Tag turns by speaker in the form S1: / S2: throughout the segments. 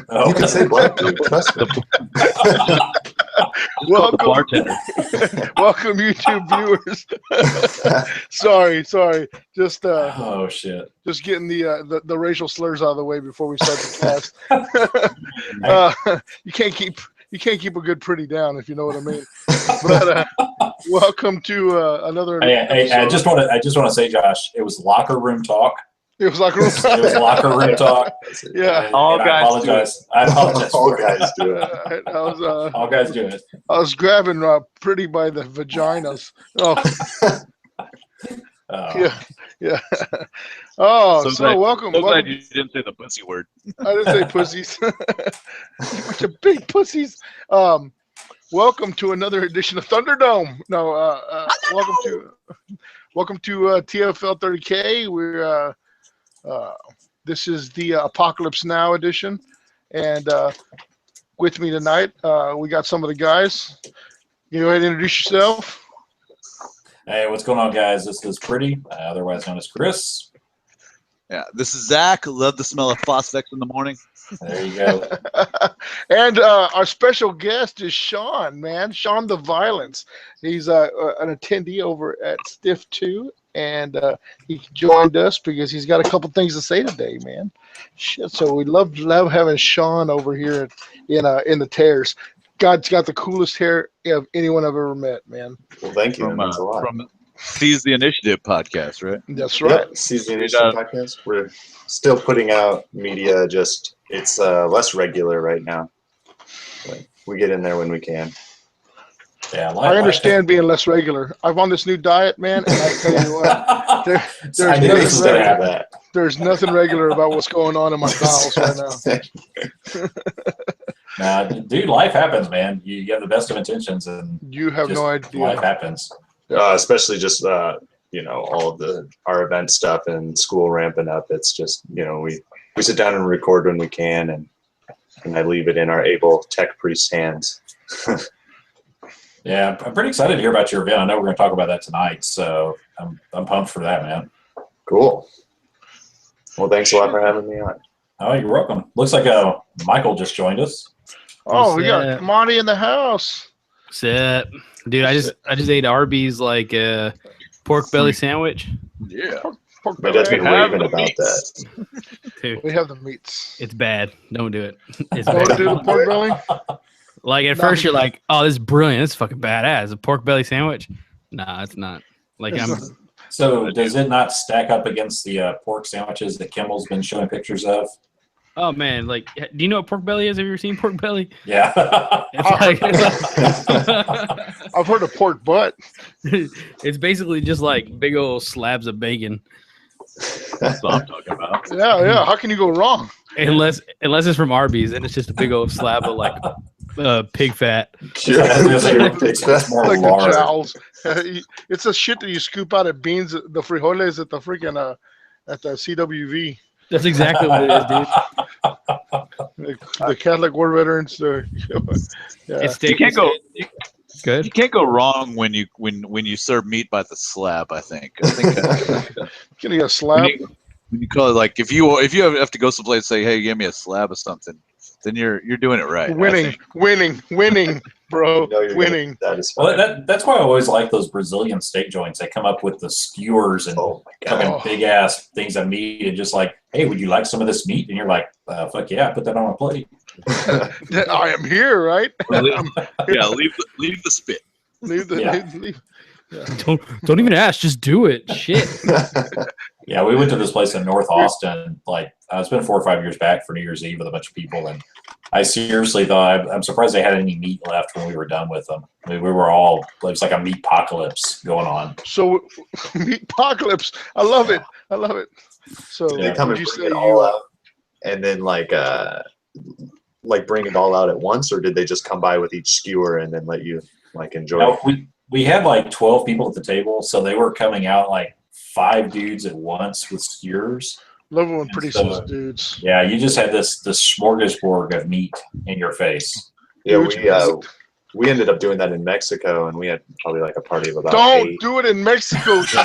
S1: Oh.
S2: You can say what, dude. Trust me.
S3: Welcome, welcome, YouTube viewers. sorry. Just
S1: Oh shit.
S3: just getting the racial slurs out of the way before we start the cast. You can't keep a good pretty down, if you know what I mean. But welcome to another.
S1: Hey, I just want to say, Josh, it was locker room talk.
S3: It was locker room talk.
S1: It was locker room talk.
S3: Yeah.
S1: All guys do it. I apologize.
S2: All guys do it.
S1: All guys do it.
S3: I was grabbing pretty by the vaginas. Oh. Yeah. Oh, so welcome.
S4: So glad you didn't say the pussy word.
S3: I didn't say pussies. Bunch of big pussies. Welcome to another edition of Thunderdome. No, welcome to tfl30k. We're this is the Apocalypse Now edition, and with me tonight we got some of the guys. You go ahead and introduce yourself.
S1: Hey, what's going on, guys? This is Pretty, otherwise known as Chris.
S4: Yeah, this is Zach. Love the smell of Phosphex in the morning.
S1: There you go.
S3: And our special guest is Sean, man. Sean the Violence. He's an attendee over at Stiff 2, and he joined us because he's got a couple things to say today, man. Shit, so we love having Sean over here in the tears. God's got the coolest hair of anyone I've ever met, man.
S2: Well, thank you. That's a lot.
S4: From Seize the Initiative podcast, right?
S3: That's right.
S2: Yep, Seize the Initiative podcast. We're still putting out media, just it's less regular right now. But we get in there when we can.
S1: Yeah,
S3: I understand being less regular. I'm on this new diet, man, and I tell you what, there's nothing regular about what's going on in my bowels right now.
S1: Nah, dude, life happens, man. You have the best of intentions, and
S3: you have no idea.
S1: Life happens.
S2: Especially just all of our event stuff and school ramping up. It's just we sit down and record when we can, and I leave it in our able tech priest hands.
S1: Yeah, I'm pretty excited to hear about your event. I know we're going to talk about that tonight, so I'm pumped for that, man.
S2: Cool. Well, thanks a lot for having me on.
S1: Oh, you're welcome. Looks like Michael just joined us.
S3: Oh, we got Monty in the house.
S5: What's up? Dude, I just ate Arby's pork belly sandwich.
S4: Yeah.
S3: Pork
S2: My
S3: belly.
S2: dad's been raving about that.
S5: Dude,
S3: We have the meats.
S5: it's bad. Don't do it. It's
S3: Don't
S5: bad.
S3: do the pork belly.
S5: Like at first you're like, oh, this is brilliant. This is fucking badass. A pork belly sandwich? Nah, it's not. Like
S1: So does it not stack up against the pork sandwiches that Kimmel's been showing pictures of?
S5: oh man, like do you know what pork belly is? Have you ever seen pork belly?
S1: Yeah.
S3: I've heard of pork butt.
S5: It's basically just like big old slabs of bacon.
S4: That's what I'm talking about.
S3: Yeah. How can you go wrong?
S5: Unless it's from Arby's and it's just a big old slab of like pig fat.
S1: It's more
S3: Like the
S1: lard.
S3: jowls. It's the shit that you scoop out of beans, the frijoles at the freaking at the CWV.
S5: That's exactly what it is, dude.
S3: The Catholic War veterans. Yeah.
S5: It's
S4: You can't go.
S5: good.
S4: You can't go wrong when you serve meat by the slab. I think.
S3: Can you get a slab?
S4: When you call it, like if you have to go someplace and say, hey, give me a slab of something, then you're doing it right.
S3: Winning, bro. Winning.
S1: Well, that's why I always like those Brazilian steak joints. They come up with the skewers and fucking big ass things of meat, and just like, hey, would you like some of this meat? And you're like, fuck yeah, put that on a plate.
S3: I am here, right?
S4: Leave the spit.
S3: Leave. Yeah.
S5: Don't even ask, just do it. Shit.
S1: Yeah, we went to this place in North Austin. Like, it's been 4 or 5 years back for New Year's Eve with a bunch of people, and I seriously thought I'm surprised they had any meat left when we were done with them. I mean, it was like a meat apocalypse going on.
S3: So, meat apocalypse. I love it. So
S2: they come and bring it all out, and then like bring it all out at once, or did they just come by with each skewer and then let you like enjoy?
S1: No, we had like 12 people at the table, so they were coming out like 5 dudes at once with skewers.
S3: Love it when pretty sus dudes.
S1: Yeah, you just had this smorgasbord of meat in your face.
S2: Yeah, we ended up doing that in Mexico, and we had probably like a party of about
S3: Don't
S2: 8.
S3: do it in Mexico, Sean.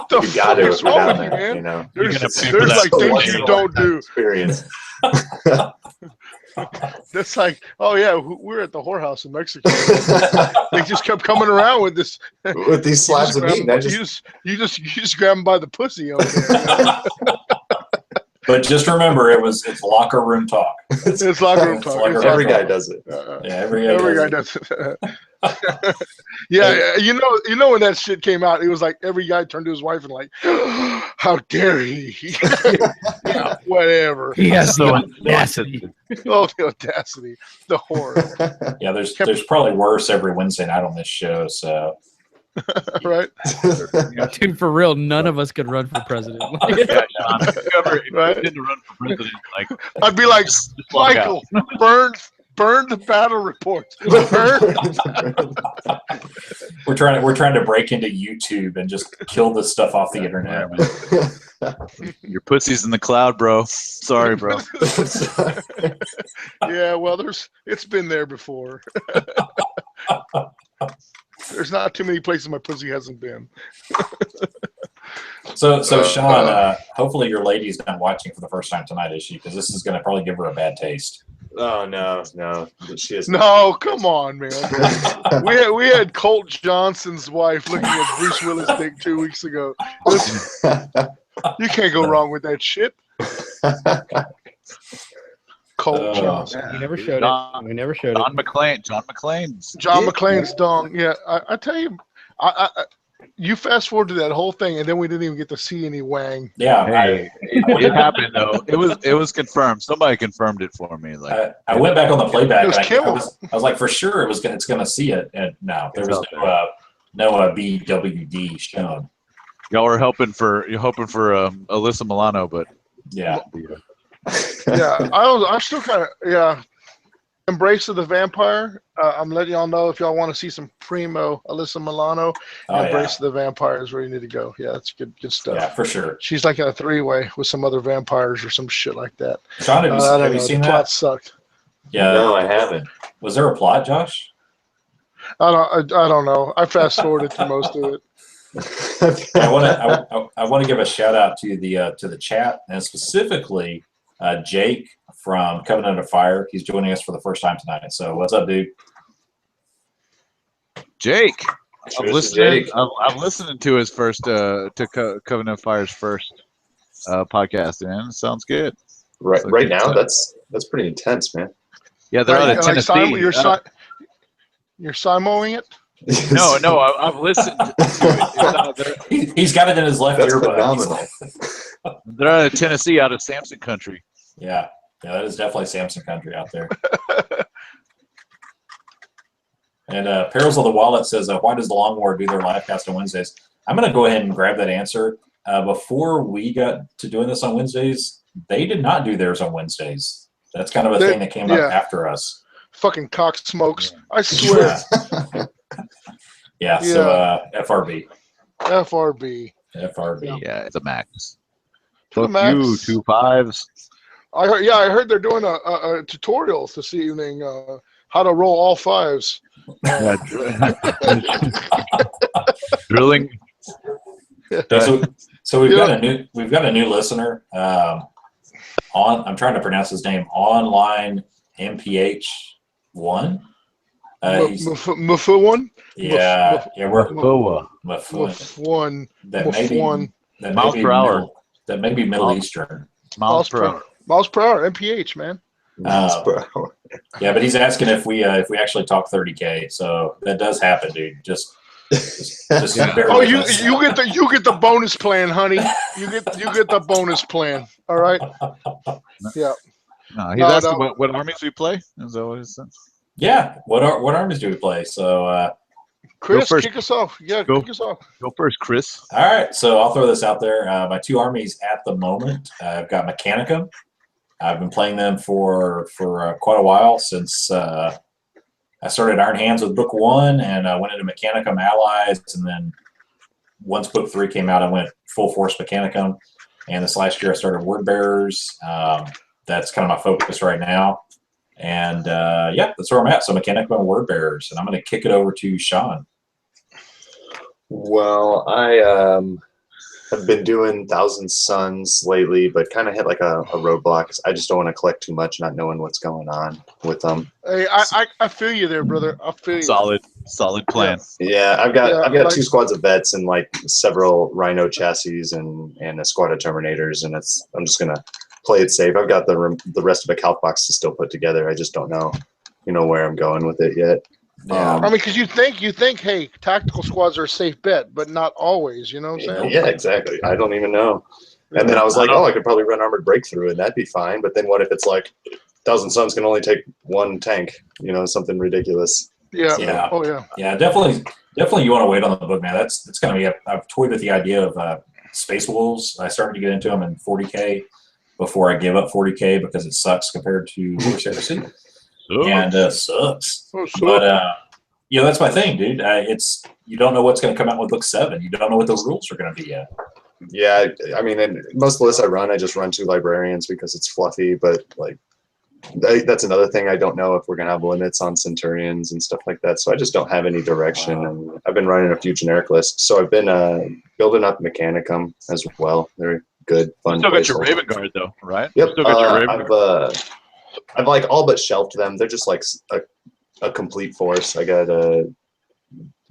S3: The
S2: You got to
S3: fuck
S2: if
S3: is
S2: you're
S3: wrong
S2: down
S3: with you,
S2: there,
S3: man?
S2: you know.
S3: There's
S4: gonna pay for that
S3: like things
S2: once
S3: you
S2: in a
S3: don't
S2: lifetime
S3: do.
S2: experience.
S3: That's like, oh yeah, we're at the whorehouse in Mexico. They just kept coming around with this.
S2: With these slabs of meat, and I just
S3: You just grab them by the pussy over there.
S1: But just remember, it's locker room talk.
S3: It's locker room talk.
S1: locker
S3: It's
S1: room
S2: every
S1: talk.
S2: guy does it.
S1: Yeah, every
S3: Every
S1: guy
S3: guy
S1: does it.
S3: does it. Yeah, you know when that shit came out, it was like every guy turned to his wife and like, how dare he?
S1: Yeah.
S3: Whatever.
S5: He has
S4: So-
S5: the audacity.
S3: Oh, the audacity, the horror,
S1: Yeah, there's probably worse every Wednesday night on this show. So
S3: right?
S5: Dude, for real, none of us could run for president.
S4: Yeah, John. If you ever
S3: Right.
S4: didn't run for president, like
S3: I'd be like,
S4: just log out.
S3: Michael, burn the battle reports. Burn.
S1: we're trying to break into YouTube and just kill this stuff off the internet.
S4: Your pussy's in the cloud, bro. Sorry, bro.
S3: Yeah, well, it's been there before. There's not too many places my pussy hasn't been.
S1: So Sean, hopefully your lady's not watching for the first time tonight, is she? Because this is going to probably give her a bad taste.
S2: Oh no, she is.
S3: No, come on, man. We had Colt Johnson's wife looking at Bruce Willis' dick 2 weeks ago. You can't go wrong with that shit. Colt Johnson.
S5: We never showed
S4: John-
S5: it. We never showed
S4: John McClane's.
S3: John McClane's dong. Yeah, I tell you, you fast forward to that whole thing, and then we didn't even get to see any Wang.
S1: Yeah,
S4: Hey, it happened though. It was confirmed. Somebody confirmed it for me. Like
S1: I went back on the playback.
S3: It was
S1: And
S3: Kimmel.
S1: I was like, for sure it's going to see it, and no, there was no BWD shown.
S4: y'all were hoping for Alyssa Milano, but
S1: Yeah,
S3: Yeah, I still kind of Embrace of the Vampire. I'm letting y'all know if y'all want to see some primo Alyssa Milano.
S1: oh
S3: Embrace of the Vampire is where you need to go. Yeah, that's good stuff.
S1: yeah, for sure.
S3: She's like in a 3-way with some other vampires or some shit like that.
S1: Sean,
S3: I don't
S1: have
S3: know.
S1: you seen
S3: The plot
S1: that?
S3: sucked.
S1: Yeah,
S2: No, I haven't.
S1: was there a plot, Josh?
S3: I don't know. I fast forwarded to most of it.
S1: I want to give a shout out to the chat, and specifically Jake from Covenant of Fire. He's joining us for the first time tonight. So what's up, dude?
S4: Jake. I'm
S2: Cheers to
S4: listening.
S2: Jake.
S4: I'm listening to his first Covenant of Fire's first podcast, man. It sounds good.
S2: Right,
S4: So
S2: right
S4: good
S2: now,
S4: stuff.
S2: that's pretty intense, man.
S4: Yeah, they're out of
S3: Like
S4: Tennessee.
S3: you're simoing it?
S4: No, I've listened to it.
S1: He's got it in his left
S2: That's
S1: earbud.
S2: phenomenal.
S4: They're out of Tennessee, out of Samson country.
S1: Yeah, that is definitely Samson country out there. And Perils of the Wallet says, why does the Long War do their live cast on Wednesdays? I'm going to go ahead and grab that answer. Before we got to doing this on Wednesdays, they did not do theirs on Wednesdays. That's kind of a thing that came up after us.
S3: Fucking cock smokes. I swear.
S1: Yeah, so FRB.
S3: FRB.
S1: FRB.
S4: Yeah, it's a max.
S3: To the
S4: Fuck
S3: max.
S4: you, 2.5s.
S3: I heard they're doing a tutorial this evening. How to roll all 5s.
S4: Yeah, drilling.
S1: So we've got a new listener I'm trying to pronounce his name, Online MPH1.
S3: Muffuan?
S1: Yeah, we're
S4: Boa.
S3: Muffuan.
S1: that may be
S4: Miles per hour.
S1: That may be Middle Eastern.
S4: Miles per hour.
S3: Miles per hour, MPH, man.
S1: Yeah, but he's asking if we actually talk 30K. So that does happen, dude. Just
S4: Yeah.
S1: bear
S3: Oh,
S1: with
S3: you
S1: us.
S3: get the bonus plan, honey. You get the bonus plan. All right. Yeah.
S4: No, he's
S3: No,
S4: asking
S3: no.
S4: what armies we play. Is that what he said?
S1: Yeah. What armies do we play? So
S3: Chris,
S4: first.
S3: kick us off. Yeah,
S4: Go.
S3: kick us off.
S4: Go first, Chris.
S1: all right. So I'll throw this out there. My 2 armies at the moment. I've got Mechanicum. I've been playing them for quite a while since I started Iron Hands with Book 1, and I went into Mechanicum Allies, and then once Book 3 came out, I went full force Mechanicum. And this last year, I started Word Bearers. That's kind of my focus right now. And yeah, that's where I'm at. So Mechanicum and Word Bearers, and I'm going to kick it over to Sean.
S2: Well, I have been doing Thousand Suns lately, but kind of hit like a roadblock. I just don't want to collect too much, not knowing what's going on with them.
S3: Hey, I feel you there, brother. I feel you.
S4: Solid plan.
S2: Yeah, I've got
S3: like,
S2: 2 squads of vets and like several Rhino chassis and a squad of Terminators, and I'm just gonna play it safe. I've got the rest of a calc box to still put together. I just don't know, where I'm going with it yet.
S1: Yeah.
S3: I mean, because you think, hey, tactical squads are a safe bet, but not always. You know what I'm saying?
S2: Yeah, exactly. I don't even know. And then I was like, I could probably run Armored Breakthrough, and that'd be fine. But then what if it's like Thousand Suns can only take 1 tank? Something ridiculous.
S3: Yeah.
S1: Yeah.
S3: Oh yeah.
S1: Yeah, definitely. You want to wait on the book, man. That's going to be. I've toyed with the idea of Space Wolves. I started to get into them in 40K before I gave up 40K because it sucks compared to Horse Heresy. And sucks.
S3: Oh,
S1: But that's my thing, dude. It's you don't know what's going to come out with book 7. You don't know what those rules are going to be yet.
S2: Yeah, I mean, in most of the lists I just run 2 librarians because it's fluffy. But like, that's another thing. I don't know if we're going to have limits on Centurions and stuff like that. So I just don't have any direction. And I've been running a few generic lists. So I've been building up Mechanicum as well. They're good, fun.
S4: You still got your Raven Guard though, right?
S2: Yep.
S4: You still got your Raven Guard.
S2: I've like all but shelved them. They're just like a complete force. I got a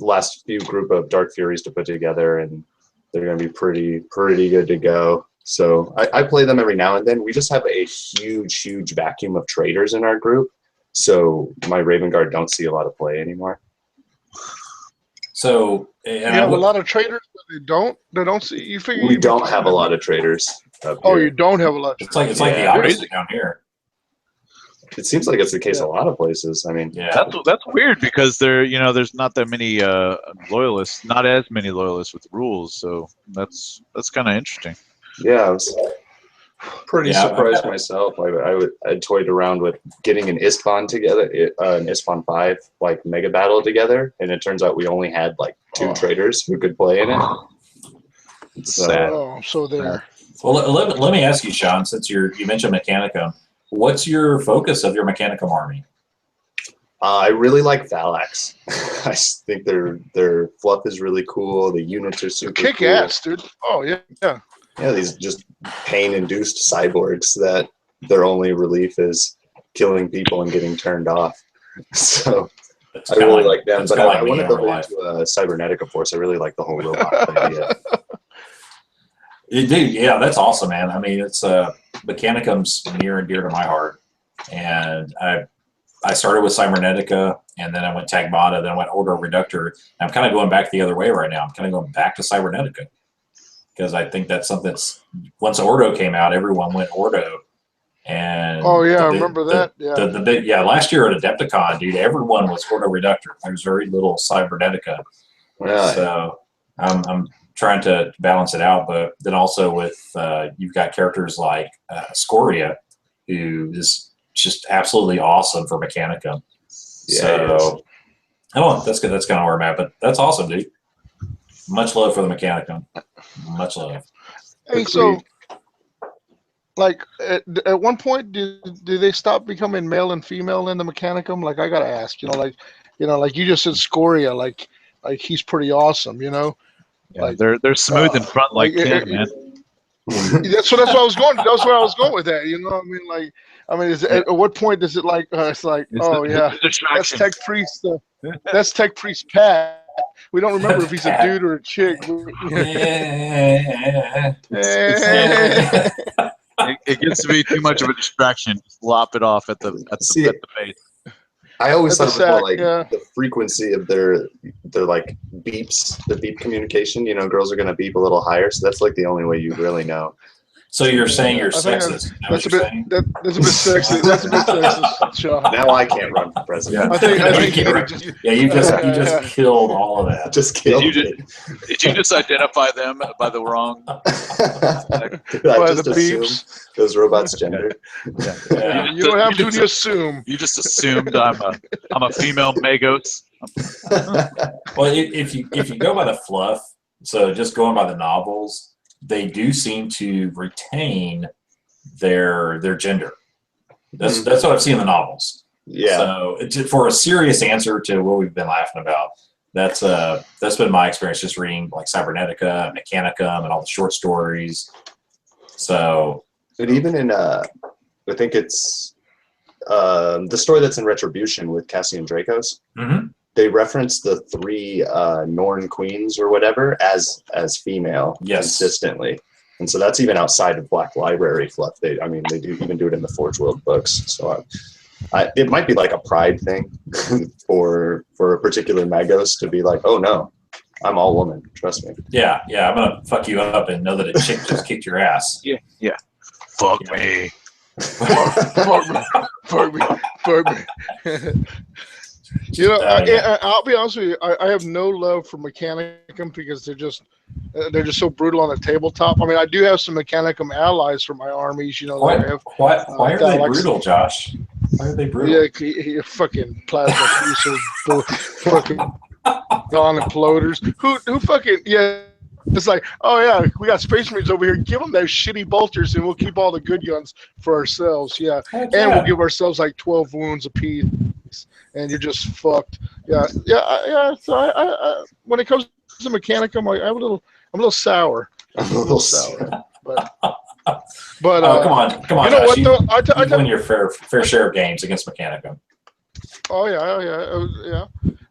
S2: last few group of Dark Furies to put together, and they're going to be pretty good to go. So I play them every now and then. We just have a huge vacuum of traders in our group. So my Raven Guard don't see a lot of play anymore.
S1: So
S3: you have a lot of traders, but they don't see. You figure
S2: we don't have a lot of traders.
S3: Oh, you don't have a lot.
S1: It's like the opposite down here.
S2: It seems like it's the case a lot of places. I mean,
S1: yeah,
S4: that's weird because there's not that many loyalists, not as many loyalists with rules. So that's kind of interesting.
S2: Yeah, I was pretty surprised myself. I toyed around with getting an Istvan together, an Istvan 5 like mega battle together, and it turns out we only had like 2 traders who could play in it.
S3: So there.
S1: Well, let me ask you, Sean, since you mentioned Mechanicum, what's your focus of your Mechanicum army?
S2: I really like Valax. I think their fluff is really cool. The units are super
S3: kick
S2: cool.
S3: ass, dude. Oh yeah.
S2: Yeah, these just pain-induced cyborgs that their only relief is killing people and getting turned off. So I really like them. But I want to go into a Cybernetica force. I really like the whole robot idea.
S1: Dude, yeah, that's awesome, man. I mean, it's Mechanicum's near and dear to my heart. And I started with Cybernetica, and then I went Tagmata, then I went Ordo Reductor. And I'm kind of going back the other way right now. I'm kind of going back to Cybernetica. Because I think that's something that's once Ordo came out, everyone went Ordo. And
S3: I remember that. Yeah.
S1: Last year at Adepticon, dude, everyone was Ordo Reductor. There was very little Cybernetica.
S2: Really?
S1: So I'm trying to balance it out, but then also with you've got characters like Scoria, who is just absolutely awesome for Mechanicum.
S2: Yeah,
S1: so I don't know, that's good. That's kind of where I'm at, but that's awesome, dude. Much love for the Mechanicum. Much love.
S3: Hey, so like at one point, do they stop becoming male and female in the Mechanicum? Like I gotta ask, like you just said Scoria, like he's pretty awesome,
S4: Yeah,
S3: like
S4: they're smooth in front like Ken, man.
S3: That's what I was going. That's where I was going with that. Is at what point does it like? It's like, that's Tech Priest. That's Tech Priest Pat. We don't remember if he's a dude or a chick.
S4: It gets to be too much of a distraction. Lop it off at the base.
S2: I always thought it was more like the frequency of their like beeps, the beep communication. Girls are going to beep a little higher, so that's like the only way you really know.
S1: So you're saying you're sexist?
S3: That's a bit sexist. That's a bit sexist, Sean.
S2: Now I can't run for president.
S3: Yeah. I think
S1: you just killed all of that.
S2: Just killed it.
S4: Did you just identify them by the wrong?
S2: Did I just assume those robots' gender?
S3: Yeah. You don't have to assume.
S4: You just assumed I'm a female Magos.
S1: Well, if you go by the fluff, so just going by the novels, they do seem to retain their gender. That's what I've seen in the novels.
S2: Yeah.
S1: So for a serious answer to what we've been laughing about, that's been my experience just reading like Cybernetica and Mechanicum and all the short stories. So,
S2: but even in I think it's the story that's in Retribution with Cassian Dracos.
S1: mm-hmm.
S2: They reference the 3 Norn queens or whatever as female consistently, and so that's even outside of Black Library fluff. They do even do it in the Forge World books. So it might be like a pride thing for a particular Magos to be like, oh no, I'm all woman. Trust me.
S1: Yeah, I'm gonna fuck you up and know that a chick just kicked your ass.
S4: Yeah. Fuck me.
S3: Fuck me. You know, I'll be honest with you. I have no love for Mechanicum because they're just so brutal on the tabletop. I mean, I do have some Mechanicum allies for my armies. You know,
S1: why are they
S3: like,
S1: brutal, Josh? Why are they brutal?
S3: Yeah, you fucking plasma pieces, fucking gone imploders. Who fucking It's like, oh yeah, we got Space Marines over here. Give them those shitty bolters, and we'll keep all the good guns for ourselves. Yeah, and we'll give ourselves like 12 wounds apiece, and you're just fucked. Yeah. So I when it comes to Mechanicum, I'm a little sour. I'm a little sour, but
S1: oh, come on,
S3: you know
S1: Josh,
S3: what though?
S1: you win your fair share of games against Mechanicum.
S3: Oh yeah.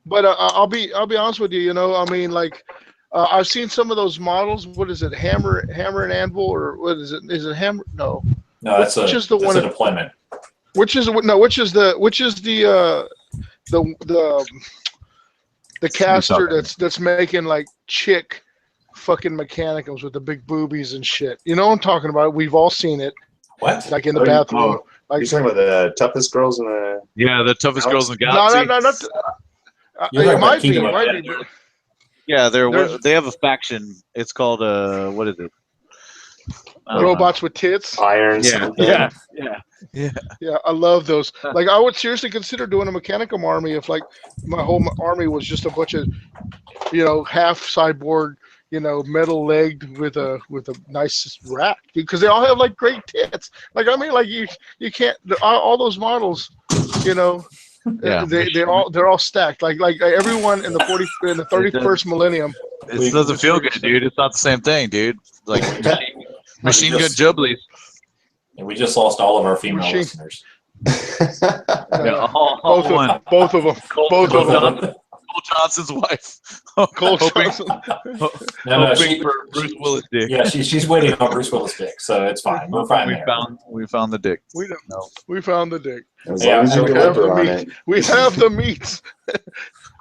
S3: But I'll be honest with you. You know, I mean, like. I've seen some of those models. What is it, Hammer and Anvil, or what is it? Is it Hammer? No,
S1: that's a deployment.
S3: Which is the caster that's making like chick fucking Mechanicums with the big boobies and shit. You know what I'm talking about? We've all seen it.
S1: What?
S3: Like in the bathroom. Like,
S2: you're talking about the toughest girls in the.
S4: Yeah, the toughest girls in the galaxy.
S3: No. It might be.
S4: Yeah, they have a faction. It's called what is it?
S3: Robots with tits.
S2: Irons.
S4: Yeah.
S3: I love those. Like, I would seriously consider doing a Mechanicum army if like my whole army was just a bunch of, half cyborg, metal legged with a nice rack, because they all have like great tits. Like, I mean, like you can't all those models,
S4: Yeah,
S3: they're all stacked. Like everyone in the 31st millennium.
S4: It doesn't feel good, dude. It's not the same thing, dude. Like machine gun jubblies.
S1: And we just lost all of our female listeners.
S3: Both of them.
S4: Cole Johnson's wife.
S3: Cole
S4: hoping
S1: she,
S4: for Bruce Willis dick.
S1: Yeah, she's waiting on Bruce Willis dick, so it's fine. We're fine.
S4: We found the dick.
S3: We found the dick.
S2: As long as you deliver on it.
S3: We have the meats.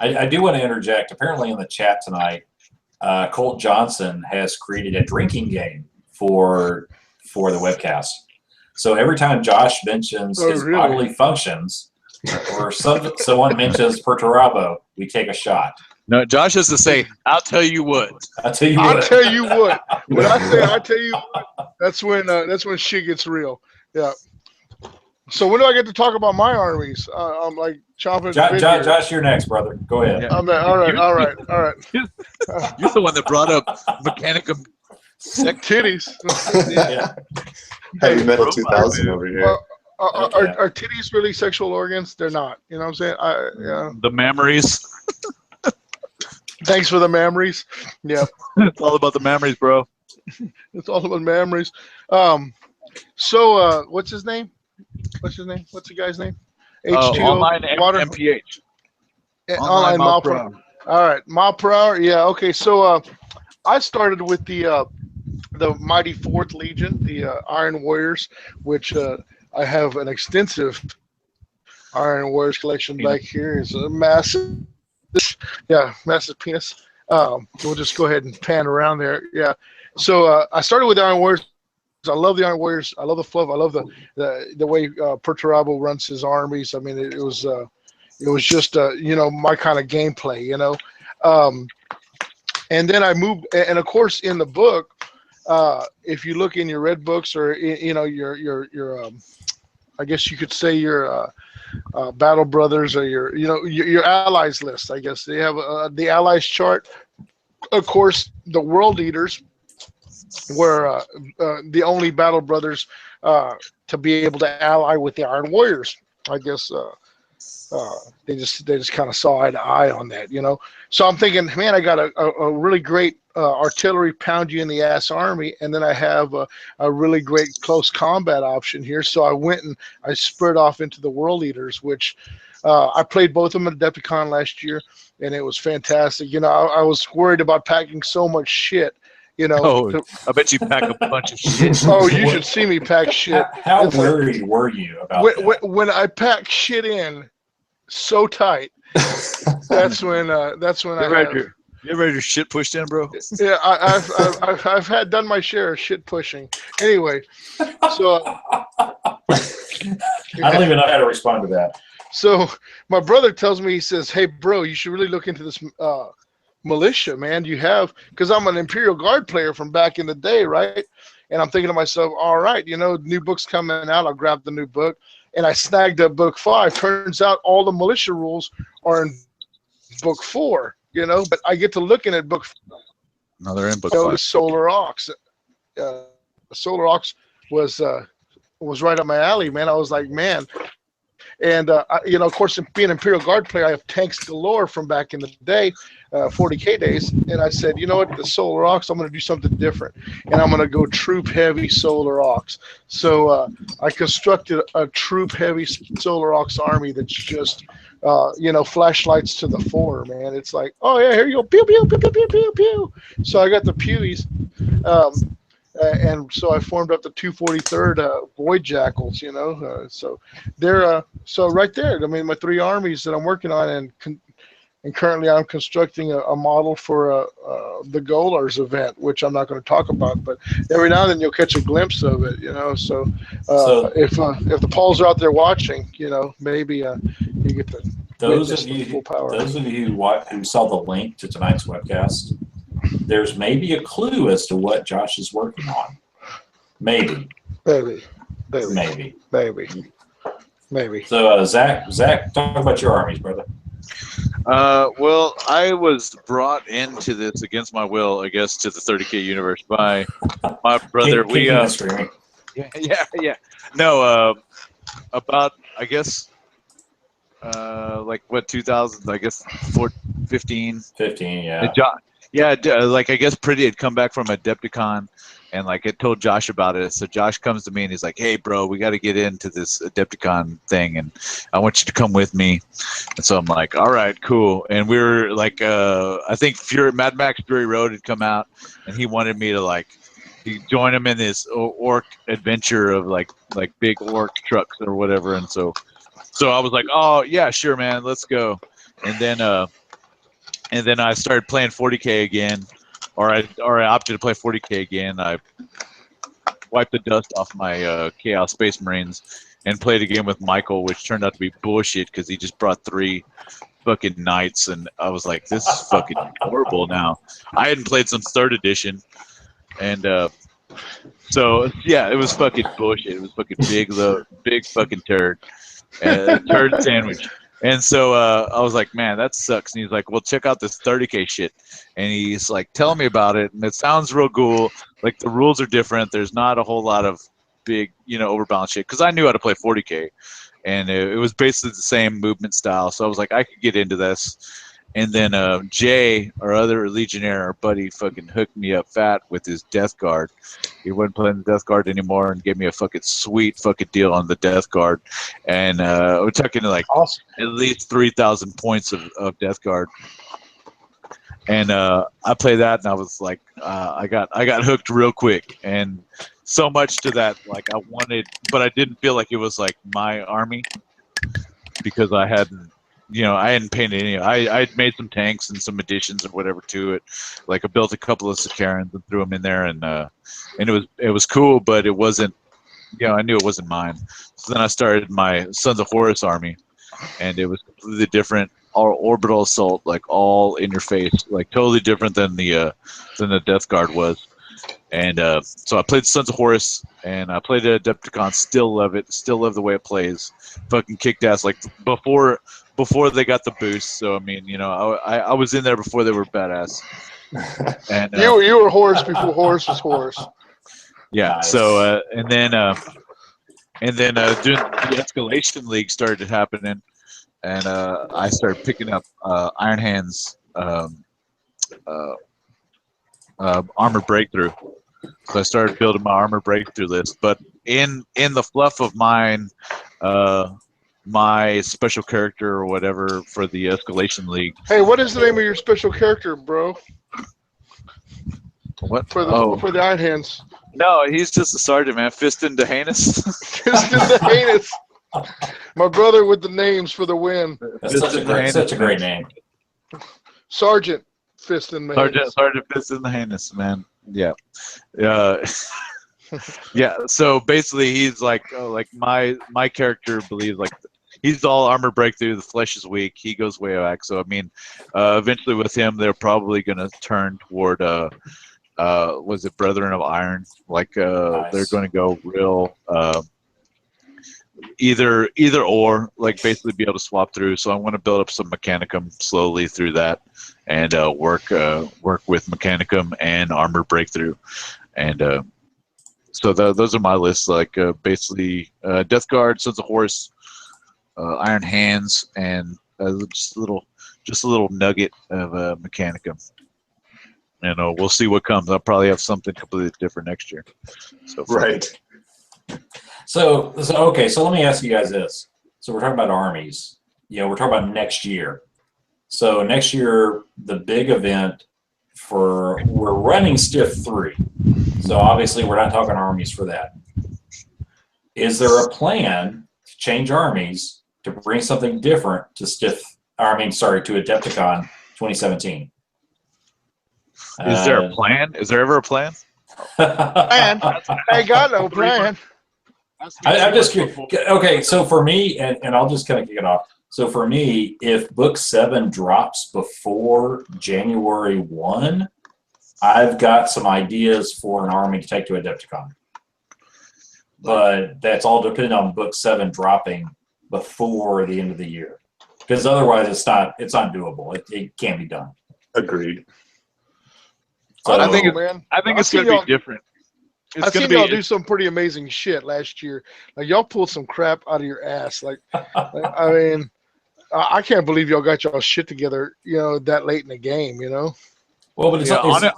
S1: I do want to interject. Apparently, in the chat tonight, Colt Johnson has created a drinking game for the webcast. So every time Josh mentions his bodily functions, or someone mentions Perturabo, we take a shot.
S4: No, Josh has to say, "I'll tell you what."
S1: I'll tell you what.
S3: When I say "I tell you what," that's when shit gets real. Yeah. So when do I get to talk about my armies? I'm like chomping.
S1: Josh, you're next, brother. Go ahead.
S3: Yeah. All right.
S4: You're the one that brought up Mechanicum
S3: titties.
S2: Yeah. Heavy Metal 2000 over here.
S3: Are titties really sexual organs? They're not. You know what I'm saying?
S4: The mammaries.
S3: Thanks for the mammaries. Yeah.
S4: It's all about the mammaries, bro.
S3: It's all about mammaries. So what's his name? What's the guy's name?
S4: H2O Online water. MPH.
S3: Online mile per hour. All right, mile per hour. Yeah. Okay. So I started with the mighty 4th Legion, the Iron Warriors, which I have an extensive Iron Warriors collection back here. It's a massive penis. We'll just go ahead and pan around there. Yeah. So I started with the Iron Warriors. I love the Iron Warriors. I love the fluff. I love the way Perturabo runs his armies. I mean, it was just my kind of gameplay. And then I moved, and of course in the book, if you look in your red books or your I guess you could say your Battle Brothers or your allies list. I guess they have the allies chart. Of course, the World Eaters were the only Battle Brothers to be able to ally with the Iron Warriors. I guess they just kind of saw eye to eye on that, you know. So I'm thinking, man, I got a really great artillery pound you in the ass army, and then I have a really great close combat option here. So I went and I spread off into the World Eaters, which I played both of them at Adepticon last year, and it was fantastic. You know, I was worried about packing so much shit. You know,
S4: Oh, I bet you pack a bunch of shit.
S3: oh, you should see me pack shit.
S1: How
S3: It's like-
S1: worried were you about that?
S3: when I pack shit in so tight, that's when I have,
S4: You ever had your shit pushed in, bro?
S3: yeah, I've had done my share of shit pushing. Anyway, so
S1: I don't even know how to respond to that.
S3: so my brother tells me, he says, "Hey, bro, you should really look into this militia, man. You have, because I'm an Imperial Guard player from back in the day, right?" And I'm thinking to myself, all right, you know, new book's coming out. I'll grab the new book. And I snagged up book 5. Turns out all the militia rules are in book 4, you know, but I get to looking at book 5.
S4: No, they're in book
S3: The
S4: 5.
S3: Solar Ox. Solar Ox was right up my alley, man. I was like, man. And, you know, of course, being an Imperial Guard player, I have tanks galore from back in the day, 40K days. And I said, you know what, the Solar Ox, I'm going to do something different. And I'm going to go troop-heavy Solar Ox. So I constructed a troop-heavy Solar Ox army that's just, you know, flashlights to the fore, man. It's like, oh, yeah, here you go. Pew, pew, pew, pew, pew, pew, pew. So I got the Pewies. And so I formed up the 243rd Void Jackals, you know. So they're so right there. I mean, my 3 armies that I'm working on, and currently I'm constructing a model for the Golars event, which I'm not going to talk about, but every now and then you'll catch a glimpse of it, you know. So, if the Pauls are out there watching, you know, maybe you get to
S1: Those
S3: witness
S1: of
S3: the
S1: you,
S3: full power.
S1: those of you who saw the link to tonight's webcast, there's maybe a clue as to what Josh is working on. Maybe. So, Zach, talk about your armies, brother.
S4: Well, I was brought into this against my will, I guess, to the 30K universe by my brother.
S1: Kicking and screaming.
S4: Yeah. No, about, I guess, like what, 2000, I guess, 15.
S1: 15, yeah.
S4: Like I guess Pretty had come back from Adepticon, and like it told Josh about it. So Josh comes to me and he's like, "Hey, bro, we got to get into this Adepticon thing, and I want you to come with me." And so I'm like, "All right, cool." And we were like, I think Mad Max Fury Road had come out, and he wanted me to like join him in this orc adventure of like big orc trucks or whatever. And so I was like, "Oh yeah, sure, man, let's go." And then I started playing 40K again, or I opted to play 40K again. I wiped the dust off my Chaos Space Marines and played a game with Michael, which turned out to be bullshit because he just brought 3 fucking knights, and I was like, this is fucking horrible now. I hadn't played since 3rd edition, and so yeah, it was fucking bullshit. It was fucking big fucking turd sandwich. And so I was like, man, that sucks. And he's like, well, check out this 30K shit. And he's like, tell me about it. And it sounds real cool. Like the rules are different. There's not a whole lot of big, you know, overbalanced shit. Because I knew how to play 40K. And it was basically the same movement style. So I was like, I could get into this. And then Jay, our other Legionnaire, our buddy, fucking hooked me up fat with his Death Guard. He wasn't playing the Death Guard anymore and gave me a fucking sweet fucking deal on the Death Guard. And we're talking like
S3: Awesome.
S4: at least 3,000 points of Death Guard. And I played that, and I was like, I got hooked real quick. And so much to that, like I wanted, but I didn't feel like it was like my army because I hadn't. You know, I hadn't painted any. I had made some tanks and some additions and whatever to it. Like I built a couple of Sicarans and threw them in there, and it was cool, but it wasn't. You know, I knew it wasn't mine. So then I started my Sons of Horus army, and it was completely different. All orbital assault, like all in your face, like totally different than the Death Guard was. And so I played Sons of Horus, and I played it at Adepticon. Still love it. Still love the way it plays. Fucking kicked ass. Like before they got the boost. So I mean, you know, I was in there before they were badass. And
S3: You were Horus before Horus was Horus.
S4: yeah.
S1: Nice.
S4: So and then And then during the escalation league started happening, and I started picking up Iron Hands armor breakthrough. So I started building my armor breakthrough list. But in the fluff of mine, my special character or whatever for the escalation league.
S3: Hey, what is the name of your special character, bro?
S4: What?
S3: For the Iron Hands.
S4: No, he's just a sergeant, man. Fist into heinous.
S3: Fist in the heinous. My brother with the names for the win.
S1: That's such a great name.
S3: Sergeant Fist in the heinous.
S4: Sergeant Fist in the heinous, man. Yeah. Yeah. So basically, he's like my character believes like he's all armor breakthrough. The flesh is weak. He goes way back. So I mean, eventually with him, they're probably gonna turn toward was it Brethren of Iron? Like
S1: Nice.
S4: They're going to go real either or, like basically be able to swap through. So I want to build up some Mechanicum slowly through that, and work with Mechanicum and Armor Breakthrough, and so those are my lists. Like basically Death Guard, Sons of Horus, Iron Hands, and just a little nugget of Mechanicum. And we'll see what comes. I'll probably have something completely different next year. So
S2: Right.
S1: So okay. So let me ask you guys this. So we're talking about armies. We're talking about next year. So next year, the big event we're running Stiff 3. So obviously we're not talking armies for that. Is there a plan to change armies to bring something different to to Adepticon 2017?
S4: Is there a plan? Is there ever a plan?
S3: Plan? I got no plan.
S1: I'm just curious. Okay, so for me, and I'll just kind of kick it off. So for me, if Book 7 drops before January 1, I've got some ideas for an army to take to Adepticon. But that's all dependent on Book 7 dropping before the end of the year. Because otherwise it's not doable. It can't be done.
S2: Agreed.
S1: So,
S4: I think it's going to be different.
S3: I've seen y'all do some pretty amazing shit last year. Like y'all pulled some crap out of your ass. Like I mean, I can't believe y'all got y'all shit together. That late in the game.
S1: Well, but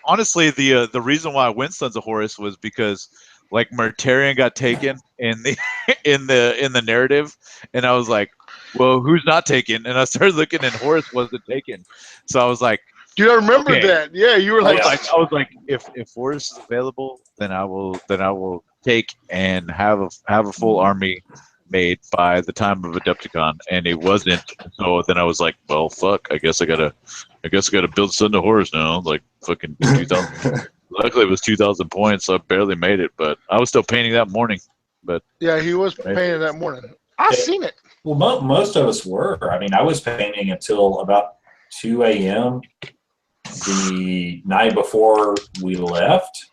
S4: honestly, the reason why I went Sons of Horus was because like Mortarion got taken in the in the narrative, and I was like, well, who's not taken? And I started looking, and Horus wasn't taken. So I was like.
S3: Dude, I remember that. Yeah, you were like,
S4: I was like, if Horus is available, then I will take and have a full army made by the time of Adepticon, and it wasn't. So then I was like, well, fuck. I guess I gotta build Son of Horus now. Like fucking 2,000. Luckily, it was 2,000 points. So I barely made it, but I was still painting that morning. But
S3: yeah, he was painting that morning. I seen it.
S1: Well, most of us were. I mean, I was painting until about 2 a.m. the night before we left.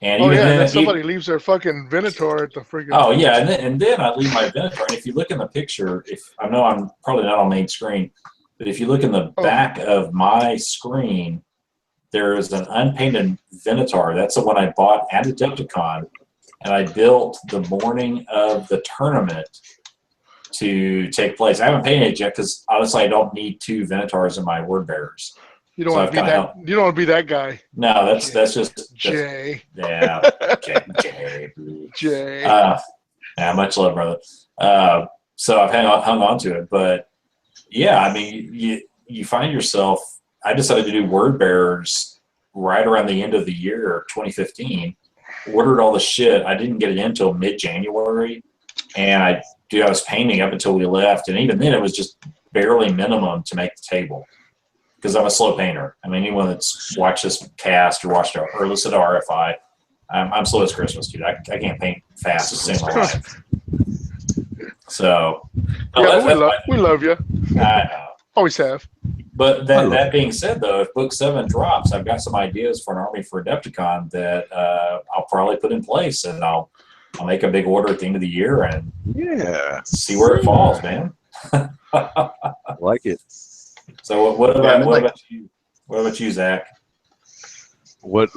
S1: And
S3: then somebody leaves their fucking Venator at the freaking.
S1: Oh yeah, and then I leave my Venator. And if you look in the picture, I know I'm probably not on main screen, but if you look in the back of my screen, there is an unpainted Venator. That's the one I bought at Adepticon, and I built the morning of the tournament to take place. I haven't painted it yet because honestly, I don't need 2 Venators in my word bearers.
S3: You don't want to be that. You don't want to be that guy.
S1: No, that's just
S3: Jay.
S1: Yeah, Jay. Yeah, much love, brother. So I've hung on to it, but yeah, I mean, you find yourself. I decided to do word bearers right around the end of the year, 2015. Ordered all the shit. I didn't get it in until mid-January, and I was painting up until we left, and even then, it was just barely minimum to make the table. Because I'm a slow painter. I mean, anyone that's watched this cast or listened to RFI, I'm slow as Christmas, dude. I can't paint fast to save my life. So,
S3: yeah, we love you.
S1: I know.
S3: Always have.
S1: But that being said, though, if Book 7 drops, I've got some ideas for an army for Adepticon that I'll probably put in place, and I'll make a big order at the end of the year and see where it falls, man.
S4: I like it.
S1: So what about you? What about you, Zach?
S4: What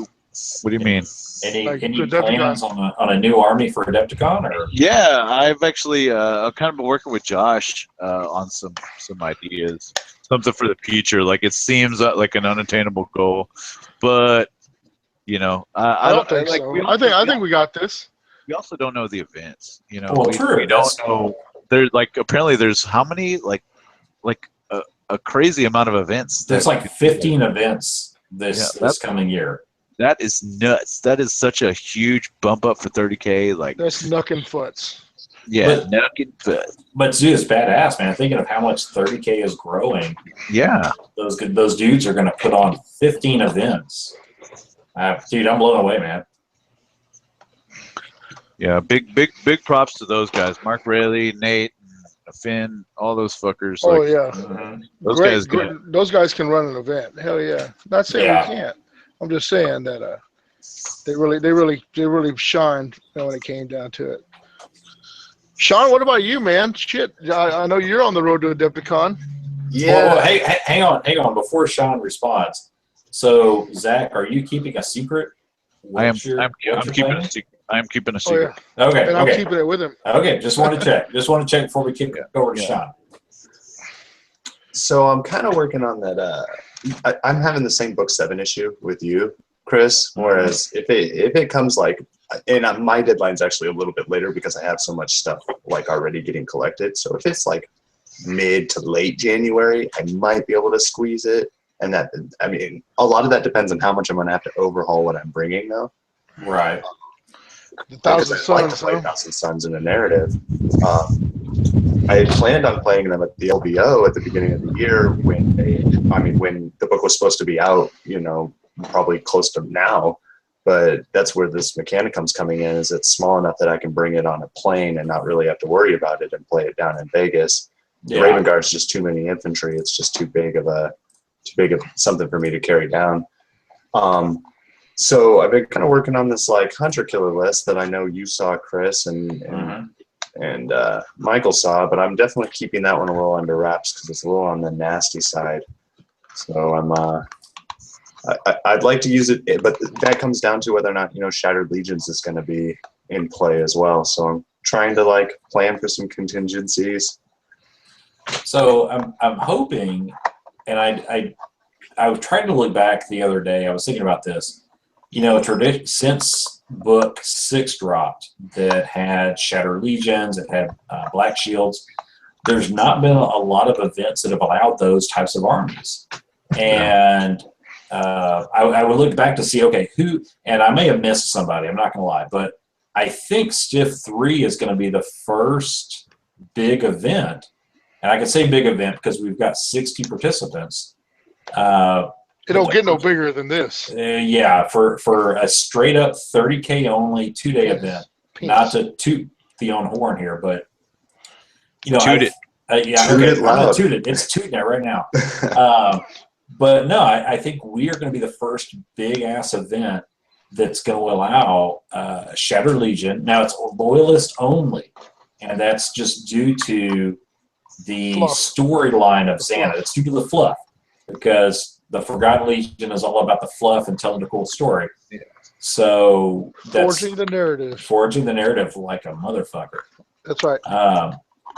S4: What do you mean?
S1: Any
S3: Like
S1: any
S3: Adepticon.
S1: plans on a new army for Adepticon or?
S4: Yeah, I've actually I've kind of been working with Josh on some ideas, something for the future. Like it seems like an unattainable goal, but you know,
S3: I don't think
S4: like
S3: so. I think we got this.
S4: we also don't know the events. You know,
S1: Well,
S4: we
S1: true.
S4: don't know. There's like apparently there's how many like a crazy amount of events.
S1: There's like 15 events
S4: Yeah,
S1: this coming year.
S4: That is nuts. That is such a huge bump up for 30K. Like
S3: That's knucking foots.
S4: yeah,
S1: But-
S4: nothing but
S1: But dude, it's badass, man. Thinking of how much 30K is growing,
S4: yeah.
S1: those dudes are going to put on 15 events. Dude, I'm blown away, man.
S4: Yeah, big props to those guys. Mark Rayleigh, Nate, Finn, all those fuckers.
S3: Oh
S4: Like,
S3: yeah,
S1: Mhm.
S4: those
S3: great,
S4: guys
S3: great.
S4: got,
S3: Those guys can run an event. Hell yeah. Not saying
S1: Yeah.
S3: we can't. I'm just saying that they really shined when it came down to it. Sean, what about you, man? Shit, I know you're on the road to Adepticon.
S1: Well, hey, hang on. Before Sean responds, so Zach, are you keeping a secret?
S4: I'm
S1: What's your
S4: keeping a
S1: plan?
S4: secret. I am keeping a
S3: Oh
S4: secret.
S3: yeah,
S1: Okay,
S3: and I'm
S1: okay,
S3: keeping it with him.
S1: okay. Just want to check. Before we kick it over to
S4: Yeah.
S1: Sean.
S2: So I'm kind of working on that. I'm having the same book 7 issue with you, Chris. Whereas if it comes like, and my deadline's actually a little bit later because I have so much stuff like already getting collected. So if it's like mid to late January, I might be able to squeeze it. And that, I mean, a lot of that depends on how much I'm going to have to overhaul what I'm bringing, though.
S1: Right.
S3: The
S2: Because
S3: Thousand
S2: I'd like to
S3: Suns.
S2: play
S3: Huh?
S2: Thousand Suns in a narrative. I had planned on playing them at the LBO at the beginning of the year when the book was supposed to be out, you know, probably close to now. But that's where this Mechanicum's coming in, is it's small enough that I can bring it on a plane and not really have to worry about it and play it down in Vegas. The
S1: Yeah.
S2: Raven Guard's just too many infantry. It's just too big of something for me to carry down. So I've been kind of working on this like hunter killer list that I know you saw, Chris, and Michael saw, but I'm definitely keeping that one a little under wraps because it's a little on the nasty side. So I'd like to use it, but that comes down to whether or not, you know, Shattered Legions is going to be in play as well. So I'm trying to like plan for some contingencies.
S1: So I'm hoping, and I was trying to look back the other day. I was thinking about this. You know, since book 6 dropped, that had Shattered Legions, it had Black Shields. There's not been a lot of events that have allowed those types of armies, and I would look back to see, okay, who, and I may have missed somebody. I'm not going to lie, but I think Stiff 3 is going to be the first big event. And I can say big event because we've got 60 participants.
S3: It don't get no bigger than this.
S1: Yeah, for a straight up 30K only 2-day event. Not to toot the own horn here, but you know,
S4: Toot it.
S1: Yeah,
S2: Toot
S1: okay,
S2: it
S1: I'm gonna
S2: loud.
S1: toot it. It's tooting it right now. But no, I think we are going to be the first big ass event that's going to allow Shattered Legion. Now it's loyalist only, and that's just due to the
S3: Fluff.
S1: storyline of Xana. It's due to the fluff, because the Forgotten Legion is all about the fluff and telling a cool story.
S4: Yeah.
S1: So that's
S3: Forging the narrative.
S1: forging the narrative like a motherfucker.
S3: That's right.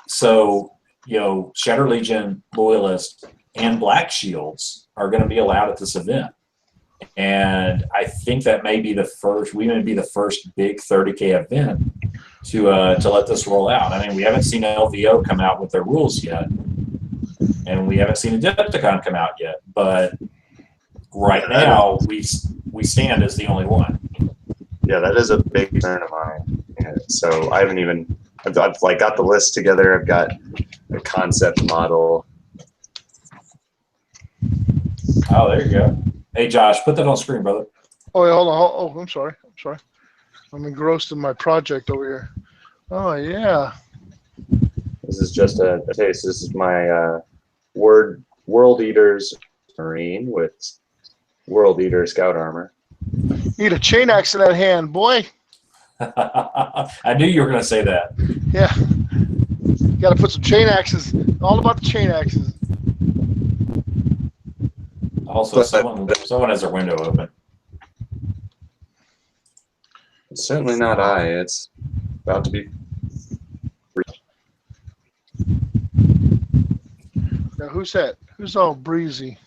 S1: So, you know, Shattered Legion, Loyalist, and Black Shields are going to be allowed at this event. And I think that may be the first, we may be the first big 30K event to let this roll out. I mean, we haven't seen LVO come out with their rules yet, and we haven't seen Adepticon come out yet, but right now we stand as the only one.
S2: Yeah, that is a big concern of mine. And so I haven't even, I've like got the list together. I've got a concept model.
S1: Oh, there you go. Hey, Josh, put that on screen, brother.
S3: Oh, yeah, hold on. Oh, I'm sorry. I'm engrossed in my project over here. Oh, yeah.
S2: This is just a taste. This is my World Eaters Marine with World Eater Scout Armor.
S3: Need a chain axe in that hand, boy.
S1: I knew you were going to say that.
S3: Yeah. Got to put some chain axes. All about the chain axes.
S1: Also, someone has their window open.
S2: Certainly not I. It's about to be.
S3: Now, who's that? Who's all breezy?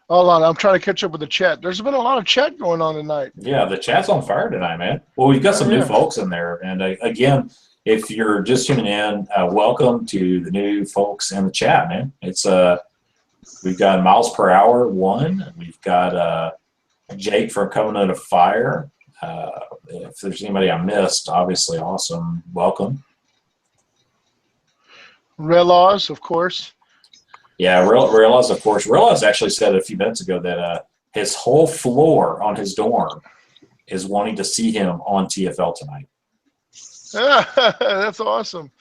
S3: Hold on, I'm trying to catch up with the chat. There's been a lot of chat going on tonight.
S1: Yeah, the chat's on fire tonight, man. Well, we've got some new folks in there. And again, if you're just tuning in, welcome to the new folks in the chat, man. It's we've got Miles Per Hour 1. We've got Jake from Covenant of Fire. If there's anybody I missed, obviously awesome. Welcome.
S3: Relas, of course.
S1: Yeah, Relas, of course. Relas actually said a few minutes ago that his whole floor on his dorm is wanting to see him on TFL tonight.
S3: That's awesome.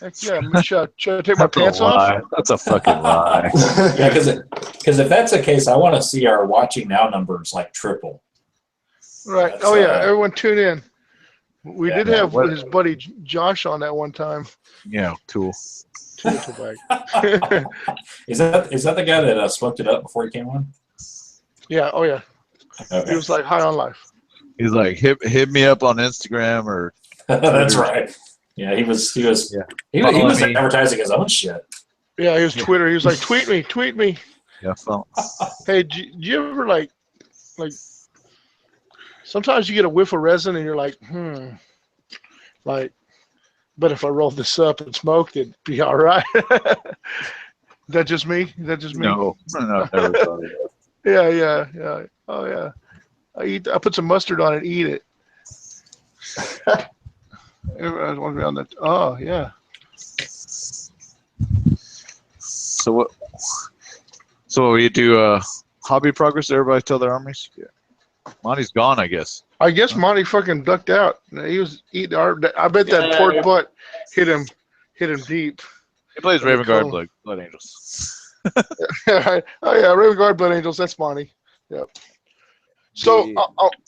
S3: Heck yeah, should I take my pants off?
S4: That's a fucking lie.
S1: Yeah, because if that's the case, I want to see our watching now numbers like triple.
S3: Right.
S1: That's,
S3: Oh yeah, everyone tune in. We did have
S4: what-
S3: his buddy Josh on that one time.
S4: Yeah, tool.
S1: Is that the guy that smoked it up before he came on?
S3: Yeah. Oh yeah.
S1: Okay.
S3: He was like high on life.
S4: He's like, hit me up on Instagram or.
S1: That's right. Yeah, he was advertising his own shit.
S3: Yeah, he was Twitter. He was like, tweet me.
S4: Yeah, phone.
S3: Hey, do you ever like sometimes you get a whiff of resin and you're like, but if I rolled this up and smoked, it'd be all right. That just me?
S4: No, never thought of that.
S3: Yeah. Oh yeah. I put some mustard on it and eat it. Everyone's wondering on that. Oh yeah.
S4: So what? So you do hobby progress? Everybody tell their armies. Yeah. Monty's gone, I guess.
S3: I guess Monty fucking ducked out. He was eating I bet that pork butt hit him deep.
S4: He plays Raven Guard Blood Angels.
S3: Oh yeah, Raven Guard Blood Angels. That's Monty. Yep. So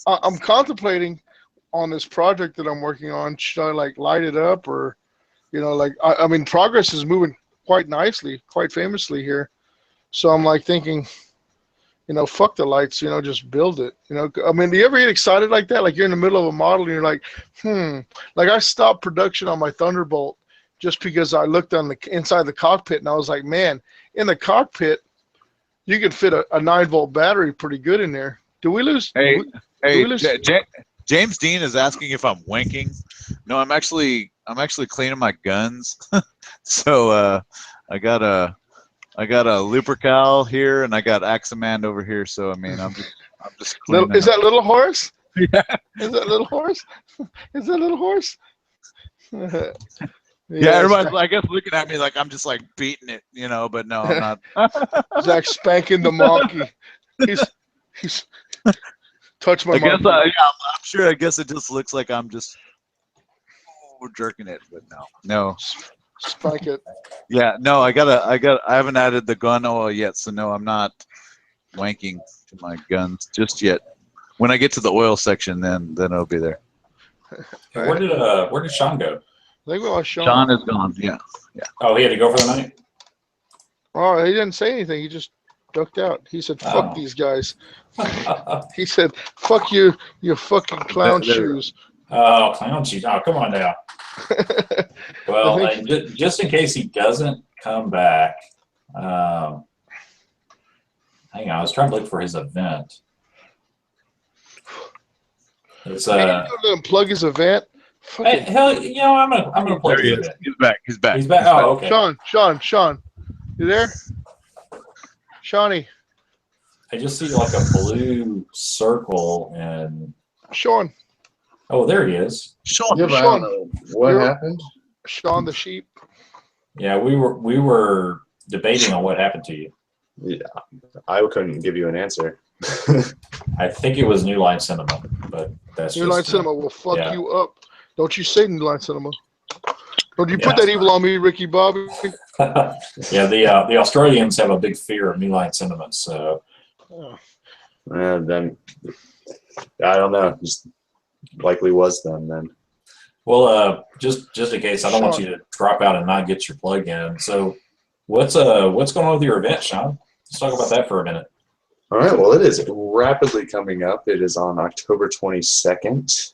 S3: I'm contemplating on this project that I'm working on. Should I like light it up or, I mean, progress is moving quite nicely, quite famously here. So I'm like thinking, fuck the lights, just build it. I mean, do you ever get excited like that? Like you're in the middle of a model and you're like, like I stopped production on my Thunderbolt just because I looked on the inside the cockpit and I was like, man, in the cockpit, you could fit a 9-volt battery pretty good in there. Do we lose?
S4: James Dean is asking if I'm wanking. No, I'm actually cleaning my guns. So I got a Lupercal here and I got Axamand over here. So I mean, I'm just cleaning.
S3: Is that Little Horse?
S4: Yeah.
S3: Is that Little Horse? Is that Little Horse?
S4: Yeah, everybody's I guess looking at me like I'm just like beating it, but no, I'm not.
S3: Zach spanking the monkey. He's touch my monkey.
S4: I'm sure. I guess it just looks like I'm just jerking it, but no.
S3: Spike it.
S4: Yeah, no, I haven't added the gun oil yet, so no, I'm not wanking to my guns just yet. When I get to the oil section, then it'll be there.
S1: Where did Sean go?
S3: I think we lost Sean.
S4: Sean is gone. Yeah.
S1: Oh, he had to go for the night?
S3: Oh, he didn't say anything. He just ducked out. He said, fuck these guys. He said, fuck you, you fucking clown shoes.
S1: Oh, clown shoes. Oh, come on now. Well, just in case he doesn't come back, hang on, I was trying to look for his event. It's
S3: Can you go and plug his event?
S1: hell, I'm gonna plug
S4: There he
S1: his
S4: is.
S1: event.
S4: He's back.
S1: He's back. Oh, okay.
S3: Sean, you there? Shawnee.
S1: I just see like a blue circle and.
S3: Sean.
S1: Oh, there he is.
S4: Sean.
S3: Yeah, Sean.
S6: What happened?
S3: Sean the sheep.
S1: Yeah, we were debating on what happened to you.
S2: Yeah, I couldn't give you an answer.
S1: I think it was New Line Cinema, but that's
S3: New Line Cinema will fuck
S1: yeah.
S3: you up. Don't you say New Line Cinema. Don't you put that evil on me, Ricky Bobby.
S1: Yeah, the Australians have a big fear of New Line Cinema, so.
S2: Then I don't know. Just likely was them then.
S1: Well, just in case, I don't want you to drop out and not get your plug in. So, what's going on with your event, Sean? Let's talk about that for a minute.
S2: All right. Well, it is rapidly coming up. It is on October 22nd.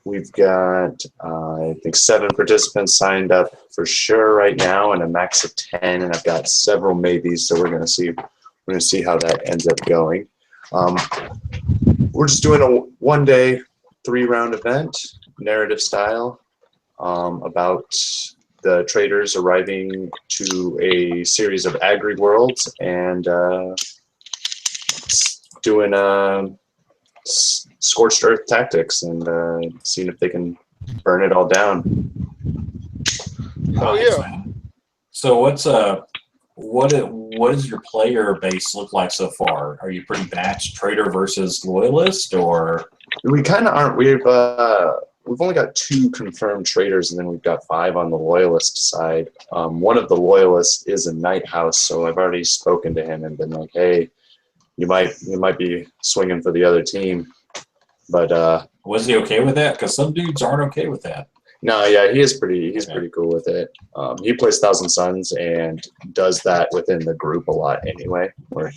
S2: We've got, I think, 7 participants signed up for sure right now, and a max of 10. And I've got several maybes, so we're going to see. We're going to see how that ends up going. We're just doing a 1-day, 3-round event, narrative style, about the traders arriving to a series of agri worlds and doing scorched earth tactics and seeing if they can burn it all down.
S3: Oh
S1: Nice,
S3: yeah.
S1: man. So what does your player base look like so far? Are you pretty matched trader versus loyalist, or?
S2: We kind of aren't. We've only got 2 confirmed traders, and then we've got 5 on the loyalist side. One of the loyalists is a Night House, so I've already spoken to him and been like, "Hey, you might be swinging for the other team." But
S1: Was he okay with that? Because some dudes aren't okay with that.
S2: no, yeah, he's pretty cool with it. He plays Thousand Suns and does that within the group a lot anyway, where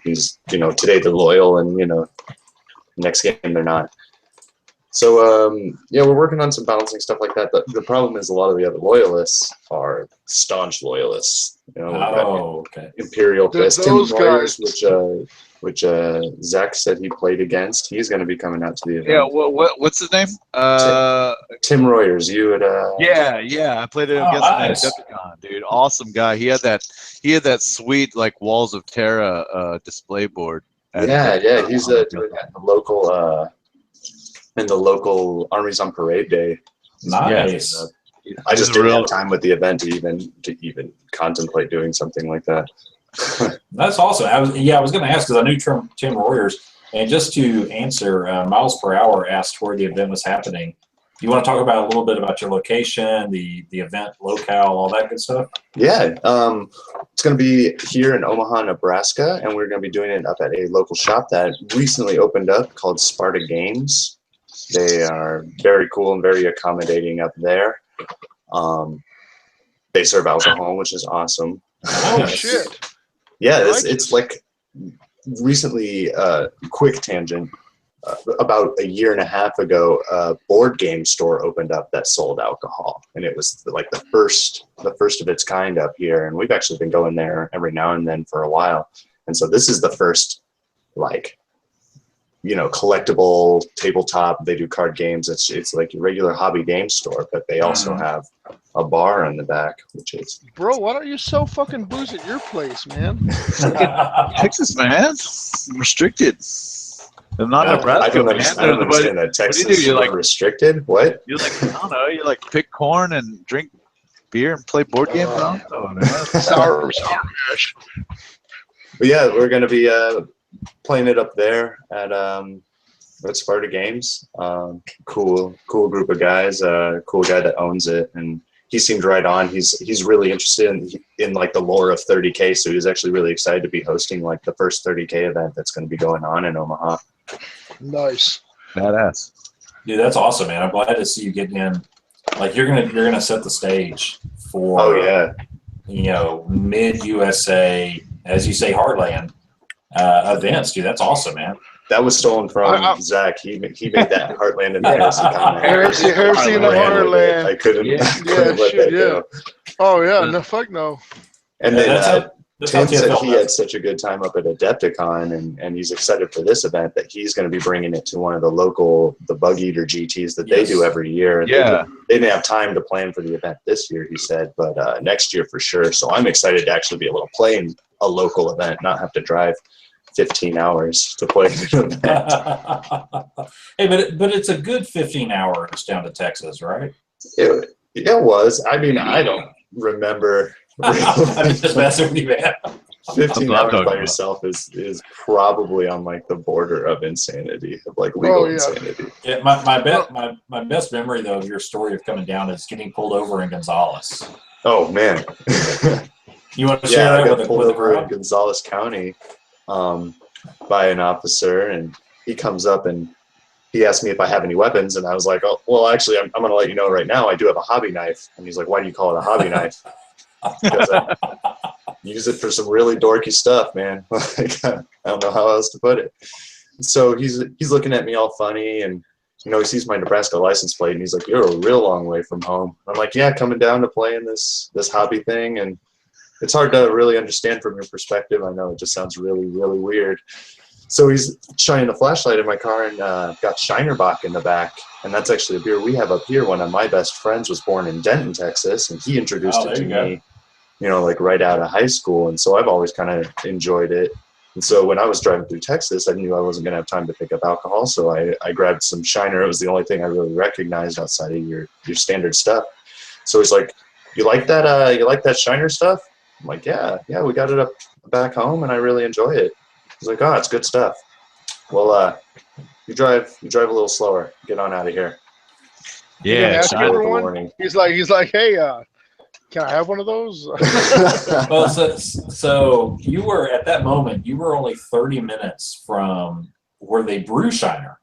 S2: he's today they're loyal and next game they're not. So yeah, we're working on some balancing stuff like that. The problem is a lot of the other loyalists are staunch loyalists.
S1: Okay.
S2: Imperial
S3: There's
S2: Fist, Tim
S3: those
S2: Warriors,
S3: guys.
S2: which Zach said he played against. He's going to be coming out to the event.
S4: Yeah, what's his name?
S2: Tim Royers, you at
S4: Yeah, I played it
S1: Oh,
S4: against him at
S1: nice.
S4: Decepticon, dude. Awesome guy. He had that sweet like Walls of Terra display board.
S2: yeah, he's doing that in the local Armies on Parade Day.
S1: Nice.
S2: I just didn't have time with the event to even contemplate doing something like that.
S1: That's awesome. I was going to ask because I knew Tim Royers, and just to answer, Miles Per Hour asked where the event was happening. Do you want to talk about a little bit about your location, the event locale, all that good stuff?
S2: Yeah, it's going to be here in Omaha, Nebraska, and we're going to be doing it up at a local shop that recently opened up called Sparta Games. They are very cool and very accommodating up there. They serve alcohol, which is awesome.
S3: Oh shit.
S2: Yeah,
S3: Righteous.
S2: it's like recently, quick tangent, about a year and a half ago, a board game store opened up that sold alcohol, and it was like the first of its kind up here. And we've actually been going there every now and then for a while. And so this is the first, like, collectible tabletop. They do card games. It's like a regular hobby game store, but they also have a bar in the back, which is.
S3: Bro, why don't you sell fucking booze at your place, man?
S4: Texas, man, restricted. They're not Nebraska,
S2: I don't
S4: man.
S2: understand that Texas
S4: do? You're like
S2: restricted. What?
S4: You're like, I don't know. You like pick corn and drink beer and play board games.
S3: Sour mash.
S2: But yeah, we're gonna be playing it up there at Sparta Games. Cool group of guys. Cool guy that owns it, and he seemed right on. He's really interested in like the lore of 30K, so he's actually really excited to be hosting like the first 30K event that's going to be going on in Omaha.
S3: Nice.
S4: Badass.
S1: Dude, that's awesome, man. I'm glad to see you getting in. Like you're gonna set the stage for.
S2: Oh yeah.
S1: Mid USA, as you say, Heartland events, dude. That's awesome, man.
S2: That was stolen from Zach. He made that Heartland in the Harrison comment.
S3: Heresy in the Heartland.
S2: I couldn't let that go.
S3: Oh yeah, no fuck no.
S2: And then Tim said
S1: TFL
S2: he had such a good time up at Adepticon, and he's excited for this event that he's going to be bringing it to one of the Bug Eater GTs that they do every year. And they didn't have time to plan for the event this year, he said, but next year for sure. So I'm excited to actually be able to play in a local event, not have to drive 15 hours to play an event.
S1: Hey, but it's a good 15 hours down to Texas, right?
S2: It was. I mean, I don't remember.
S1: I'm just messing with you, man.
S2: 15 hours by yourself is probably on like the border of insanity, of like legal insanity.
S1: Yeah, my best memory though of your story of coming down is getting pulled over in Gonzales.
S2: Oh man.
S1: You want to share that
S2: I got
S1: with
S2: pulled
S1: the
S2: over in
S1: crowd?
S2: Gonzales County by an officer, and he comes up and he asked me if I have any weapons, and I was like, oh, well, actually, I'm going to let you know right now, I do have a hobby knife. And he's like, why do you call it a hobby knife? use it for some really dorky stuff, man. Like, I don't know how else to put it. So he's looking at me all funny, and you know, he sees my Nebraska license plate, and he's like, "You're a real long way from home." I'm like, "Yeah, coming down to play in this hobby thing," and it's hard to really understand from your perspective. I know it just sounds really, really weird. So he's shining a flashlight in my car and got Shinerbach in the back. And that's actually a beer we have up here. One of my best friends was born in Denton, Texas, and he introduced it to me, you know, like right out of high school. And so I've always kind of enjoyed it. And so when I was driving through Texas, I knew I wasn't going to have time to pick up alcohol. So I grabbed some Shiner. It was the only thing I really recognized outside of your standard stuff. So he's like, you like that Shiner stuff? I'm like, yeah, we got it up back home, and I really enjoy it. He's like, oh, it's good stuff. Well, you drive a little slower. Get on out of here.
S4: Yeah,
S3: ask you for one? He's like, hey, can I have one of those?
S1: Well, so you were at that moment. You were only 30 minutes from where they brew Shiner.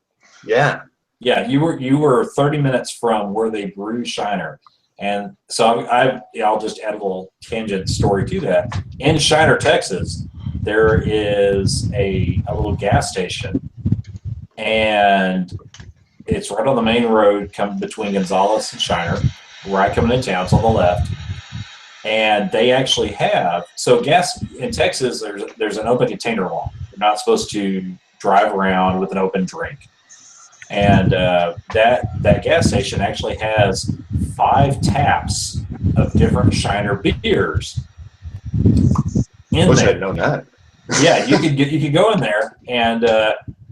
S2: Yeah.
S1: Yeah, you were 30 minutes from where they brew Shiner. And so I'll just add a little tangent story to that. In Shiner, Texas, there is a little gas station, and it's right on the main road coming between Gonzales and Shiner, right coming into town. It's on the left. And they actually have, so gas in Texas, there's an open container law. You're not supposed to drive around with an open drink. And that gas station actually has 5 taps of different Shiner beers in
S2: Wish
S1: there.
S2: I'd known that.
S1: Yeah, you could go in there, and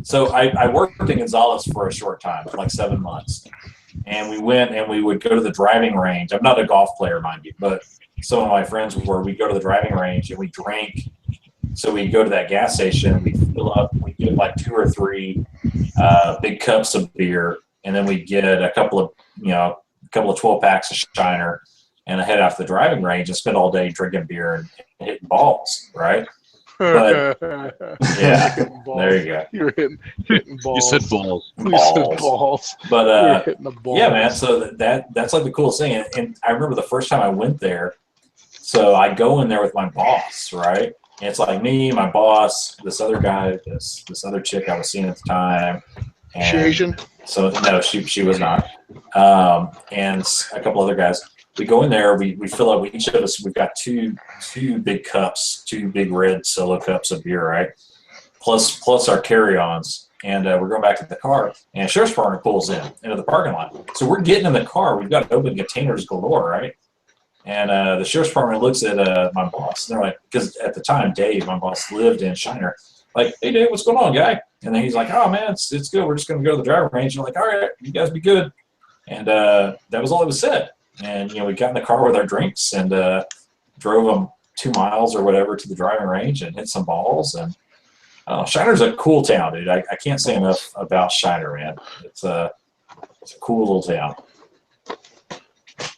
S1: so I worked in Gonzales for a short time, like 7 months, and we went and we would go to the driving range. I'm not a golf player, mind you, but some of my friends were. We'd go to the driving range and we drank. So we'd go to that gas station, we'd fill up, we'd get like 2 or 3 big cups of beer, and then we'd get a couple of 12 packs of Shiner, and head out to the driving range and spend all day drinking beer and hitting balls, right? But yeah, there you go.
S3: You're hitting balls.
S4: You said balls.
S3: You said balls.
S1: But
S3: You're hitting the balls.
S1: yeah, man. So that's like the coolest thing. And I remember the first time I went there. So I go in there with my boss, right? And it's like me, my boss, this other guy, this other chick I was seeing at the time. And
S3: she Asian?
S1: So no, she was not. And a couple other guys. We go in there, we fill up, each of us, we've got two big cups, 2 big red solo cups of beer, right? Plus our carry-ons. And we're going back to the car, and a sheriff's department pulls into the parking lot. So we're getting in the car. We've got open containers galore, right? And the sheriff's department looks at my boss. And they're like, because at the time, Dave, my boss, lived in Shiner. Like, hey, Dave, what's going on, guy? And then he's like, oh, man, it's good. We're just going to go to the driving range. And I'm like, all right, you guys be good. And that was all that was said. And, we got in the car with our drinks and drove them 2 miles or whatever to the driving range and hit some balls. And Shiner's a cool town, dude. I can't say enough about Shiner, man. It's a cool little town.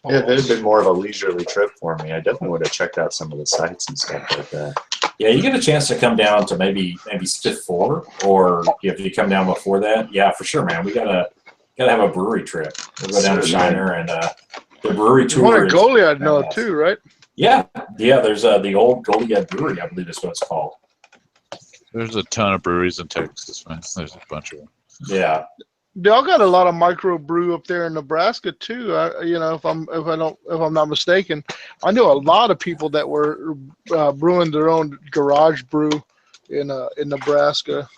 S2: Yeah, if it had been more of a leisurely trip for me, I definitely would have checked out some of the sites and stuff like that.
S1: Yeah, you get a chance to come down to maybe Stiff 4, or if you come down before that, yeah, for sure, man. We gotta have a brewery trip. We'll go down to Shiner and the brewery tour.
S3: One at Goliad, no, too, right?
S1: Yeah. There's the old Goliad Brewery, I believe is what it's called.
S4: There's a ton of breweries in Texas, man. There's a bunch of them.
S1: Yeah.
S3: Y'all got a lot of micro brew up there in Nebraska too. If I'm not mistaken, I know a lot of people that were brewing their own garage brew in Nebraska.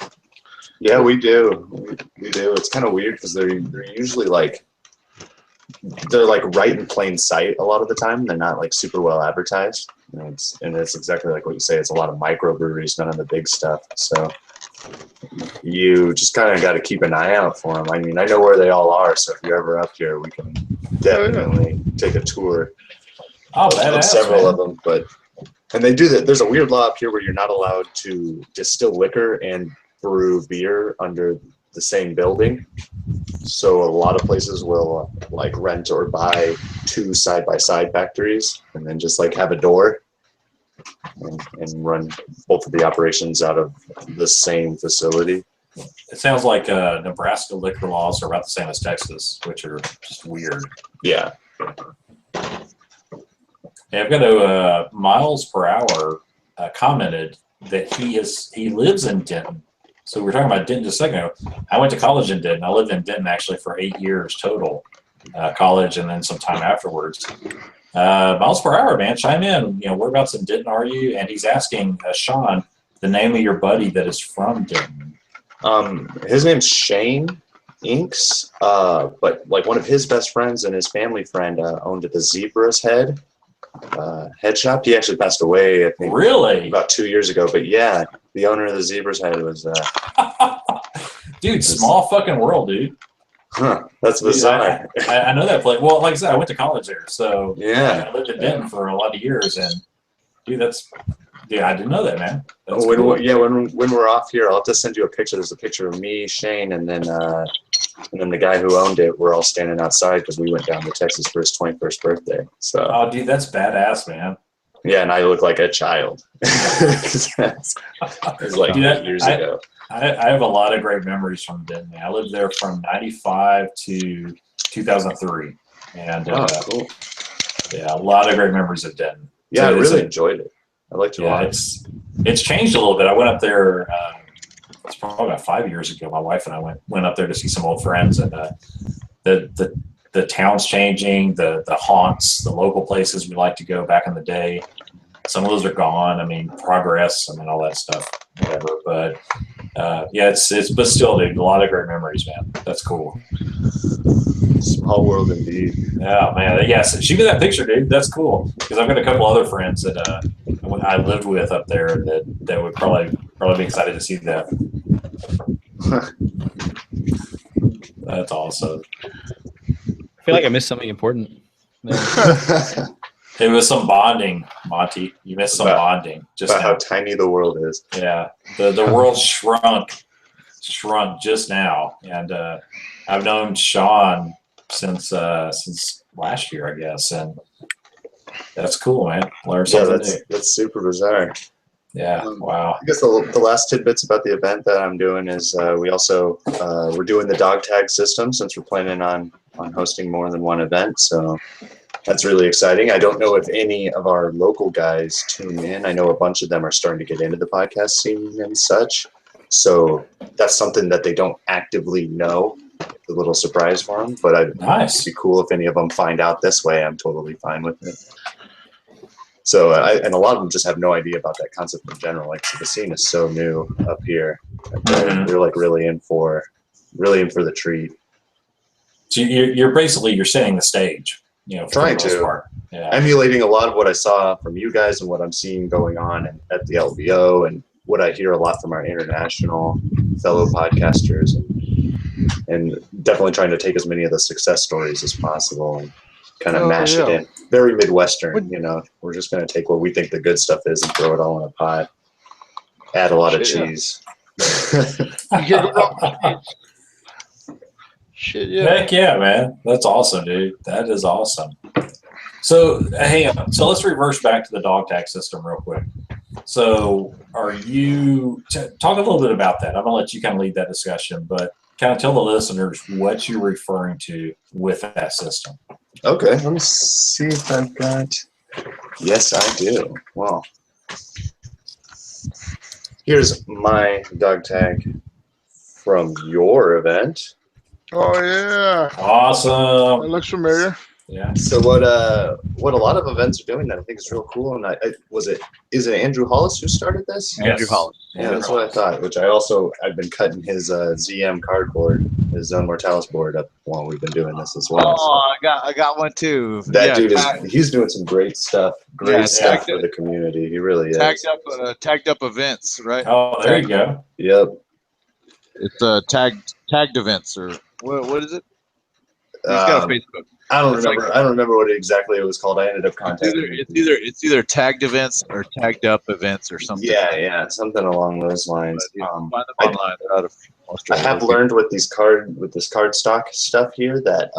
S2: Yeah, we do. We do. It's kind of weird because they're usually they're right in plain sight a lot of the time. They're not like super well advertised. And it's exactly like what you say. It's a lot of microbreweries, none of the big stuff. So you just kind of got to keep an eye out for them. I mean, I know where they all are. So if you're ever up here, we can definitely take a tour of several of them. And they do that. There's a weird law up here where you're not allowed to distill liquor and brew beer under the same building. So a lot of places will rent or buy 2 side-by-side factories and then just have a door and run both of the operations out of the same facility.
S1: It sounds like Nebraska liquor laws are about the same as Texas, which are just weird.
S2: Yeah.
S1: Yeah, I've got to miles per hour commented that he lives in Denton. So we were talking about Denton just a second ago. I went to college in Denton. I lived in Denton actually for 8 years total, college and then some time afterwards. Miles per hour, man, chime in. Whereabouts in Denton are you? And he's asking Sean the name of your buddy that is from Denton.
S2: His name's Shane Inks, but like one of his best friends and his family friend owned the Zebra's Head shop. He actually passed away, I think,
S1: Really?
S2: about 2 years ago. But yeah, the owner of the Zebra's Head was.
S1: Dude, small fucking world, dude.
S2: Huh, that's bizarre.
S1: Dude, I know that place. Well, like I said, I went to college there, so
S2: Yeah.
S1: I lived in Denton for a lot of years, and dude, I didn't know that, man. That's
S2: When
S1: cool.
S2: when we're off here, I'll have to send you a picture. There's a picture of me, Shane, and then the guy who owned it. We're all standing outside because we went down to Texas for his 21st birthday. So.
S1: Oh, dude, that's badass, man.
S2: Yeah, and I look like a child. It was like
S1: Dude,
S2: 8 years ago.
S1: I have a lot of great memories from Denton. I lived there from '95 to 2003, and
S2: Cool.
S1: yeah, a lot of great memories of Denton.
S2: Yeah,
S1: So
S2: I
S1: it's
S2: really enjoyed it. I liked it a
S1: Yeah,
S2: lot.
S1: it's changed a little bit. I went up there. It's probably about 5 years ago. My wife and I went up there to see some old friends, and the town's changing. The haunts, the local places we like to go back in the day. Some of those are gone. I mean, progress. I mean, all that stuff, whatever. But yeah, but still, dude, a lot of great memories, man. That's cool.
S2: Small world indeed.
S1: Yeah, man. Yes, shoot me that picture, dude. That's cool. Because I've got a couple other friends that I lived with up there that would probably be excited to see that. That's awesome.
S5: I feel like I missed something important.
S1: It was some bonding, Monty. You missed some bonding. Just
S2: About
S1: now.
S2: how tiny the world is.
S1: Yeah, the world shrunk just now, and I've known Sean since last year, I guess, and that's cool, man. Learn
S2: Yeah,
S1: something new.
S2: that's super bizarre.
S1: Yeah, wow.
S2: I guess the last tidbits about the event that I'm doing is we're doing the dog tag system since we're planning on hosting more than one event. So that's really exciting. I don't know if any of our local guys tune in. I know a bunch of them are starting to get into the podcast scene and such. So that's something that they don't actively know. It's a little surprise for them, but it'd
S1: Nice.
S2: be cool if any of them find out this way. I'm totally fine with it. So, and a lot of them just have no idea about that concept in general. Like, so the scene is so new up here. They're like really in for the treat.
S1: So you're setting the stage, for
S2: Trying
S1: the most
S2: to.
S1: part. Yeah.
S2: Emulating a lot of what I saw from you guys and what I'm seeing going on at the LBO and what I hear a lot from our international fellow podcasters and definitely trying to take as many of the success stories as possible and kind of mash it in. Very Midwestern, We're just going to take what we think the good stuff is and throw it all in a pot. Add a lot of cheese.
S3: Shit, yeah.
S1: Heck yeah, man. That's awesome, dude. That is awesome. So, hey, so let's reverse back to the dog tag system real quick. So are you talk a little bit about that? I'm going to let you kind of lead that discussion, but kind of tell the listeners what you're referring to with that system.
S2: Okay, let me see if I've got. Yes, I do. Well, here's my dog tag from your event.
S3: Oh yeah,
S1: Awesome.
S3: that looks familiar.
S1: Yeah.
S2: So what a lot of events are doing that I think is real cool, and is it Andrew Hollis who started this?
S4: Andrew Hollis.
S2: Yeah, that's what I thought. Which I've been cutting his ZM cardboard, his Zone Mortalis board up while we've been doing this as well.
S4: Oh, I got one too.
S2: That dude he's doing some great stuff. Great stuff for the community. He really is.
S4: Tagged up events, right?
S1: Oh, there you go.
S2: Yep.
S4: It's tagged events or what is it? He's got a Facebook.
S2: I don't remember what exactly it was called. I ended up contacting.
S4: It's either tagged events or tagged up events or something.
S2: Yeah, something along those lines.
S4: Find them online. They're out of Australia.
S2: I have learned with this cardstock stuff here that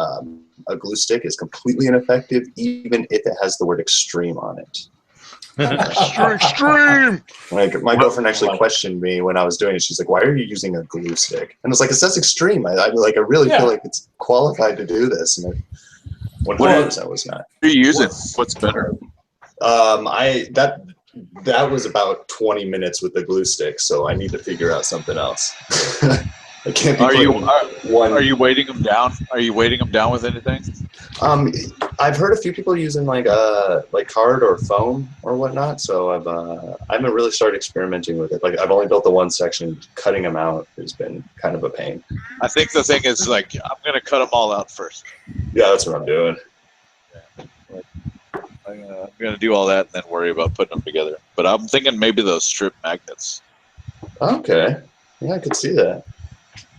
S2: a glue stick is completely ineffective, even if it has the word "extreme" on it.
S3: Extreme.
S2: Like my girlfriend actually questioned me when I was doing it. She's like, "Why are you using a glue stick?" And I was like, "It says extreme." I really feel like it's qualified to do this. And when I was not.
S4: What are you using? What's better?
S2: That was about 20 minutes with the glue stick, so I need to figure out something else. I can't be
S4: Are you weighting them down? Are you weighting them down with anything?
S2: I've heard a few people using like card or foam or whatnot, so I haven't really started experimenting with it. Like I've only built the one section. Cutting them out has been kind of a pain.
S4: I think the thing is like I'm gonna cut them all out first.
S2: Yeah, that's what I'm doing.
S4: I'm gonna do all that and then worry about putting them together. But I'm thinking maybe those strip magnets.
S2: Okay, yeah, I could see that.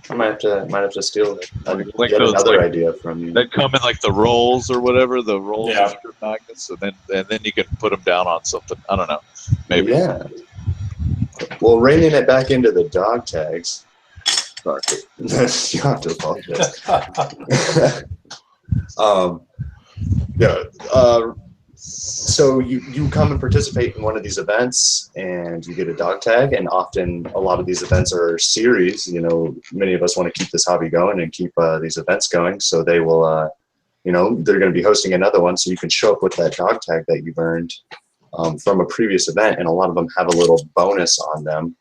S2: I might have to steal
S4: Like
S2: yet
S4: those,
S2: another
S4: like,
S2: idea from you.
S4: That come in like the rolls or whatever, the rolls
S1: Yeah.
S4: of strip magnets, and then you can put them down on something. I don't know, maybe.
S2: Yeah. Well, reining it back into the dog tags. Sorry, you have to apologize. Yeah. So you come and participate in one of these events and you get a dog tag, and often a lot of these events are series. You know, many of us want to keep this hobby going and keep these events going, so they will they're going to be hosting another one, so you can show up with that dog tag that you've earned from a previous event, and a lot of them have a little bonus on them.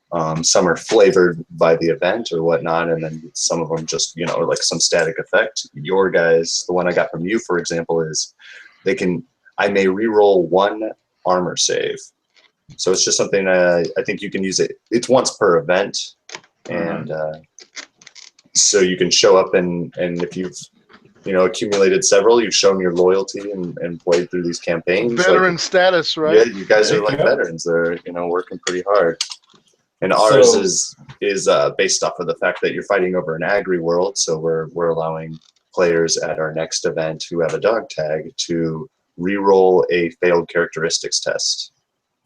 S2: Some are flavored by the event or whatnot, and then some of them just like some static effect. Your guys, the one I got from you, for example, is I may re-roll one armor save. So it's just something I think you can use it. It's once per event, and so you can show up and if you've accumulated several, you've shown your loyalty and played through these campaigns.
S3: Veteran status, right?
S2: Yeah, you guys are like veterans. They're working pretty hard. And ours is based off of the fact that you're fighting over an agri world. So we're allowing players at our next event who have a dog tag to re-roll a failed characteristics test.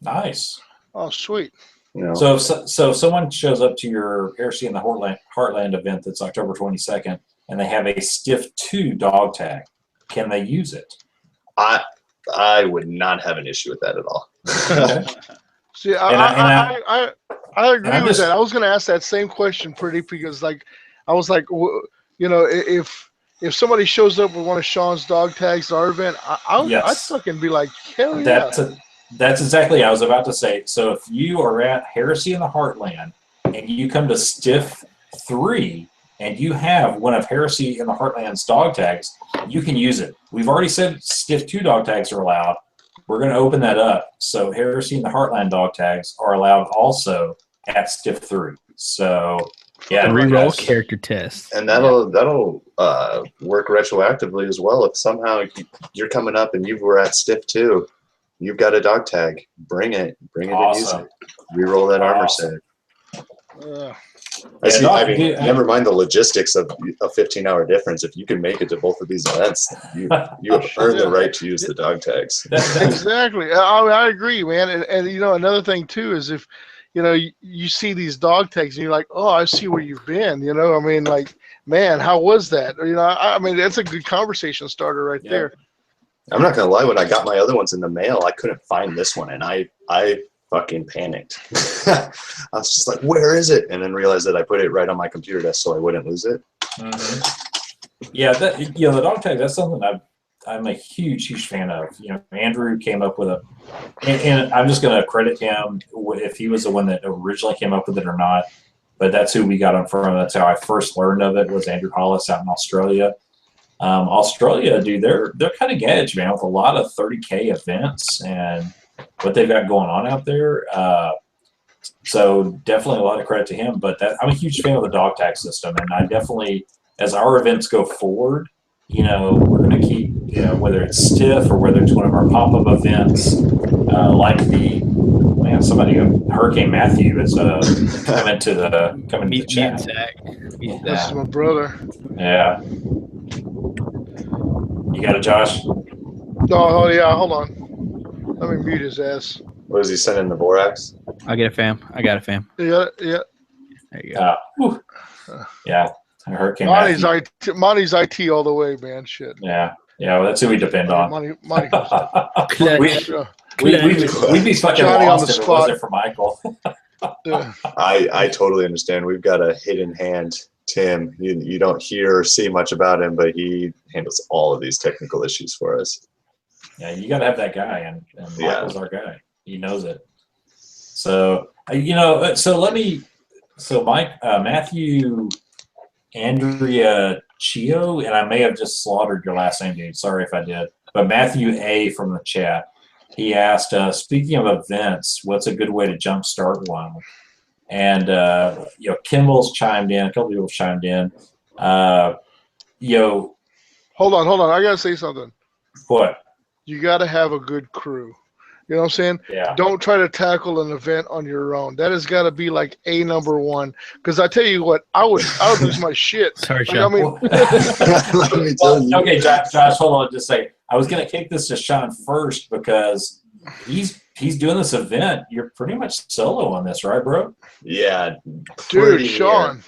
S1: Nice.
S3: Oh, sweet.
S1: So if someone shows up to your Heresy in the Heartland event that's October 22nd, and they have a Stiff 2 dog tag, can they use it?
S2: I would not have an issue with that at all.
S1: Okay.
S3: See, I agree with that. I was going to ask that same question, pretty, because I was like, if somebody shows up with one of Sean's dog tags at our event, I'd fucking be like, hell yeah.
S1: That's exactly what I was about to say. So if you are at Heresy in the Heartland and you come to Stiff 3 and you have one of Heresy in the Heartland's dog tags, you can use it. We've already said Stiff 2 dog tags are allowed. We're going to open that up. So Heresy in the Heartland dog tags are allowed also at Stiff 3. So yeah,
S5: reroll character test,
S2: and that'll work retroactively as well. If somehow you're coming up and you were at Stiff 2, you've got a dog tag. Bring it and use it. Reroll that armor save. Never mind the logistics of a 15-hour difference. If you can make it to both of these events, you have earned the right to use the dog tags.
S3: Exactly. I agree, man. And another thing too is if you see these dog tags and you're like, oh, I see where you've been. I mean, like, man, how was that? I mean, that's a good conversation starter right there.
S2: I'm not gonna lie. When I got my other ones in the mail, I couldn't find this one, and I fucking panicked. I was just like, where is it? And then realized that I put it right on my computer desk so I wouldn't lose it.
S1: Mm-hmm. Yeah, the dog tag, that's something I'm a huge fan of. Andrew came up with and I'm just going to credit him if he was the one that originally came up with it or not, but that's who we got him from. That's how I first learned of it, was Andrew Hollis out in Australia. Australia, dude, they're cutting edge, man, with a lot of 30K events and what they've got going on out there. So definitely a lot of credit to him, but I'm a huge fan of the dog tag system, and I definitely, as our events go forward, we're going to keep, whether it's Stiff or whether it's one of our pop-up events, like somebody, Hurricane Matthew is coming to the chat.
S3: This is my brother.
S1: Yeah. You got it, Josh?
S3: Oh yeah, hold on. Let me mute his ass.
S2: What is he sending the Borax?
S5: I got it, fam.
S3: Yeah.
S5: There you go.
S1: Yeah. Hurricane
S3: Monty's IT all the way, man. Shit.
S1: Yeah. Well, that's who we depend on.
S3: Monty
S1: we'd be fucking
S3: Johnny
S1: lost
S3: on the
S1: if it
S3: spot.
S1: wasn't for Michael.
S3: Yeah.
S2: I totally understand. We've got a hidden hand, Tim. You don't hear or see much about him, but he handles all of these technical issues for us.
S1: Yeah, you got to have that guy, and
S2: Yeah.
S1: Michael's our guy. He knows it. So so Mike, Matthew, Andrea Chio, and I may have just slaughtered your last name, dude. Sorry if I did. But Matthew A from the chat, he asked, speaking of events, what's a good way to jumpstart one? And Kimball's chimed in. A couple people chimed in.
S3: Hold on. I gotta say something.
S1: What?
S3: You gotta have a good crew. You know what I'm saying?
S1: Yeah.
S3: Don't try to tackle an event on your own. That has got to be like number one. Because I tell you what, I would lose my shit.
S5: Sorry,
S3: Like,
S5: Sean.
S3: I mean,
S2: Let me tell you.
S1: Okay, Josh, hold on. Just say I was going to kick this to Sean first because he's doing this event. You're pretty much solo on this, right, bro?
S2: Yeah.
S3: dude,
S2: pretty
S3: Sean,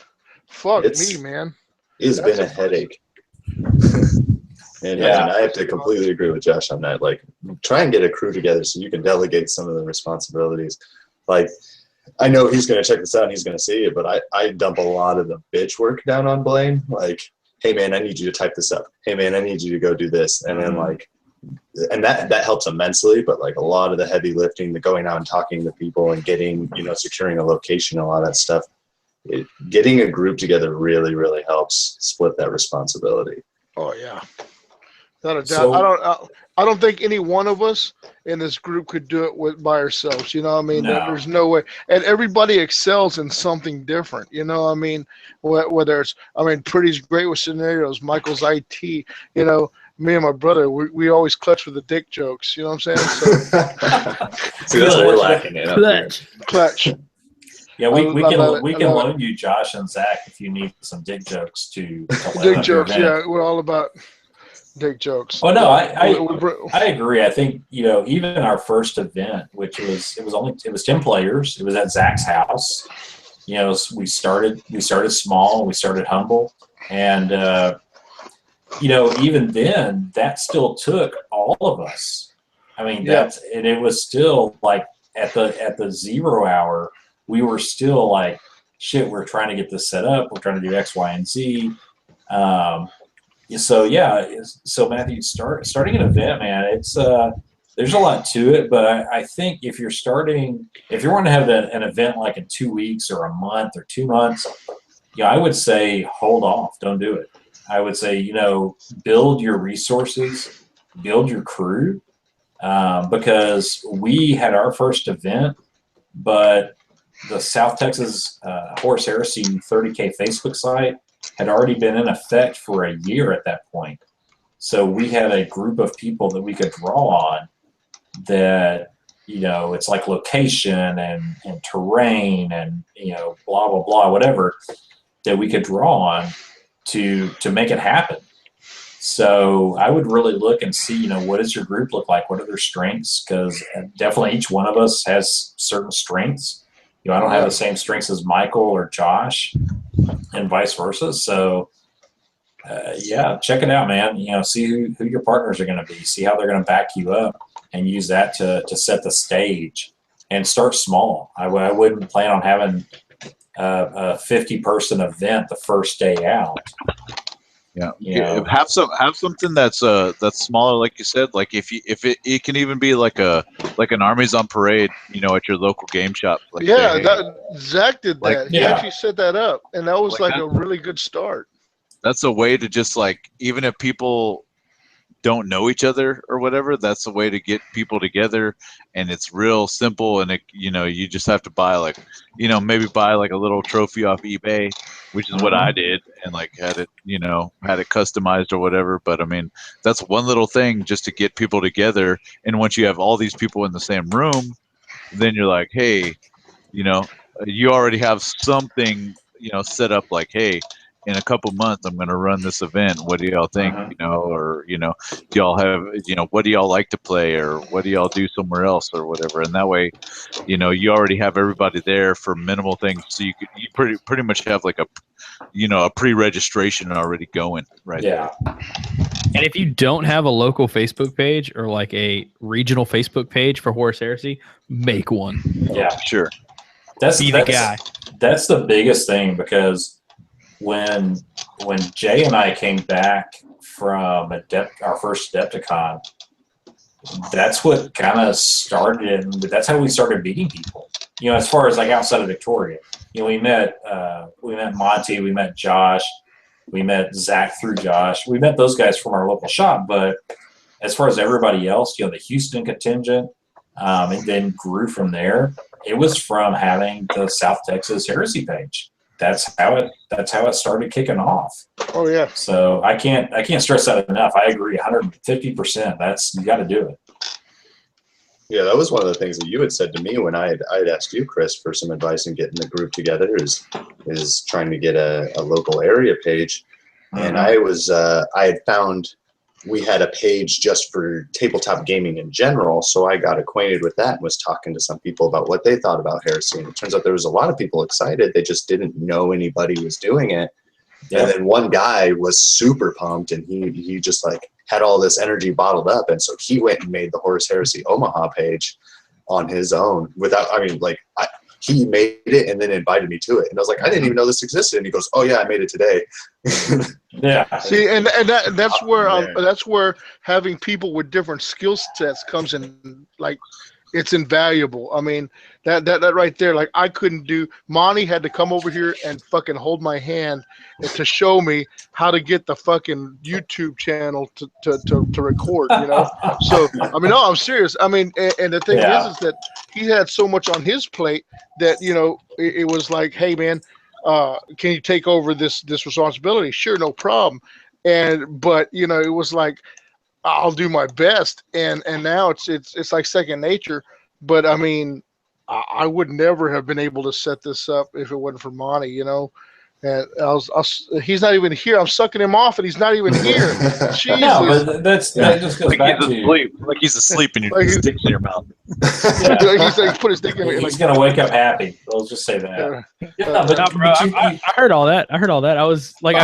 S3: fuck
S2: It's-
S3: me, man.
S2: It's
S3: That's
S2: been a
S3: a-
S2: headache. And
S1: Yeah.
S2: I have to completely agree with Josh on that. Like, try and get a crew together so you can delegate some of the responsibilities. Like, I know he's going to check this out and he's going to see it, but I dump a lot of the bitch work down on Blaine. Like, hey, man, I need you to type this up. Hey, man, I need you to go do this. And then, like, and that helps immensely, but, like, a lot of the heavy lifting, the going out and talking to people and getting, securing a location, a lot of that stuff, getting a group together really, really helps split that responsibility.
S3: Oh yeah, without a doubt.
S1: So-
S3: I don't think any one of us in this group could do it by ourselves. You know what I mean?
S1: No.
S3: There's no way. And everybody excels in something different. You know what I mean? Whether it's, Pretty's great with scenarios. Michael's IT. You know, me and my brother, we always clutch with the dick jokes. You know what I'm saying? So
S2: See, that's what we're lacking in up here.
S3: clutch.
S1: Yeah, we
S3: I
S1: can
S3: love it.
S1: we
S3: I
S1: can
S3: love it.
S1: loan you Josh and Zach if you need some dick jokes to
S3: Dick jokes. Yeah, we're all about dick jokes.
S1: Oh no,
S3: We-
S1: I agree. I think even our first event, which was it was 10 players. It was at Zach's house. We started small, we started humble, and even then that still took all of us. I mean,
S3: Yeah.
S1: and it was still like at the 0 hour, we were still like, shit, we're trying to get this set up, we're trying to do X, Y, and Z. So Matthew, starting an event, man, it's there's a lot to it, but I think if you're wanting to have an event like in 2 weeks or a month or 2 months, I would say hold off, don't do it. I would say build your resources, build your crew, because we had our first event, but the South Texas Horse Heresy 30K Facebook site had already been in effect for a year at that point. So we had a group of people that we could draw on that, it's like location and terrain and, blah, blah, blah, whatever, that we could draw on to make it happen. So I would really look and see, what does your group look like? What are their strengths? Because definitely each one of us has certain strengths. I don't have the same strengths as Michael or Josh, and vice versa. So, check it out, man. See who your partners are going to be. See how they're going to back you up, and use that to set the stage. And start small. I wouldn't plan on having a 50-person event the first day out.
S4: Yeah, have something that's smaller, like you said. Like if it can even be like an armies on parade, at your local game shop. Like
S3: Yeah,
S4: say, hey,
S3: Zach did that.
S4: Like,
S3: He
S1: yeah.
S3: actually set that up, and that was
S4: Like
S3: like a really good start.
S4: that's a way to just like, even if people don't know each other or whatever, that's a way to get people together, and it's real simple. And you just have to buy maybe buy like a little trophy off eBay, which is what I did, and like had it customized or whatever. But I mean, that's one little thing just to get people together. And once you have all these people in the same room, then you're like, hey, you already have something set up, like, hey, in a couple months I'm going to run this event, what do y'all think? Or do y'all have what do y'all like to play, or what do y'all do somewhere else or whatever? And that way you already have everybody there for minimal things, so you pretty much have like a pre-registration already going right there.
S5: And if you don't have a local Facebook page or like a regional Facebook page for Horse Heresy, make one.
S1: Yeah,
S4: Sure.
S1: that's
S5: Be the guy.
S1: That's the biggest thing, because when Jay and I came back from our first Adepticon, that's what kind of started. That's how we started meeting people. You know, as far as like outside of Victoria, you know, we met Monty, we met Josh, we met Zach through Josh. We met those guys from our local shop, but as far as everybody else, you know, the Houston contingent, and then grew from there. It was from having the South Texas Heresy page. That's how it started kicking off.
S3: Oh yeah.
S1: So I can't stress that enough. I agree 150%. That's, you got to do it.
S2: Yeah, that was one of the things that you had said to me when I had asked you, Chris, for some advice in getting the group together is trying to get a local area page. And I had found we had a page just for tabletop gaming in general, so I got acquainted with that and was talking to some people about what they thought about Heresy. And it turns out there was a lot of people excited. They just didn't know anybody was doing it. Yeah. And then one guy was super pumped, and he just like had all this energy bottled up, and so he went and made the Horus Heresy Omaha page on his own without. I mean, like he made it and then invited me to it, and I was like, I didn't even know this existed. And he goes, "Oh yeah, I made it today."
S1: Yeah.
S3: See, and that's where having people with different skill sets comes in. Like, it's invaluable. I mean, that right there. Like, I couldn't do. Monty had to come over here and fucking hold my hand to show me how to get the fucking YouTube channel to record. You know. So I mean, no, I'm serious. I mean, and the thing is that he had so much on his plate that, you know, it was like, hey man, can you take over this responsibility? Sure, no problem. But you know, it was like, I'll do my best, and now it's like second nature. But I mean, I would never have been able to set this up if it wasn't for Monty, you know. And he's not even here. I'm sucking him off, and he's not even here. Jesus.
S1: No, but that just goes back to
S4: like he's asleep and your stick's in your mouth.
S3: Yeah. He's like, put his dick in.
S1: He's gonna wake up happy. I'll just say that.
S5: I heard all that. I was like,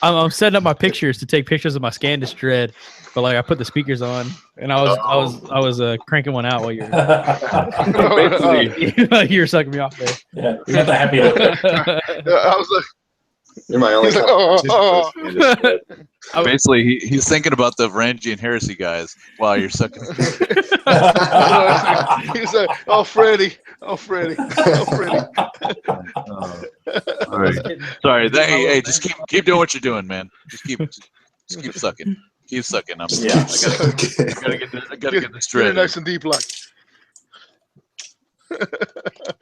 S5: I'm setting up my pictures to take pictures of my Scandus Dread, but like I put the speakers on and I was cranking one out while you were sucking me off there.
S1: Yeah, you got the happy look.
S3: I was like,
S2: you're my only competition.
S4: Basically, he's thinking about the Varangian Heresy guys while you're sucking.
S3: He's like, oh Freddie.
S4: All right. Sorry. Hey, just keep doing what you're doing, man. Just keep sucking. Keep sucking. I gotta get this straight.
S3: Nice and deep, like.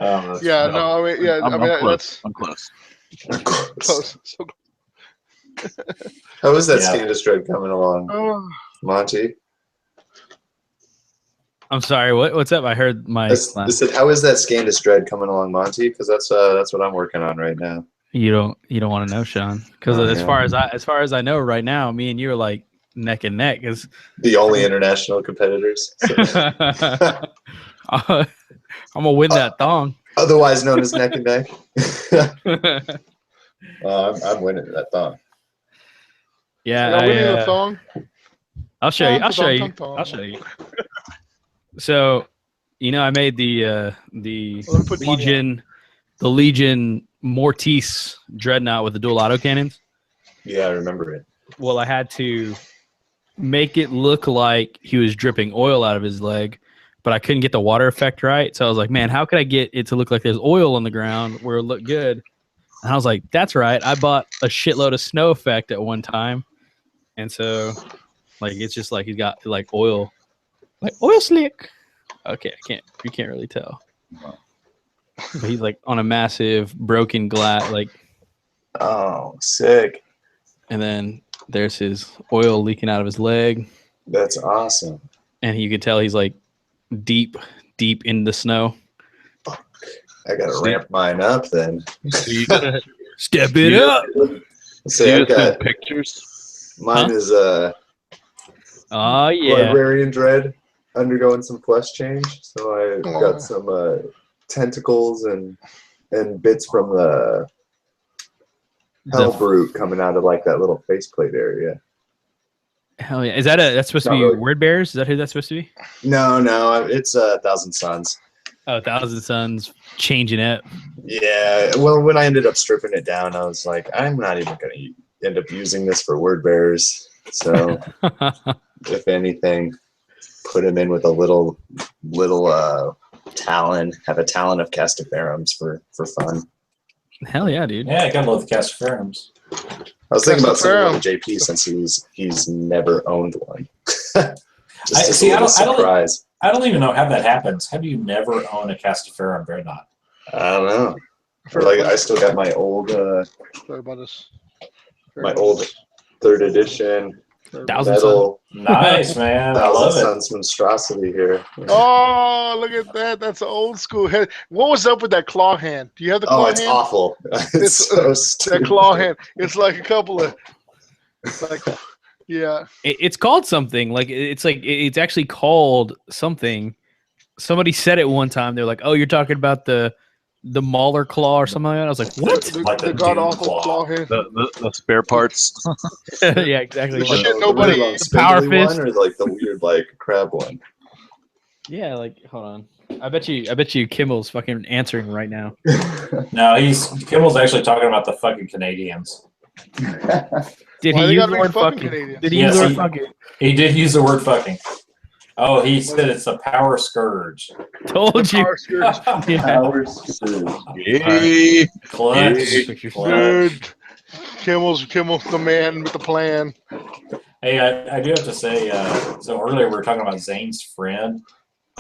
S3: Yeah. No. I mean, yeah.
S4: I'm close.
S3: Close. So
S2: how is that Scandus Dread coming along, Monty?
S5: I'm sorry. What's up? I heard my.
S2: I said, how is that Scandus Dread coming along, Monty? Because that's what I'm working on right now.
S5: You don't want to know, Sean. Because as far as I know right now, me and you are like neck and neck. Is
S2: the only international competitors.
S5: I'm gonna win that thong.
S2: Otherwise known as neck and neck. I'm winning that thong.
S5: Yeah,
S3: winning the thong.
S5: I'll show you. I'll show you. So, you know, I made the Legion Mortis Dreadnought with the dual autocannons.
S2: Yeah, I remember it.
S5: Well, I had to make it look like he was dripping oil out of his leg, but I couldn't get the water effect right. So I was like, man, how could I get it to look like there's oil on the ground where it looked good? And I was like, that's right. I bought a shitload of snow effect at one time. And so, like, it's just like he's got like oil. Like oil slick. Okay, you can't really tell. But he's like on a massive broken glass, like.
S2: Oh, sick.
S5: And then there's his oil leaking out of his leg.
S2: That's awesome.
S5: And you can tell he's like deep in the snow.
S2: I gotta ramp mine up then.
S5: You gotta step it up.
S2: So I got
S4: pictures.
S2: Mine is
S5: oh yeah,
S2: Librarian Dread undergoing some flesh change. So I got some tentacles and bits from the Hell Brute coming out of like that little faceplate area.
S5: Hell yeah! That's supposed to be really. Word Bearers? Is that who that's supposed to be?
S2: No, it's Thousand Suns.
S5: Oh, Thousand Suns changing it.
S2: Yeah, well, when I ended up stripping it down, I was like, I'm not even going to end up using this for Word Bearers. So if anything, put him in with a little talon. Have a talon of castiferums for fun.
S5: Hell yeah, dude.
S1: Yeah, I gotta love the castiferums.
S2: I was thinking about sending one
S3: Castiferum.
S2: to JP since he's never owned one. Just
S1: I-
S2: as
S1: see,
S2: a
S1: I
S2: little
S1: don't-
S2: surprise.
S1: I don't even know how that happens. How do you never own a castiferum Dreadnought?
S2: I don't know. Like I still got my old
S3: Sorry about this.
S2: my old 3rd edition
S5: Thousand
S2: metal
S1: Nice, man. I
S2: Thousand
S1: love it.
S2: Suns monstrosity here.
S3: Oh, look at that. That's old school. What was up with that claw hand? Do you have the claw
S2: Oh, it's
S3: hand?
S2: awful.
S3: It's-
S2: It's so
S3: That
S2: stupid.
S3: claw hand. It's like a couple of, like, yeah.
S5: It's called something. Like it's actually called something. Somebody said it one time. They're like, "Oh, you're talking about the Mauler claw or something like that." I was like, "What?"
S1: Like the
S3: The god
S1: Doom
S3: awful
S1: claw.
S3: claw hand.
S4: The spare parts.
S5: Yeah, exactly.
S3: The
S2: Like
S3: shit
S2: the
S3: nobody-
S2: really long
S5: The power
S2: spindly
S5: fist.
S2: one, or like the weird like crab one.
S5: Yeah, like hold on. I bet you Kimmel's fucking answering right now.
S1: No, Kimmel's actually talking about the fucking Canadians.
S5: Did
S3: Why
S5: he
S3: they
S5: use
S3: gotta
S5: the
S3: be
S5: word
S3: fucking
S5: fucking?
S3: Canadians?
S5: Did he
S1: Yes,
S5: use the word
S1: he-
S5: fucking?
S1: He did use the word fucking. Oh, he said it's a power scourge.
S5: Told you.
S3: Power scourge.
S5: Yeah.
S4: Yay.
S1: Clutch.
S5: Pictures.
S1: Clutch.
S3: Good. Kimmel's the man with the plan.
S1: Hey, I do have to say, so earlier we were talking about Zane's friend.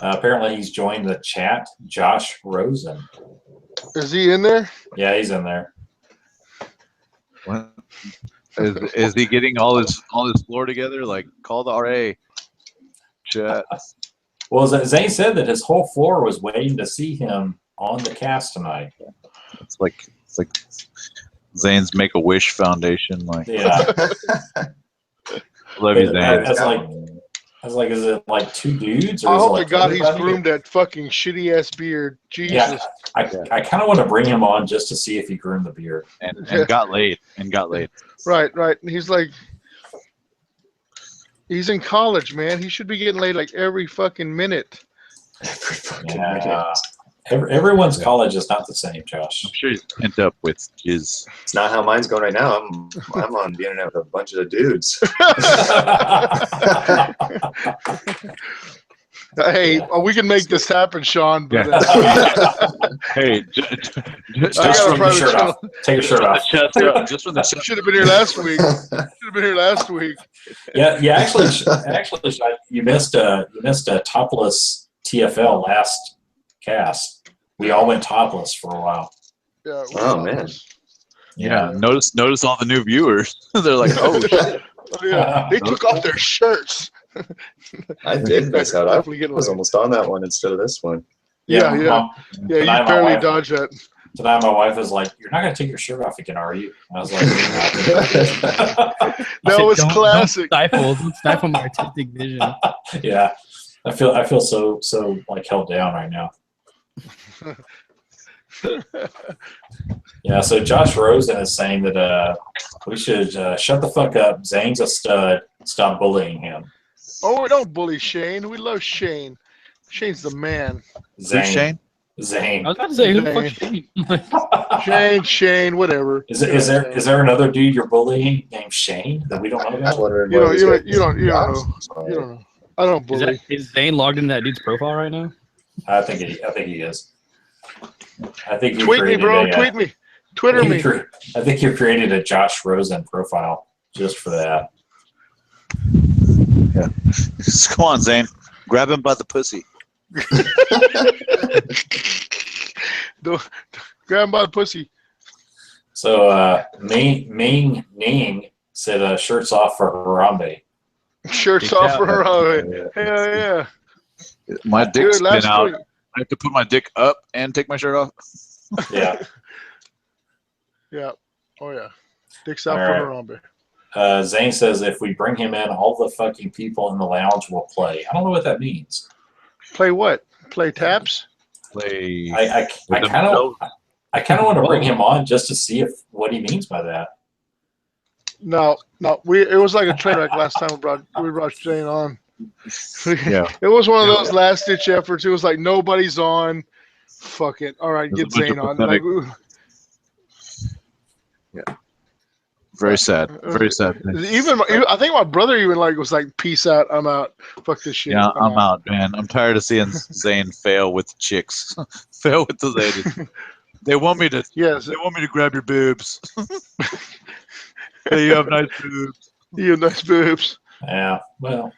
S1: Apparently he's joined the chat, Josh Rosen.
S3: Is he in there?
S1: Yeah, he's in there.
S4: What? Is he getting all his floor together? Like, call the RA. Chat.
S1: Well, Zane said that his whole floor was waiting to see him on the cast tonight.
S4: It's like Zane's Make a Wish Foundation. Like,
S1: Yeah.
S4: love you, Zane.
S1: I was like, is it like 2 dudes? Or
S3: I
S1: is it
S3: hope
S1: like
S3: to God he's
S1: everybody?
S3: groomed that fucking shitty ass beard. Jesus.
S1: Yeah, I kind of want to bring him on just to see if he groomed the beard.
S4: And got laid.
S3: Right. And he's like, he's in college, man. He should be getting laid like every fucking minute.
S2: Every fucking
S1: Yeah.
S2: minute.
S1: Everyone's college is not the same, Josh.
S4: I'm sure he's pent up with jizz.
S2: It's not how mine's going right now. I'm on the internet with a bunch of dudes.
S3: Hey, we can make this happen, Sean. But,
S4: Hey,
S1: Just
S3: got a
S1: take your
S3: private
S1: shirt off. Take your shirt off.
S4: just from the chat.
S3: should have been here last week.
S1: Yeah. Actually, you missed a topless TFL last cast. We all went topless for a while.
S3: Yeah.
S2: Oh, man.
S4: Yeah, notice all the new viewers. They're like, oh shit.
S3: Oh, yeah. They took off their shirts.
S2: I did miss out. I
S3: Definitely getting
S2: was
S3: laid.
S2: almost on that one instead of this one.
S3: Yeah.
S1: Mom,
S3: Yeah,
S1: Tonight,
S3: you
S1: my
S3: barely
S1: wife-
S3: dodged that.
S1: Tonight, my wife was like, "You're not gonna take your shirt off again, are you?" And I was like,
S3: That was classic.
S5: Don't stifle my artistic vision.
S1: "Yeah." I feel so like held down right now. Yeah. So Josh Rosen is saying that we should shut the fuck up. Zane's a stud. Stop bullying him.
S3: Oh, we don't bully Shane. We love Shane. Shane's the man.
S1: Zane.
S4: Who's Shane?
S1: Zane.
S5: I was about to say, who the fuck's Shane?
S3: Shane, whatever.
S1: Is there another dude you're bullying named Shane that we don't know
S2: I was
S1: about?
S2: wondering
S3: You
S2: why
S3: don't,
S2: these
S3: you
S2: guys-
S3: don't, you don't, you don't know.
S2: Sorry.
S3: You don't know. I don't
S5: Is,
S3: bully.
S5: is Zane logged into that dude's profile right now?
S1: I think he is. I think you
S3: Tweet me,
S1: created
S3: bro.
S1: a,
S3: Tweet me. Twitter me.
S1: I think you created a Josh Rosen profile just for that.
S4: Come on, Zane. Grab him by the pussy.
S3: Grab him by the pussy.
S1: So Ming Ning said shirts off for Harambe.
S3: Shirts
S5: Big
S3: off
S5: out.
S3: for her. Oh,
S2: Yeah.
S3: hell yeah.
S4: My dick's
S3: Dude, last
S4: been out.
S3: week.
S4: I have to put my dick up and take my shirt off.
S1: Yeah.
S3: Yeah. Oh, yeah. Dick's out
S1: All
S3: for
S1: right.
S3: Harambe.
S1: Zane says if we bring him in, all the fucking people in the lounge will play. I don't know what that means.
S3: Play what? Play taps?
S4: Play.
S1: I kind of want to bring him on just to see what he means by that.
S3: No. It was like a train wreck last time we brought Shane on.
S4: Yeah.
S3: It was one of those last ditch efforts. It was like nobody's on. Fuck it. All right,
S4: There's
S3: get
S4: a bunch
S3: Zane
S4: of
S3: on.
S4: pathetic-
S3: Like,
S4: Very sad. Very sad.
S3: I think my brother even was like, "Peace out, I'm out. Fuck this shit."
S4: Yeah, I'm out, man. I'm tired of seeing Zane fail with chicks. Fail with the ladies. They want me to.
S3: Yes,
S4: They want me to grab your boobs. Hey, you have nice boobs.
S3: you have nice boobs.
S1: Yeah. Well,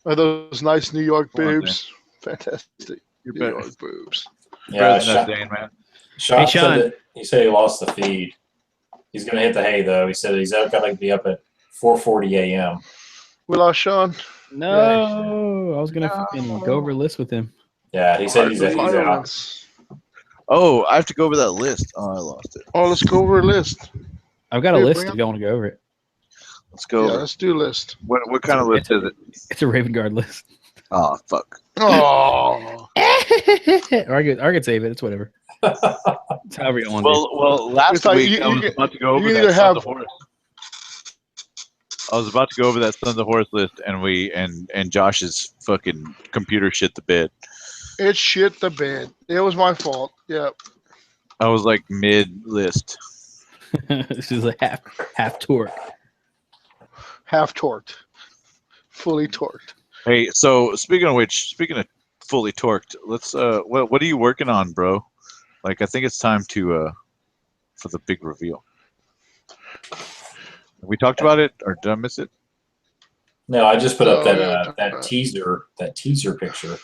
S3: Are those nice New York
S4: Come on,
S3: boobs? Fantastic
S4: You're
S3: New
S4: better,
S3: York boobs.
S1: yeah.
S4: better than that,
S1: Sean,
S4: Zane, man.
S1: Sean
S5: Sean.
S1: said that he said he lost the feed. He's gonna hit the hay though. He said he's got to be up at 4:40 a.m.
S3: We lost Sean.
S5: No, I was gonna fucking go over a list with him.
S1: Yeah, he said he's out.
S3: Violence.
S4: Oh, I have to go over that list. Oh, I lost it.
S3: Oh, let's go over a list.
S5: I've got a
S3: Hey,
S5: list
S3: bring
S5: if
S3: up-
S5: y'all want to go over it.
S4: Let's go.
S3: Yeah,
S4: over.
S3: let's do a list.
S4: What kind of list is it?
S5: It's a Raven Guard list.
S4: Oh, fuck.
S3: Oh,
S5: or I could save it. It's whatever. It's however you want to.
S4: Well, last
S3: It's like
S4: week
S3: you-
S4: I
S3: you
S4: was
S3: get-
S4: about to go over
S3: you
S4: that
S3: either
S4: Sons
S3: have-
S4: of Horse. I was about to go over that Sons of Horse list, and and Josh's fucking computer shit the bed.
S3: it shit the bed. It was my fault. Yep.
S4: I was like mid list.
S5: This is a half torque.
S3: Half torqued. Fully torqued.
S4: Hey, so speaking of fully torqued, let's what are you working on, bro? Like, I think it's time to for the big reveal. Have we talked about it, or did I miss it?
S1: No, I just put up
S3: Oh, yeah,
S1: that teaser picture.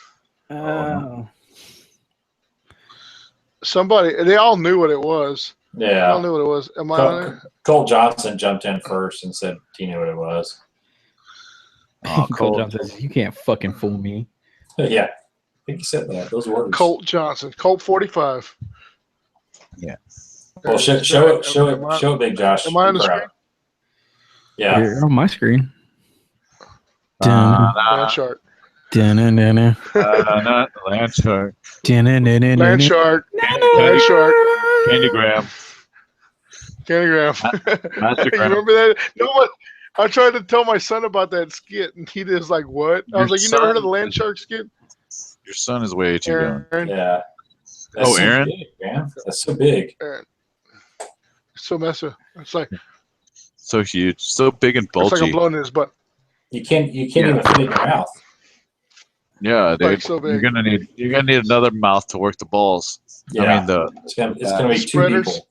S5: Oh.
S3: Somebody, they all knew what it was. They all
S1: Yeah.
S3: knew what it was. Am I on it?
S1: Colt Johnson jumped in first and said he knew what it was.
S4: Oh,
S5: Cole
S4: cool.
S5: John says, "You can't fucking fool me."
S1: Yeah, I think he said that. Those words.
S3: Colt Johnson. Colt 45.
S4: Yeah.
S1: Well, show it, Big Josh.
S3: Am I on the
S1: Keep her
S3: screen?
S1: out. Yeah.
S5: You're on my screen.
S3: Land shark.
S5: Dun-dun-dun-dun.
S4: Not land shark.
S5: Dun-dun-dun-dun-dun.
S3: Land shark. Land shark.
S4: Candygram.
S3: Candygram. you
S4: Mastergram.
S3: remember that? You know what? I tried to tell my son about that skit, and he just like, what? I
S4: Your
S3: was like, you never heard of the
S4: son-
S3: land shark skit?
S4: Your son is way too young.
S3: Aaron?
S1: Yeah.
S4: Oh,
S1: so
S4: Aaron?
S1: big, man. That's so big.
S3: So messy. It's like
S4: So huge, so big and
S3: it's like I'm
S4: bulgy.
S3: blowing his butt.
S1: You can't even fit it in your mouth.
S4: Yeah, dude.
S3: Like so
S4: You're
S3: big.
S4: gonna need another mouth to work the balls.
S1: Yeah.
S4: I mean
S1: It's gonna be two
S3: Spreaders.
S1: people.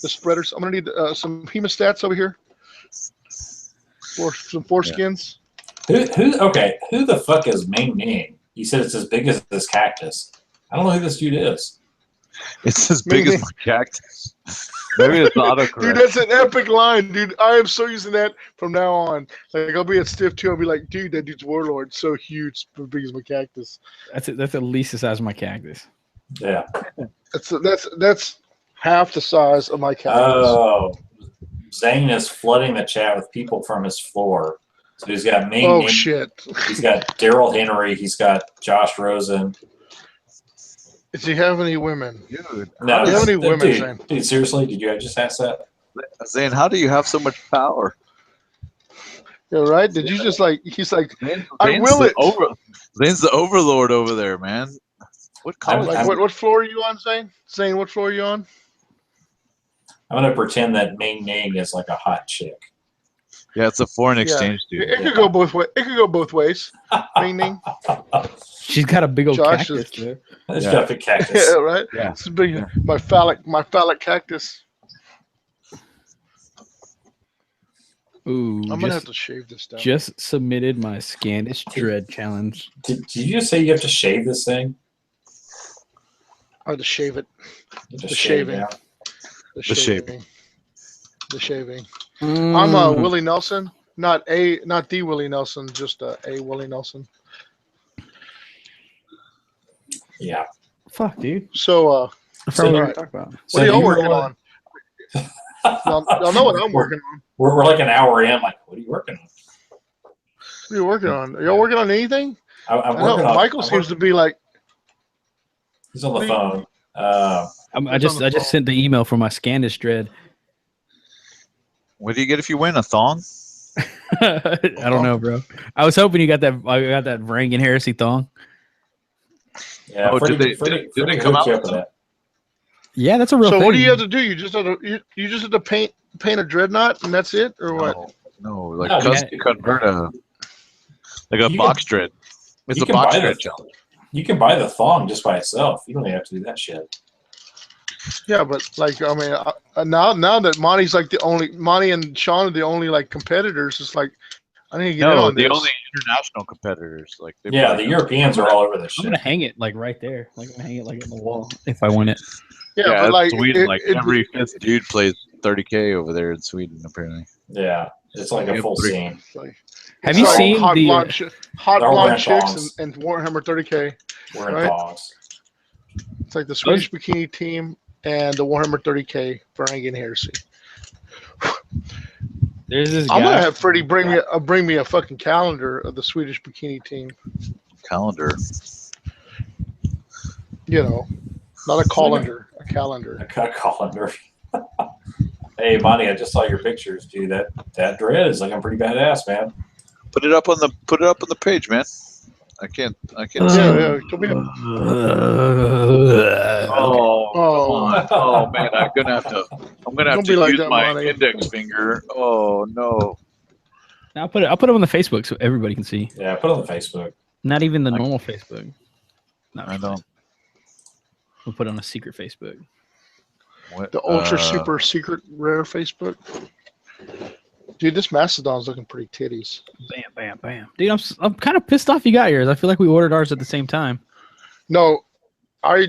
S3: The spreaders. I'm gonna need some hemostats over here. Or some foreskins.
S1: Who the fuck is Ming Ning? He said it's as big as this cactus. I don't know who this dude is.
S4: it's as big as my cactus. Maybe it's autocorrect.
S3: Dude, that's an epic line, dude. I am so using that from now on. Like I'll be at Stiff 2, I'll be like, dude, that dude's warlord, so huge, as big as my cactus.
S5: That's at least the size of my cactus.
S1: Yeah.
S3: That's half the size of my cactus.
S1: Oh, Zane is flooding the chat with people from his floor. So he's got Ming
S3: Oh
S1: Ning,
S3: shit.
S1: he's got Daryl Henry, he's got Josh Rosen.
S3: Does he have any women?
S4: Dude,
S1: No,
S3: Do you have any women, Zane?
S1: dude, seriously, did you just ask that?
S4: Zane, how do you have so much power?
S3: Yeah, right? Did you just like he's like
S4: Zane's
S3: I will
S4: the
S3: it.
S4: Zane's the overlord over there, man. What college?
S3: like what floor are you on, Zane? Zane, what floor are you on?
S1: I'm gonna pretend that Ming Ning is like a hot chick.
S4: Yeah, it's a foreign exchange
S3: It
S4: student.
S3: could go both ways. It could go both ways. Meaning,
S5: She's got a big old
S3: Josh
S5: cactus.
S3: is-
S5: There.
S1: It's
S4: Yeah.
S1: got the cactus.
S3: yeah, right?
S4: Yeah.
S3: This is big. My phallic cactus.
S5: Ooh,
S3: I'm gonna have to shave this down.
S5: just submitted my Scandish Dread challenge.
S1: Did you just say you have to shave this thing?
S3: Or to shave it.
S1: You have to
S3: The
S1: shave it
S3: shaving.
S1: down.
S3: The
S4: The
S3: shaving. The shaving.
S5: I'm
S3: I'm Willie Nelson, not the Willie Nelson, just a Willie Nelson.
S1: Yeah.
S5: Fuck, dude.
S3: So
S5: I forgot what we
S3: alright.
S5: were talking about.
S3: what are y'all
S1: you were
S3: working on? Y'all know what I'm working on.
S1: We're like an hour in. Like, what are you working on?
S3: What are you working on? Are y'all working on anything?
S1: I'm
S3: I know
S1: working on.
S3: Michael seems to be like,
S1: He's on the
S3: What
S1: phone.
S5: I
S3: It's on the phone.
S5: just sent the email for my Scandish Dread.
S4: What do you get if you win? A thong?
S5: I don't know, bro. I was hoping you got that. I got that Rangan Heresy thong.
S1: Yeah.
S4: Oh,
S1: Freddie,
S4: did they
S1: Freddie
S4: come
S1: hooked you
S4: out
S1: up with
S4: with
S1: that.
S5: Yeah, that's a real
S3: so
S5: thing.
S3: what do you have to do? You just have to paint paint a dreadnought and that's it, or what?
S4: No, like
S1: No,
S4: custom convert a
S1: You
S4: box dread. It's
S1: you
S4: a
S1: can
S4: box
S1: buy
S4: dread
S1: the-
S4: challenge.
S1: You can buy the thong just by itself. You don't even have to do that shit.
S3: Yeah, but like I mean, now that Monty and Sean are the only like competitors, it's like I need to get in
S4: No,
S3: on
S4: the
S3: this.
S4: only international competitors. Like they
S1: Yeah,
S4: play-
S1: the Europeans are all over this
S5: I'm
S1: shit.
S5: gonna hang it like right there. Like I'm gonna hang it like on the wall if I win it.
S3: Yeah,
S4: Yeah,
S3: but like
S4: Sweden,
S3: it-
S4: like
S3: it-
S4: every fifth dude plays 30K over there in Sweden, apparently.
S1: Yeah, it's like a
S4: Yeah,
S1: full
S4: pretty-
S1: scene.
S3: like,
S5: Have
S3: it's
S5: you
S3: like
S5: seen
S3: hot
S5: the?
S3: blonde, hot
S1: They're all
S3: blonde
S1: wearing
S3: chicks
S1: thongs.
S3: and Warhammer 30K?
S1: Wearing
S3: Right.
S1: thongs.
S3: It's like the Swedish bikini team and the Warhammer 30K for Hanging Heresy.
S5: There's this
S3: I'm gonna
S5: guy.
S3: have Freddie bring me a fucking calendar of the Swedish bikini team.
S4: Calendar.
S3: You know, not a colander, a calendar.
S1: A cut colander. Hey, Monty, I just saw your pictures, dude. That dread is looking pretty badass, man.
S4: Put it up on the page, man. I can't
S3: Yeah,
S4: see it.
S3: yeah. Come here.
S4: Oh,
S3: Oh.
S4: come on. Oh man, I'm gonna have
S3: Don't
S4: to
S3: be like
S4: use
S3: that,
S4: my
S3: Monty.
S4: index finger. Oh no.
S5: I'll put it on the Facebook so everybody can see.
S1: Yeah, put it on Facebook.
S5: Not even the normal Facebook. No,
S4: I don't.
S5: We'll put it on a secret Facebook.
S4: What,
S3: The ultra super secret rare Facebook. Dude, this Mastodon's looking pretty titties.
S5: Bam, bam, bam. Dude, I'm kind of pissed off you got yours. I feel like we ordered ours at the same time.
S3: No, I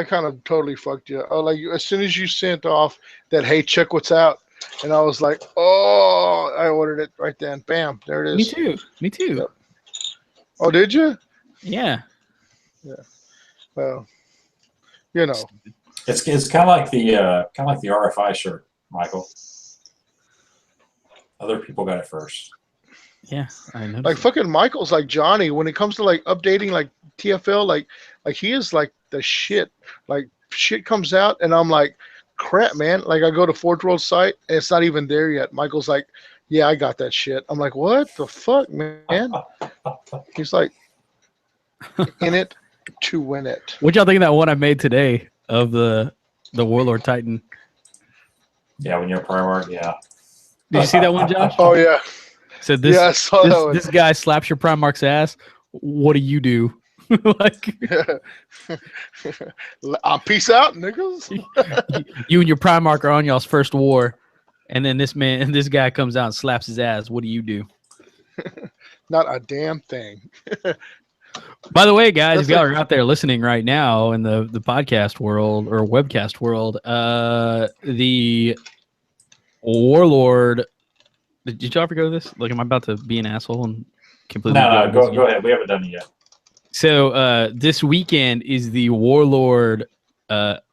S3: kind of totally fucked you. Like as soon as you sent off that, hey, check what's out, and I was like, oh, I ordered it right then. Bam, there it is.
S5: Me too.
S3: Yep. Oh, did you?
S5: Yeah.
S3: Well, you know,
S1: It's kind of like the RFI shirt, Michael. Other people got it first.
S5: Yeah, I know.
S3: like fucking Michael's like Johnny when it comes to like updating like TFL, like he is like the shit. Like shit comes out, and I'm like, crap, man. Like I go to Forge World site, and it's not even there yet. Michael's like, yeah, I got that shit. I'm like, what the fuck, man? He's like, in it to win it.
S5: What y'all think of that one I made today of the Warlord Titan?
S1: Yeah, when you're Primarch, yeah.
S5: Did you see that one, Josh?
S3: Oh yeah,
S5: So this
S3: yeah, I saw that one.
S5: this guy slaps your Primarch's ass. What do you do? Like
S3: Peace out, niggas.
S5: you and your Primarch are on y'all's first war, and then this guy comes out and slaps his ass. What do you do?
S3: Not a damn thing.
S5: By the way, guys,
S3: That's
S5: if y'all
S3: like-
S5: are out there listening right now in the podcast world or webcast world, the Warlord. Did y'all ever go to this? Like, am I about to be an asshole and completely?
S1: No,
S5: go
S1: go ahead. We haven't done it yet.
S5: So this weekend is the Warlord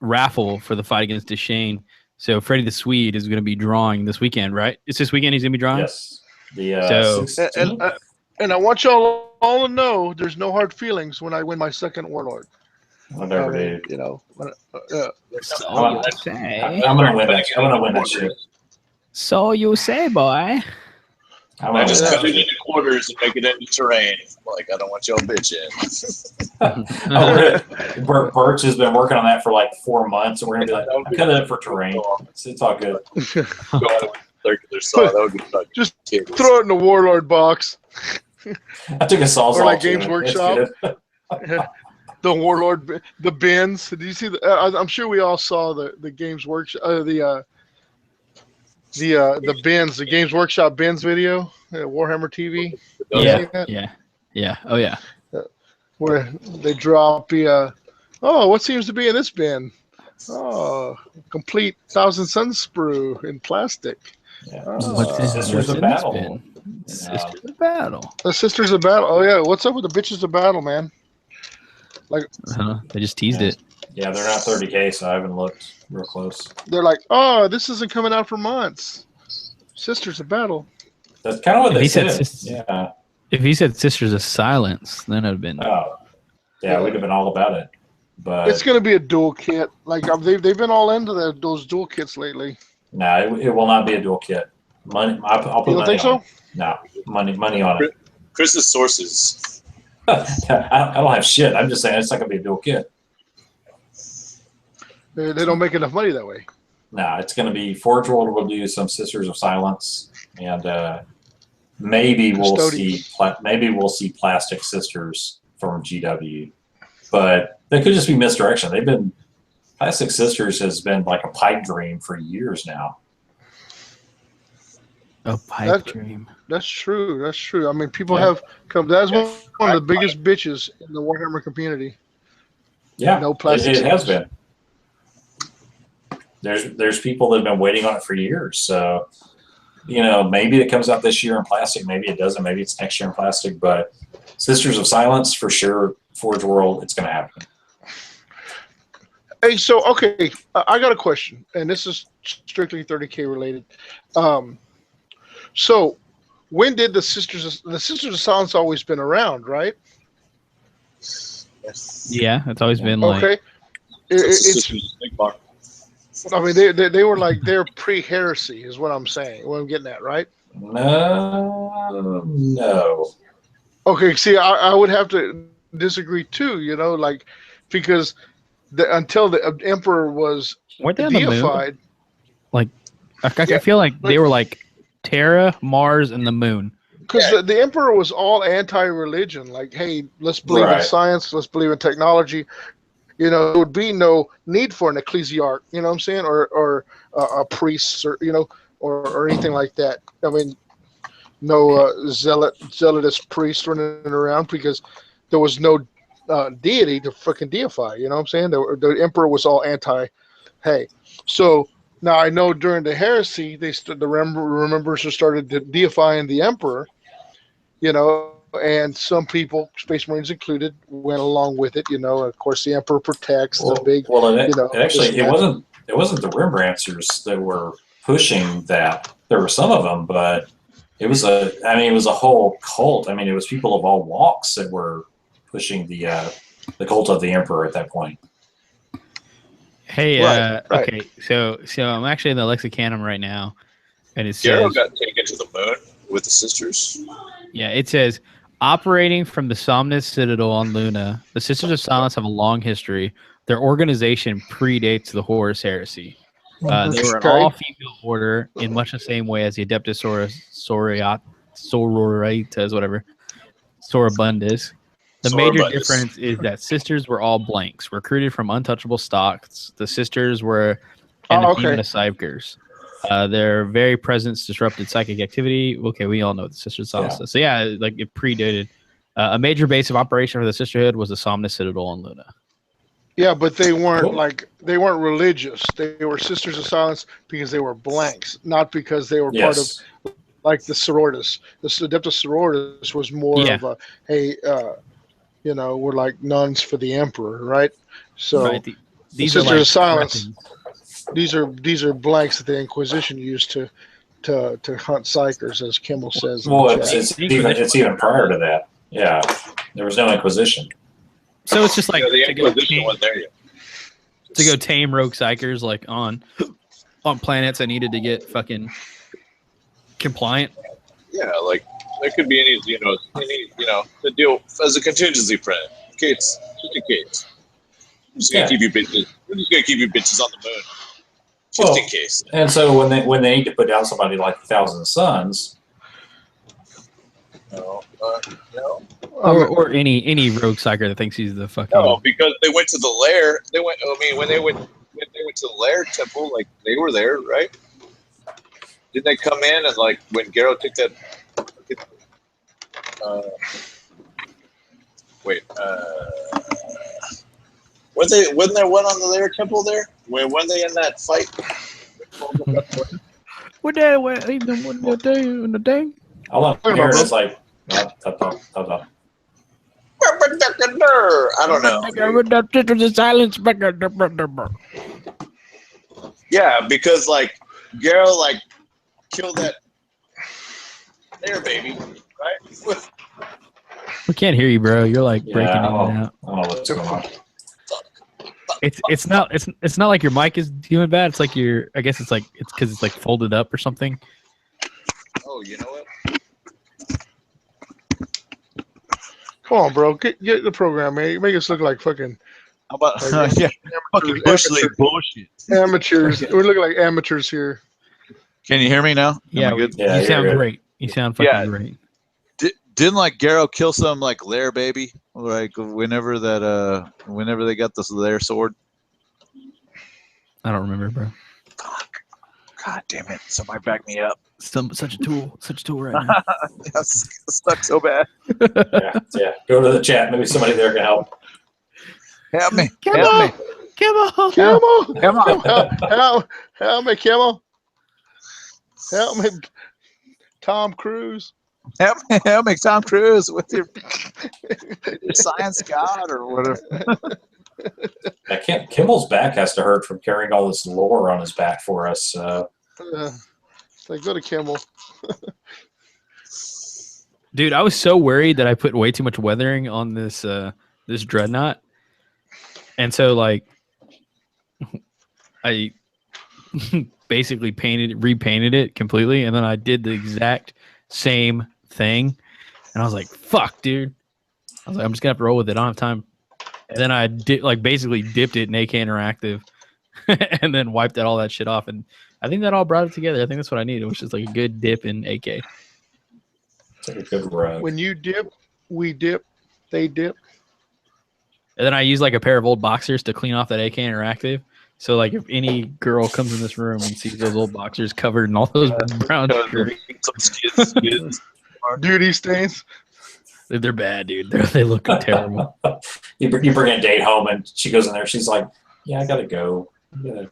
S5: raffle for the fight against Deshane. So Freddie the Swede is going to be drawing this weekend, right? It's this weekend he's going to be drawing?
S1: Yes. The
S5: So-
S1: 16th?
S3: And I want y'all all to know there's no hard feelings when I win my second Warlord.
S1: Whatever,
S3: I mean,
S1: dude.
S3: you know,
S5: So
S1: I'm
S5: you say.
S1: I'm gonna win that. I'm gonna win that shit.
S5: So you say, boy.
S1: I'm gonna win
S2: just
S1: that
S2: cut it
S1: shit.
S2: into quarters and make it into terrain. Like I don't want y'all bitching.
S1: Birch has been working on that for like 4 months, and we're gonna be like, I'm cutting it for terrain. It's all good.
S2: Go out with circular saw. That would be fucking
S3: Just
S2: kids.
S3: throw it in the Warlord box.
S1: I took a sawzall.
S3: Or like
S1: to
S3: Games
S1: it.
S3: Workshop.
S1: It's good.
S3: The Warlord, the bins. Did you see the? I'm sure we all saw the Games Workshop, the bins, the Games Workshop bins video, Warhammer TV.
S5: Yeah,
S3: see that?
S5: yeah. Oh, yeah.
S3: Where they drop the oh, what seems to be in this bin? Oh, complete 1,000 Sun sprue in plastic.
S1: Yeah.
S5: What's in-
S1: Sisters
S5: what's
S1: of
S5: in this
S1: Battle.
S5: bin? Sisters of Battle.
S3: The Sisters of Battle. Oh yeah, what's up with the bitches of battle, man?
S5: They just teased it.
S1: Yeah, they're not 30K, so I haven't looked real close.
S3: They're like, oh, this isn't coming out for months. Sisters of Battle.
S1: That's kind of what
S5: If
S1: they
S5: he said
S1: said.
S5: sis-
S1: Yeah.
S5: If he said Sisters of Silence, then it would have been.
S1: Oh. Yeah, we'd have been all about it. But
S3: It's gonna be a dual kit. Like they've been all into those dual kits lately.
S1: no, it will not be a dual kit. Money. I'll put
S3: You don't
S1: money
S3: think
S1: on
S3: so?
S1: it. No, money on it.
S2: Chris's sources.
S1: I don't have shit. I'm just saying it's not gonna be a dual kit.
S3: They don't make enough money that way.
S1: No, it's going to be Forge World will do some Sisters of Silence, and maybe we'll see Plastic Sisters from GW, but they could just be misdirection. Plastic Sisters has been like a pipe dream for years now.
S5: A pipe dream.
S3: That's true. That's true. I mean, people have come. That's one of the biggest bitches in the Warhammer community.
S1: Yeah,
S3: no plastic.
S1: It has been. There's people that have been waiting on it for years. So, maybe it comes out this year in plastic. Maybe it doesn't. Maybe it's next year in plastic. But Sisters of Silence for sure. Forge World, it's going to happen.
S3: Hey, so okay, I got a question, and this is strictly 30K related. So, when did the Sisters of Silence always been around, right?
S2: Yes.
S5: Yeah, it's always been like.
S3: Okay. I mean, they were like they're pre-heresy, is what I'm saying. What I'm getting at, right?
S1: No.
S3: Okay, see, I would have to disagree too. Because until the Emperor was
S5: Weren't they on the moon?
S3: deified,
S5: Like, I feel like they were like Terra, Mars, and the moon.
S3: because the Emperor was all anti-religion. Like, hey, let's believe in science, let's believe in technology. There would be no need for an ecclesiarch, you know what I'm saying, or a priest, or anything like that. I mean, no zealotous priest running around, because there was no deity to freaking deify. You know what I'm saying? The Emperor was all anti. Hey, so now I know during the heresy, the remembers started deifying the Emperor. And some people, Space Marines included, went along with it. Of course, the Emperor protects the big.
S1: It wasn't the Rembrandters that were pushing that. There were some of them, but it was a whole cult. I mean, it was people of all walks that were pushing the cult of the Emperor at that point.
S5: Hey,
S3: Right.
S5: Okay, so I'm actually in the Lexicanum right now, and it says
S2: Garrow got taken to the moon with the Sisters.
S5: Yeah, it says, operating from the Somnus Citadel on Luna, the Sisters of Silence have a long history. Their organization predates the Horus Heresy. They were an all-female order in much the same way as the Adeptus Sororitas, whatever, Sorabundus. The major difference is that Sisters were all blanks, recruited from untouchable stocks. The Sisters were Psychers. Their very presence disrupted psychic activity. Okay, we all know what the Sisters of Silence is. So yeah, like it predated. A major base of operation for the Sisterhood was the Somnus Citadel on Luna.
S3: Yeah, but they weren't they weren't religious. They were Sisters of Silence because they were blanks, not because they were part of like the Sororitas. The Adeptus Sororitas was more of a we're like nuns for the Emperor, right? So these Sisters of Silence. These are blanks that the Inquisition used to hunt psychers, as Kimmel says.
S1: Well, it's even prior to that. Yeah, there was no Inquisition.
S5: So it's just like
S2: the Inquisition wasn't there yet.
S5: To go tame rogue psychers like on planets that needed to get fucking compliant.
S2: Yeah, like there could be any the deal as a contingency plan. Just in case. We're just gonna keep you bitches on the moon. Just in case.
S1: And so when they need to put down somebody like 1,000 Suns.
S2: No.
S5: Or any rogue psyker that thinks he's the fucking.
S2: No, because they went to the lair. When they went to the lair temple, like they were there, right? Didn't they come in and like when Garrow took that? Wasn't there one on the lair temple there? When they in that fight?
S5: What day? In the day?
S1: All I'm hearing is like. I
S2: don't know.
S5: Silence.
S2: Yeah, because like Garrow like killed that there baby, right?
S5: We can't hear you, bro. You're like breaking in and out.
S1: I don't know what's going on.
S5: It's not like your mic is doing bad. It's like I guess it's because it's like folded up or something.
S2: Oh, you know what?
S3: Come on, bro. Get the program, man. You make us look like fucking
S4: How about
S3: Like,
S4: yeah, fucking bush league bullshit.
S3: Amateurs. We're looking like amateurs here.
S4: Can you hear me now? Am
S5: Yeah,
S4: I good?
S1: Yeah,
S5: you
S1: you're
S5: sound
S1: good.
S5: great. You sound fucking
S4: Yeah.
S5: great.
S4: Didn't like Garrow kill some like lair baby? Like whenever they got this lair sword.
S5: I don't remember, bro.
S4: Fuck. God damn it. Somebody back me up.
S5: Such a tool right now.
S4: That's stuck so bad.
S1: Yeah. Go to the chat. Maybe somebody there can help.
S4: Help me.
S5: Come
S4: Help
S5: on.
S4: me.
S3: Camel!
S4: Come on.
S3: Help me, Camel! Help me, Tom Cruise!
S4: Help me, Tom Cruise, with your science god or whatever.
S1: Kimmel's back has to hurt from carrying all this lore on his back for us.
S3: Like, go to Camel.
S5: Dude, I was so worried that I put way too much weathering on this this dreadnought. And so like I basically repainted it completely, and then I did the exact same thing. And I was like, fuck, dude. I was like, I'm just gonna have to roll with it. I don't have time. And then I basically dipped it in AK Interactive and then wiped all that shit off. And I think that all brought it together. I think that's what I needed, which is like a good dip in AK.
S1: It's like a good rug.
S3: When you dip, we dip, they dip.
S5: And then I use like a pair of old boxers to clean off that AK Interactive. So like if any girl comes in this room and sees those old boxers covered in all those brown shirts,
S4: Some skids.
S3: Duty stains.
S5: they're bad, dude. They look terrible.
S1: You bring a date home and she goes in there. She's like, "Yeah, I gotta go. I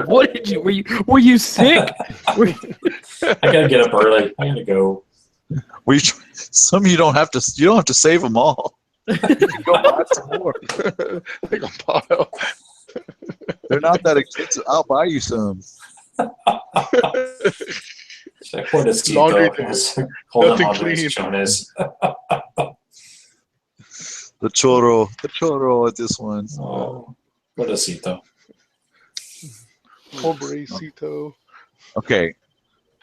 S5: What did you? Were you sick?
S1: gotta get up early. I gotta go."
S4: Some you don't have to save them all. You can go buy some more.
S3: Like a pile.
S4: They're not that expensive. I'll buy you some.
S3: Laundry
S1: Holding
S3: nothing
S1: on to his
S3: clean.
S1: chones.
S4: The choro at this one.
S1: Oh, pobrecito.
S3: Pobrecito.
S4: Okay,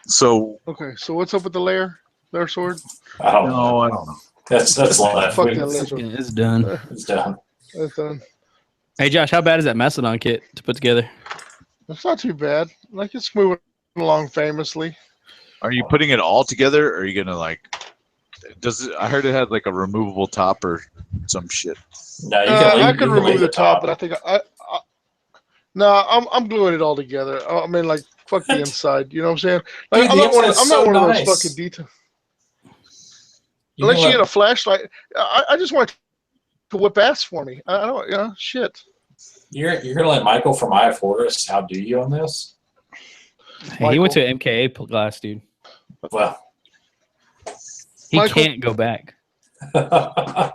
S4: so
S3: Okay, so what's up with the lair sword?
S1: I don't know.
S4: no, I don't know.
S1: That's left.
S3: Fuck that lair sword.
S5: It's done.
S1: It's done.
S3: That's done.
S5: Hey Josh, how bad is that Macedon kit to put together?
S3: It's not too bad. Like, it's moving along famously.
S4: Are you putting it all together, or are you gonna like? I heard it had like a removable top or some shit.
S1: No, you can leave,
S3: I
S1: you
S3: could
S1: can
S3: remove
S1: leave
S3: the top, but I think I'm gluing it all together. I mean, like, fuck the inside. You know what I'm saying? Like,
S1: Dude,
S3: I'm
S1: the
S3: not one
S1: inside's so
S3: of
S1: nice.
S3: those fucking detail.
S1: You
S3: Unless
S1: know
S3: you get a
S1: what?
S3: flashlight, I just want to whip ass for me. I don't, shit.
S1: You're gonna let Michael from Eye Forest outdo you on this?
S5: Hey, he went to an MKA class, dude.
S1: Well,
S5: He
S3: Michael-
S5: can't go back.
S1: I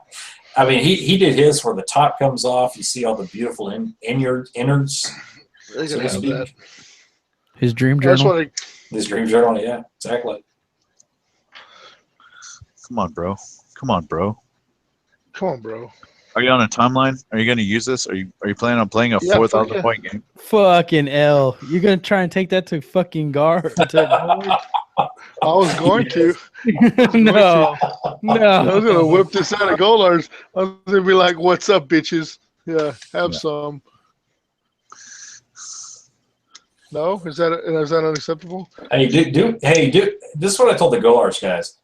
S1: mean, he did his where the top comes off. You see all the beautiful innards.
S3: They're
S1: So
S3: gonna
S1: to
S3: have
S1: speak.
S3: that.
S5: His dream
S3: That's
S5: journal.
S3: what
S1: His dream journal, yeah, exactly.
S4: Come on, bro. Come on, bro.
S3: come on, bro.
S4: Are you on a timeline? Are you going to use this? Are you planning on playing a
S3: Yeah,
S4: 4,000
S3: fuck yeah.
S4: point game?
S5: Fucking L. You're gonna try and take that to fucking guard?
S3: I was going to.
S5: No,
S3: I
S5: no.
S3: was gonna whip this out of Golar's. I was gonna be like, "What's up, bitches? Yeah, have some." No, is that unacceptable?
S1: Hey, this is what I told the Go Arch guys.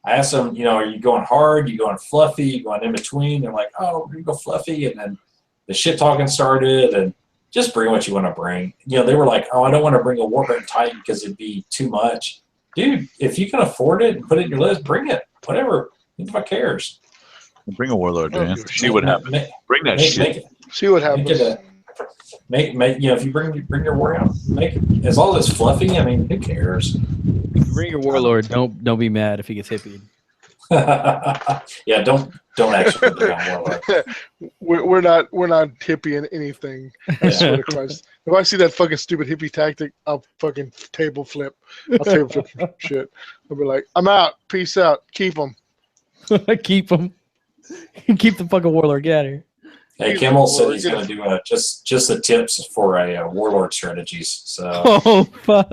S1: I asked them, are you going hard? You going fluffy? You going in between? They're like, oh, we're gonna go fluffy, and then the shit talking started, and just bring what you want to bring. They were like, oh, I don't want to bring a Warburton Titan because it'd be too much. Dude, if you can afford it and put it in your list, bring it. Whatever. Who the fuck cares?
S4: Bring a warlord,
S3: Oh,
S4: man.
S3: good
S4: See what happens. Bring that shit.
S3: See what
S1: Make
S3: happens.
S1: it if you bring your warhound, make it as long as it's fluffy. I mean, who cares?
S5: If you bring your warlord, don't be mad if he gets hippied.
S1: Yeah, don't actually bring on warlord.
S3: We're not hippieing anything. I swear to Christ. If I see that fucking stupid hippie tactic, I'll fucking table flip. I'll table flip some shit. I'll be like, I'm out. Peace out. Keep them.
S5: Keep him. Keep the fucking warlord. Get out of here.
S1: Hey, Kimmel said he's going to do just the tips for a warlord strategies. So
S5: Oh fuck.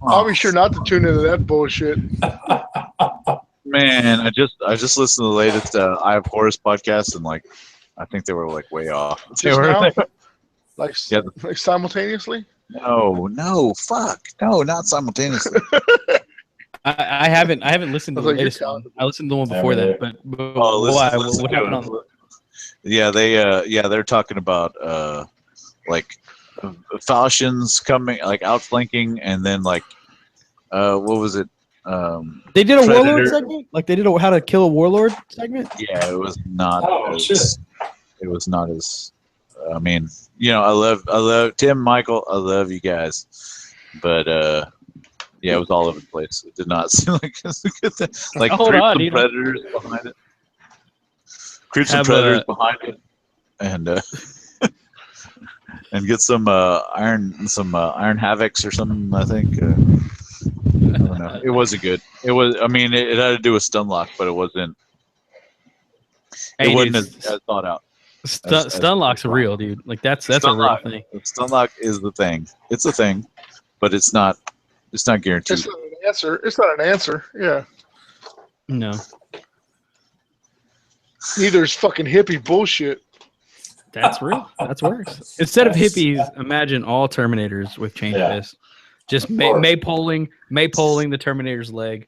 S3: I'll be sure not to tune into that bullshit.
S4: Man, I just listened to the latest I Have Horus podcast, and like, I think they were like way off. They
S3: Just
S4: were
S3: now? Like,
S4: Yeah.
S3: like simultaneously?
S4: no, fuck, no, not simultaneously.
S5: I haven't listened to
S3: I was
S5: the
S3: like, you're
S5: latest one.
S3: talented.
S5: I listened to the one
S1: Yeah,
S5: before
S1: me
S5: that,
S1: neither.
S5: but
S4: Oh,
S5: why?
S4: listen
S5: What
S4: to
S5: happened
S4: it.
S5: on?
S4: Yeah, they're talking about like falchions coming, like outflanking, and then like what was it?
S5: They did a warlord
S4: Predator.
S5: segment, like they did a how to kill a warlord segment.
S4: Yeah, it was not.
S1: Oh, shit.
S4: It was not as. I mean, you know, I love Tim, Michael. I love you guys, but yeah, it was all over the place. It did not seem like it was a good thing. Like
S5: Hold
S4: creep
S5: on,
S4: some
S5: dude.
S4: predators behind it. Creep some
S5: Have,
S4: predators behind it, and and get some iron havocs or something. I think. I don't know. It wasn't good. It was. I mean, it had to do with stun lock, but it wasn't.
S5: Hey,
S4: It wasn't
S5: dude,
S4: as thought out.
S5: stun locks are real, dude. Like that's a
S4: Stun
S5: real
S4: lock.
S5: thing.
S4: Stun lock is the thing. It's a thing, but it's not. It's not guaranteed.
S3: It's not an answer. It's not an answer. Yeah.
S5: No,
S3: Neither is fucking hippie bullshit.
S5: that's real. That's worse. Instead of hippies, imagine all Terminators with chain
S1: Yeah.
S5: fists. Just
S1: Of course.
S5: May polling the Terminator's leg.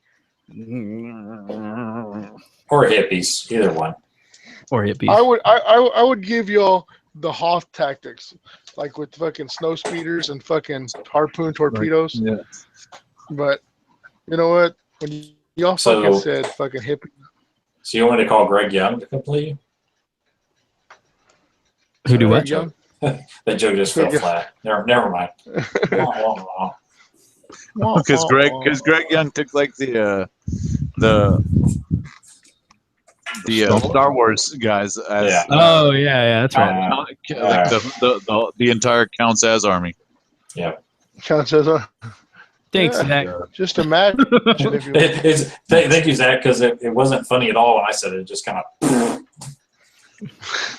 S1: Or hippies, either one.
S5: Or hippies.
S3: I would give y'all the Hoth tactics, like with fucking snow speeders and fucking harpoon torpedoes.
S4: Yeah.
S3: But you know what? When y'all
S1: So-
S3: fucking said fucking hippie,
S1: So you want me to call Greg Young to complete you?
S5: Who do what?
S3: Greg Young.
S1: That joke just fell
S3: Greg Young.
S1: flat. Never mind.
S4: Because Greg Young took like the Star Wars guys as
S1: Yeah.
S5: Oh yeah, that's right.
S4: like the entire Count's as army.
S3: Count says,
S5: Thanks,
S3: Yeah.
S5: Zach.
S3: just imagine if you
S1: Thank you, Zach, because it wasn't funny at all when I said it. It just kind of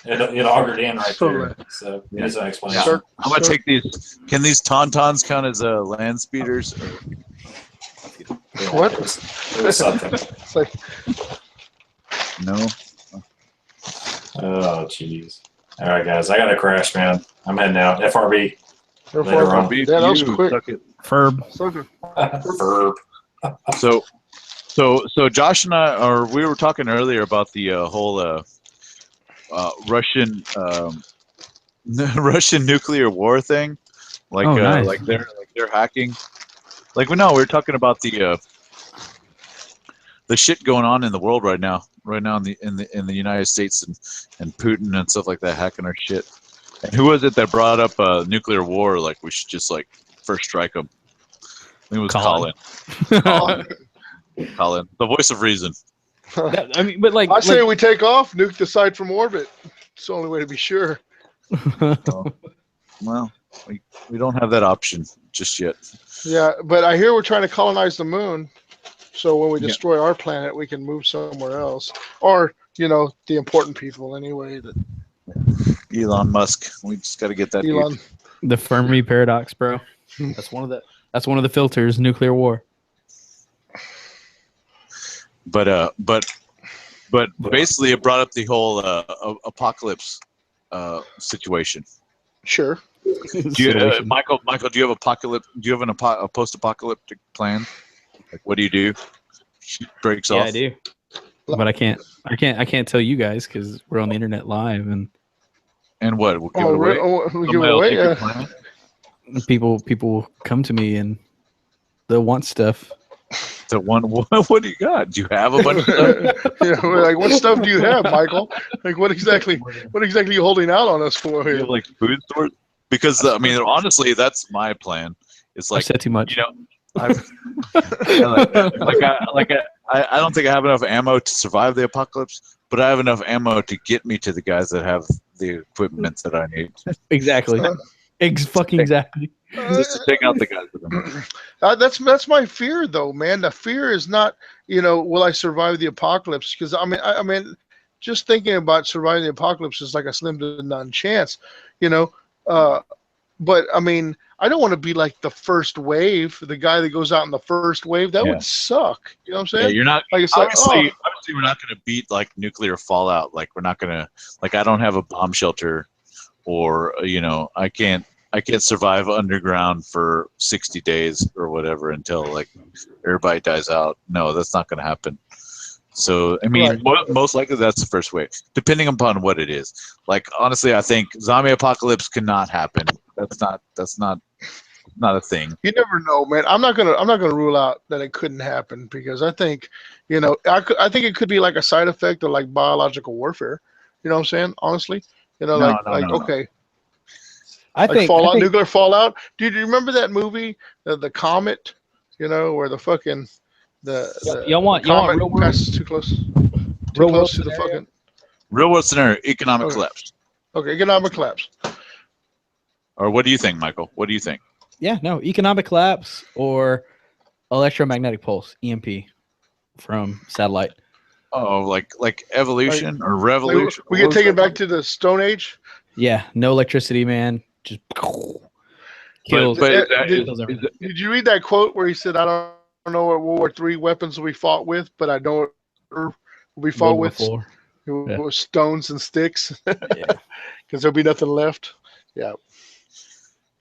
S1: it augured in right there. So here's an explanation.
S3: Sir-
S4: I'm gonna take these. Can these tauntauns count as land speeders?
S1: Yeah,
S3: What?
S1: It was something.
S3: It's like,
S4: No.
S1: Oh, jeez. All right, guys. I got to crash, man. I'm heading out. FRB.
S3: no
S1: Later
S3: fuck.
S1: on.
S4: Beef,
S3: Yeah, that was
S4: you
S3: quick.
S4: suck it.
S5: Ferb.
S3: Sucker.
S1: Verb.
S4: So Josh and I, we were talking earlier about the whole Russian Russian nuclear war thing, like
S5: Oh, nice.
S4: like they're hacking. Like we were talking about the shit going on in the world right now in the United States and Putin and stuff like that hacking our shit. And who was it that brought up nuclear war? Like we should just like first strike them. I think it was
S5: Colin.
S4: Colin, the voice of reason.
S5: I mean, but like,
S3: I say we take off, nuke the site from orbit. It's the only way to be sure.
S4: Well, we don't have that option just yet.
S3: Yeah, but I hear we're trying to colonize the moon. So when we
S4: Yeah.
S3: destroy our planet, we can move somewhere else. Or, the important people anyway. That
S4: Elon Musk, we just got to get that. dude.
S3: Elon.
S5: the Fermi paradox, bro. That's one of the filters. Nuclear war.
S4: But basically, it brought up the whole apocalypse situation.
S3: Sure.
S4: Do you, Michael, do you have a post-apocalyptic plan? Like, what do you do? Shit breaks
S5: Yeah,
S4: off.
S5: I do. But I can't tell you guys because we're on the internet live and
S4: And what? We'll give it away.
S3: We give
S4: Somebody
S3: it
S4: will
S3: away.
S4: take your
S3: Yeah.
S4: plan?
S5: people come to me and they'll want stuff.
S4: So what do you got? Do you have a bunch of stuff?
S3: Yeah, we're like, what stuff do you have, Michael? Like, what exactly are you holding out on us for
S4: Do you
S3: here?
S4: have like food stores? Because I mean, honestly, that's my plan. It's
S5: I
S4: like,
S5: said too much.
S4: you know, I don't think I have enough ammo to survive the apocalypse, but I have enough ammo to get me to the guys that have the equipment that I need.
S5: Exactly. Fucking exactly.
S4: Just to take out the guys with them.
S3: That's my fear, though, man. The fear is not, will I survive the apocalypse? Because I mean, just thinking about surviving the apocalypse is like a slim to none chance. but I mean, I don't want to be like the first wave, the guy that goes out in the first wave. That
S4: Yeah.
S3: would suck. You know what I'm
S4: Yeah,
S3: saying?
S4: you're not.
S3: Like it's like,
S4: Obviously, we're not going to beat like nuclear fallout. Like we're not going to. Like I don't have a bomb shelter, or I can't survive underground for 60 days or whatever until like everybody dies out. No, that's not going to happen. So, I mean, most likely that's the first wave, depending upon what it is. Like, honestly, I think zombie apocalypse cannot happen. That's not a thing.
S3: you never know, man. I'm not gonna rule out that it couldn't happen because I think, I think it could be like a side effect of like biological warfare. You know what I'm saying? Honestly,
S4: No.
S3: okay,
S5: I
S3: like
S5: think
S3: fallout,
S5: I think
S3: nuclear fallout. Dude, do you remember that movie, the comet? Where the fucking the
S5: y'all want
S3: comet
S5: real world
S3: passes too close
S5: real world
S3: to the
S5: scenario?
S3: fucking.
S4: Real world scenario: economic
S3: Okay.
S4: collapse.
S3: Okay, economic collapse.
S4: Or what do you think, Michael? What do you think?
S5: Yeah, no, economic collapse or electromagnetic pulse (EMP) from satellite.
S4: Oh, like evolution or revolution?
S3: We
S4: What
S3: get
S4: was
S3: taken
S4: that?
S3: back to the Stone Age.
S5: Yeah, no electricity, man. Just kills.
S4: But
S5: kills everything.
S3: Did you read that quote where he said, "I don't know what World War III weapons we fought with, but I know what we fought
S5: World War
S3: with
S5: IV. Yeah.
S3: with stones and sticks,
S5: Yeah.
S3: because there'll be nothing left." Yeah,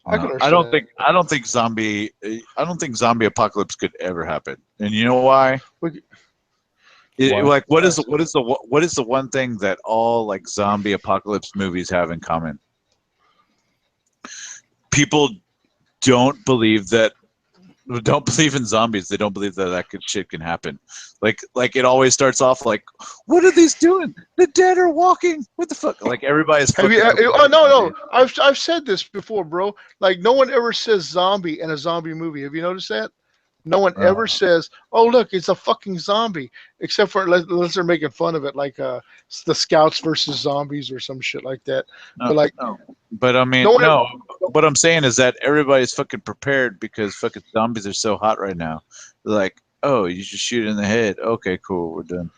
S3: I can
S4: I don't
S3: understand.
S4: think zombie apocalypse could ever happen. And you know why?
S5: Why?
S4: Like what is the one thing that all like zombie apocalypse movies have in common? People don't believe in zombies. They don't believe that shit can happen. Like it always starts off like, what are these doing? The dead are walking. What the fuck? Like everybody's.
S3: Have you? Oh no. I've said this before, bro. Like no one ever says zombie in a zombie movie. Have you noticed that? No one ever says, "Oh, look, it's a fucking zombie," except for unless they're making fun of it, like the Scouts versus zombies or some shit like that.
S4: No,
S3: But like,
S4: no. But I mean,
S3: no one
S4: no. What I'm saying is that everybody's fucking prepared because fucking zombies are so hot right now. They're like, oh, you just shoot it in the head. Okay, cool, we're done.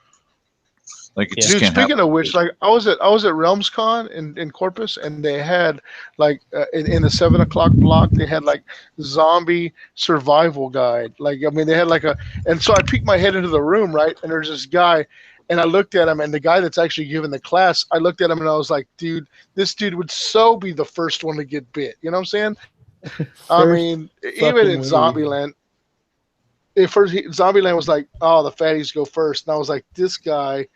S4: Like it just
S3: dude,
S4: can't
S3: speaking
S4: happen.
S3: of which, like I was at RealmsCon in Corpus, and they had like in the 7 o'clock block, they had like zombie survival guide. Like I mean, they had like and so I peeked my head into the room, right, and there's this guy, and I looked at him, and the guy that's actually giving the class, I looked at him and I was like, dude, this dude would so be the first one to get bit. You know what I'm saying? I mean, even in Zombieland. At first, Zombieland was like, "Oh, the fatties go first," and I was like, "This guy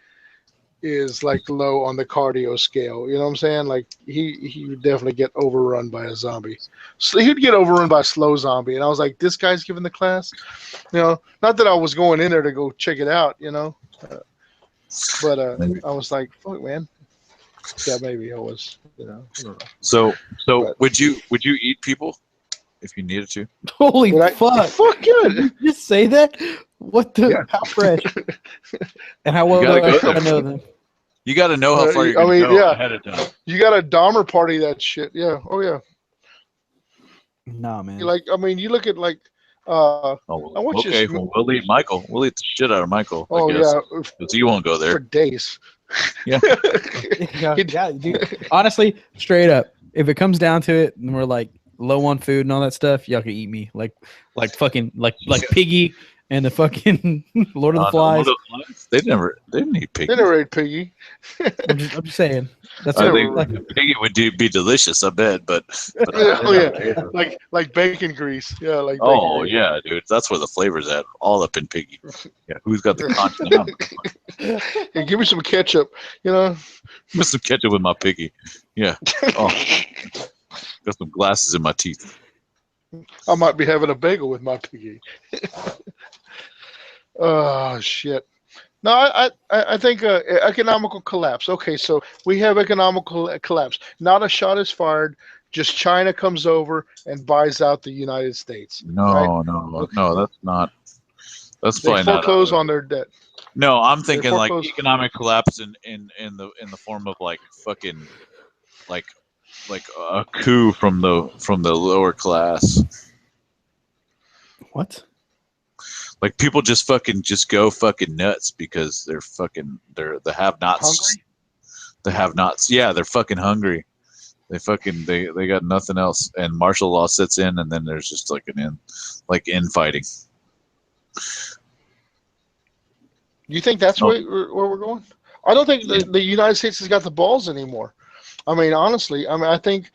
S3: is like low on the cardio scale." You know what I'm saying? Like he would definitely get overrun by a zombie. So he'd get overrun by a slow zombie, and I was like, "This guy's giving the class." Not that I was going in there to go check it out, but I was like, "Fuck, man." Yeah, maybe I was. I don't know.
S4: So
S3: But-
S4: would you eat people if you needed to?
S5: Holy
S3: Would
S5: fuck!
S3: Fuck yeah.
S5: Did you just say that? What the?
S3: Yeah.
S5: How fresh? And how well
S4: You
S5: do
S4: gotta
S5: I
S4: go there.
S5: know them?
S4: You got to know how far you're
S3: I
S4: going to
S3: mean,
S4: go
S3: yeah.
S4: ahead of time.
S3: You got a Dahmer party that shit. Yeah. Oh yeah.
S5: Nah, man.
S3: Like I mean, you look at like
S4: Oh,
S3: I watch
S4: okay.
S3: this-
S4: Well, we'll eat Michael. We'll eat the shit out of Michael.
S3: oh
S4: I guess.
S3: yeah,
S4: Because he won't go
S3: for
S4: there.
S3: days.
S4: Yeah.
S5: yeah, dude. Honestly, straight up, if it comes down to it, and we're like low on food and all that stuff, y'all can eat me like fucking like Piggy and the fucking Lord of the Flies.
S4: They didn't eat piggy.
S3: They never ate piggy.
S5: I'm just saying. That's
S4: I
S5: what
S4: think
S5: like,
S4: piggy would be delicious. I bet, but
S3: Oh yeah, like bacon grease. Yeah, like bacon
S4: oh
S3: grease.
S4: yeah, dude, that's where the flavor's at. All up in piggy. Yeah, who's got the conch now?
S3: Hey, give me some ketchup.
S4: Put some ketchup with my piggy. Yeah. Oh, got some glasses in my teeth.
S3: I might be having a bagel with my piggy. Oh shit. No, I think economical collapse. Okay, so we have economical collapse. Not a shot is fired. Just China comes over and buys out the United States.
S4: No,
S3: right?
S4: no, that's not. That's
S3: They
S4: probably not.
S3: foreclose on their debt.
S4: No, I'm thinking like
S3: foreclose-
S4: economic collapse in the form of like fucking like a coup from the lower class.
S5: what?
S4: Like people just go fucking nuts because they're the have-nots.
S3: Hungry?
S4: The have-nots. Yeah, they're fucking hungry. They got nothing else, and martial law sets in, and then there's just like infighting.
S3: You think that's
S4: Oh.
S3: where we're going? I don't think the United States has got the balls anymore. I mean, honestly, I think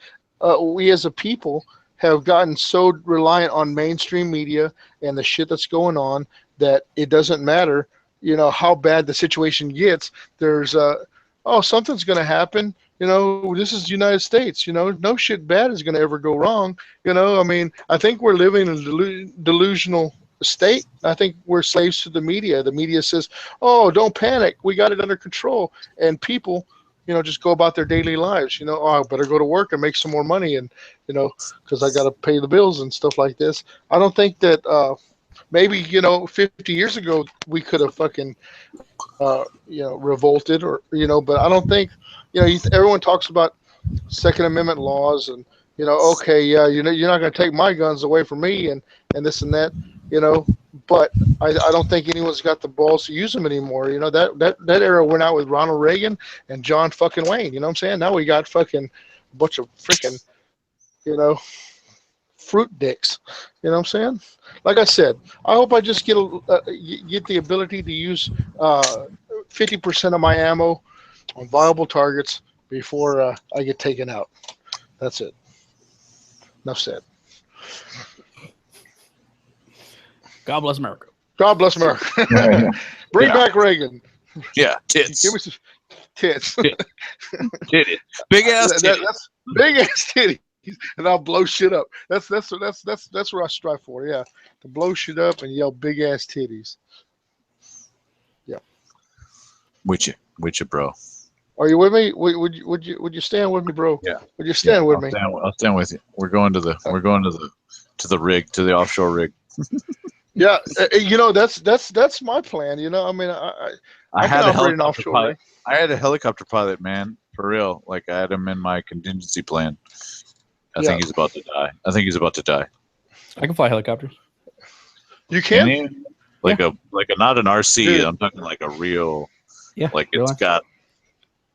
S3: we as a people have gotten so reliant on mainstream media and the shit that's going on that it doesn't matter, how bad the situation gets. There's something's going to happen. This is the United States. No shit bad is going to ever go wrong. I mean, I think we're living in a delusional state. I think we're slaves to the media. The media says, "Oh, don't panic. We got it under control." And people, just go about their daily lives. Oh, I better go to work and make some more money, and because I got to pay the bills and stuff like this. I don't think that maybe 50 years ago we could have fucking revolted or but I don't think everyone talks about Second Amendment laws and okay, yeah, you're not going to take my guns away from me and this and that, but I don't think anyone's got the balls to use them anymore. That era went out with Ronald Reagan and John fucking Wayne. You know what I'm saying? Now we got fucking a bunch of freaking fruit dicks. You know what I'm saying? Like I said, I hope I just get the ability to use 50% of my ammo on viable targets before I get taken out. That's it. Enough said.
S5: God bless America.
S3: God bless America. Bring back Reagan.
S4: Yeah, tits.
S3: Give me some tits.
S4: Titties. Big ass titties.
S3: That's big ass titties. And I'll blow shit up. That's where I strive for. Yeah, to blow shit up and yell big ass titties. Yeah.
S4: With you, bro.
S3: Are you with me? Would you stand with me, bro?
S4: Yeah.
S3: Would you stand with me?
S4: I'll stand with you. We're going to the rig, to the offshore rig.
S3: Yeah, that's my plan. I mean, I
S4: had
S3: can
S4: a
S3: operate an
S4: helicopter
S3: offshore
S4: pilot.
S3: rig.
S4: I had a helicopter pilot, man, for real. Like I had him in my contingency plan. I think he's about to die.
S5: I can fly helicopters.
S3: You can?
S4: Like a not an RC.
S3: Dude.
S4: I'm talking like a real.
S5: Yeah.
S4: Like
S5: real
S4: it's
S5: life.
S4: got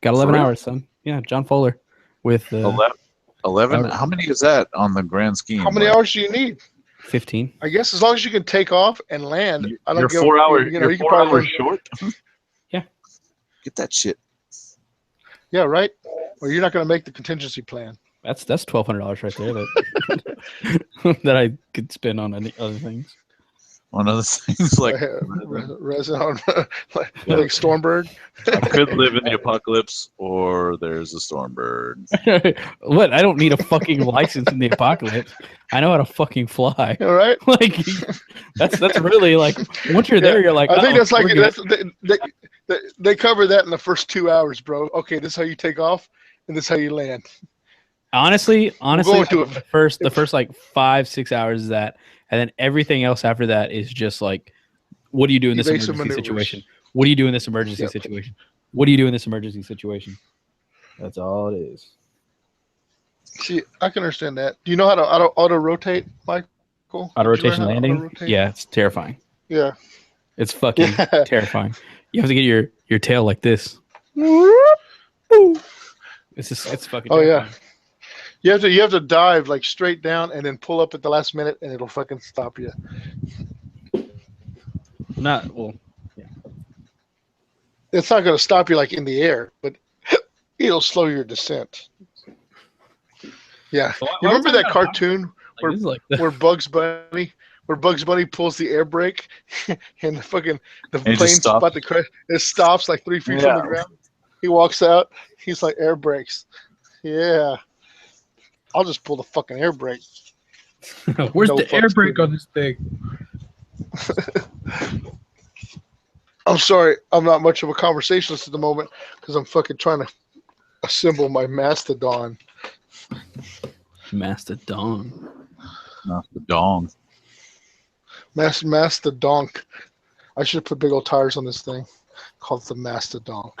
S5: 11
S4: real?
S5: hours, son. Yeah, John Fuller with
S4: 11. How many is that on the grand scheme?
S3: How many hours do you need?
S5: 15.
S3: I guess as long as you can take off and land.
S4: You're 4 hours.
S3: You
S4: You're
S3: can
S4: 4
S3: probably
S4: hours short.
S5: Yeah.
S4: Get that shit.
S3: Yeah, right. Or you're not going to make the contingency plan.
S5: That's $1,200 right there that I could spend on other things.
S4: On other things like
S3: resin like Stormbird.
S4: I could live in the apocalypse, or there's a Stormbird.
S5: What? I don't need a fucking license in the apocalypse. I know how to fucking fly.
S3: All right.
S5: Like that's really like once you're there, you're like.
S3: I think that's like they cover that in the first 2 hours, bro. Okay, this is how you take off, and this is how you land.
S5: Honestly,
S3: the
S5: first like 5-6 hours is that, and then everything else after that is just like, what do you do in this emergency situation? What do you do in this emergency situation? What do you do in this emergency situation? That's all it is.
S3: See, I can understand that. Do you know how to auto rotate, Michael?
S5: Auto rotation landing? Yeah, it's terrifying.
S3: Yeah,
S5: it's fucking terrifying. You have to get your tail like this. It's fucking.
S3: Oh
S5: terrifying.
S3: yeah. You have to dive like straight down and then pull up at the last minute and it'll fucking stop you.
S5: Yeah.
S3: It's not going to stop you like in the air, but it'll slow your descent. Yeah. You remember that cartoon where Bugs Bunny pulls the air brake and the plane's about to crash. It stops like 3 feet from the ground. He walks out. He's like, air brakes. Yeah. I'll just pull the fucking air brake.
S5: Where's the air brake on this thing?
S3: I'm sorry. I'm not much of a conversationalist at the moment because I'm fucking trying to assemble my Mastodon.
S5: Mastodon.
S3: Mastodon. I should put big old tires on this thing. Called the Mastodon.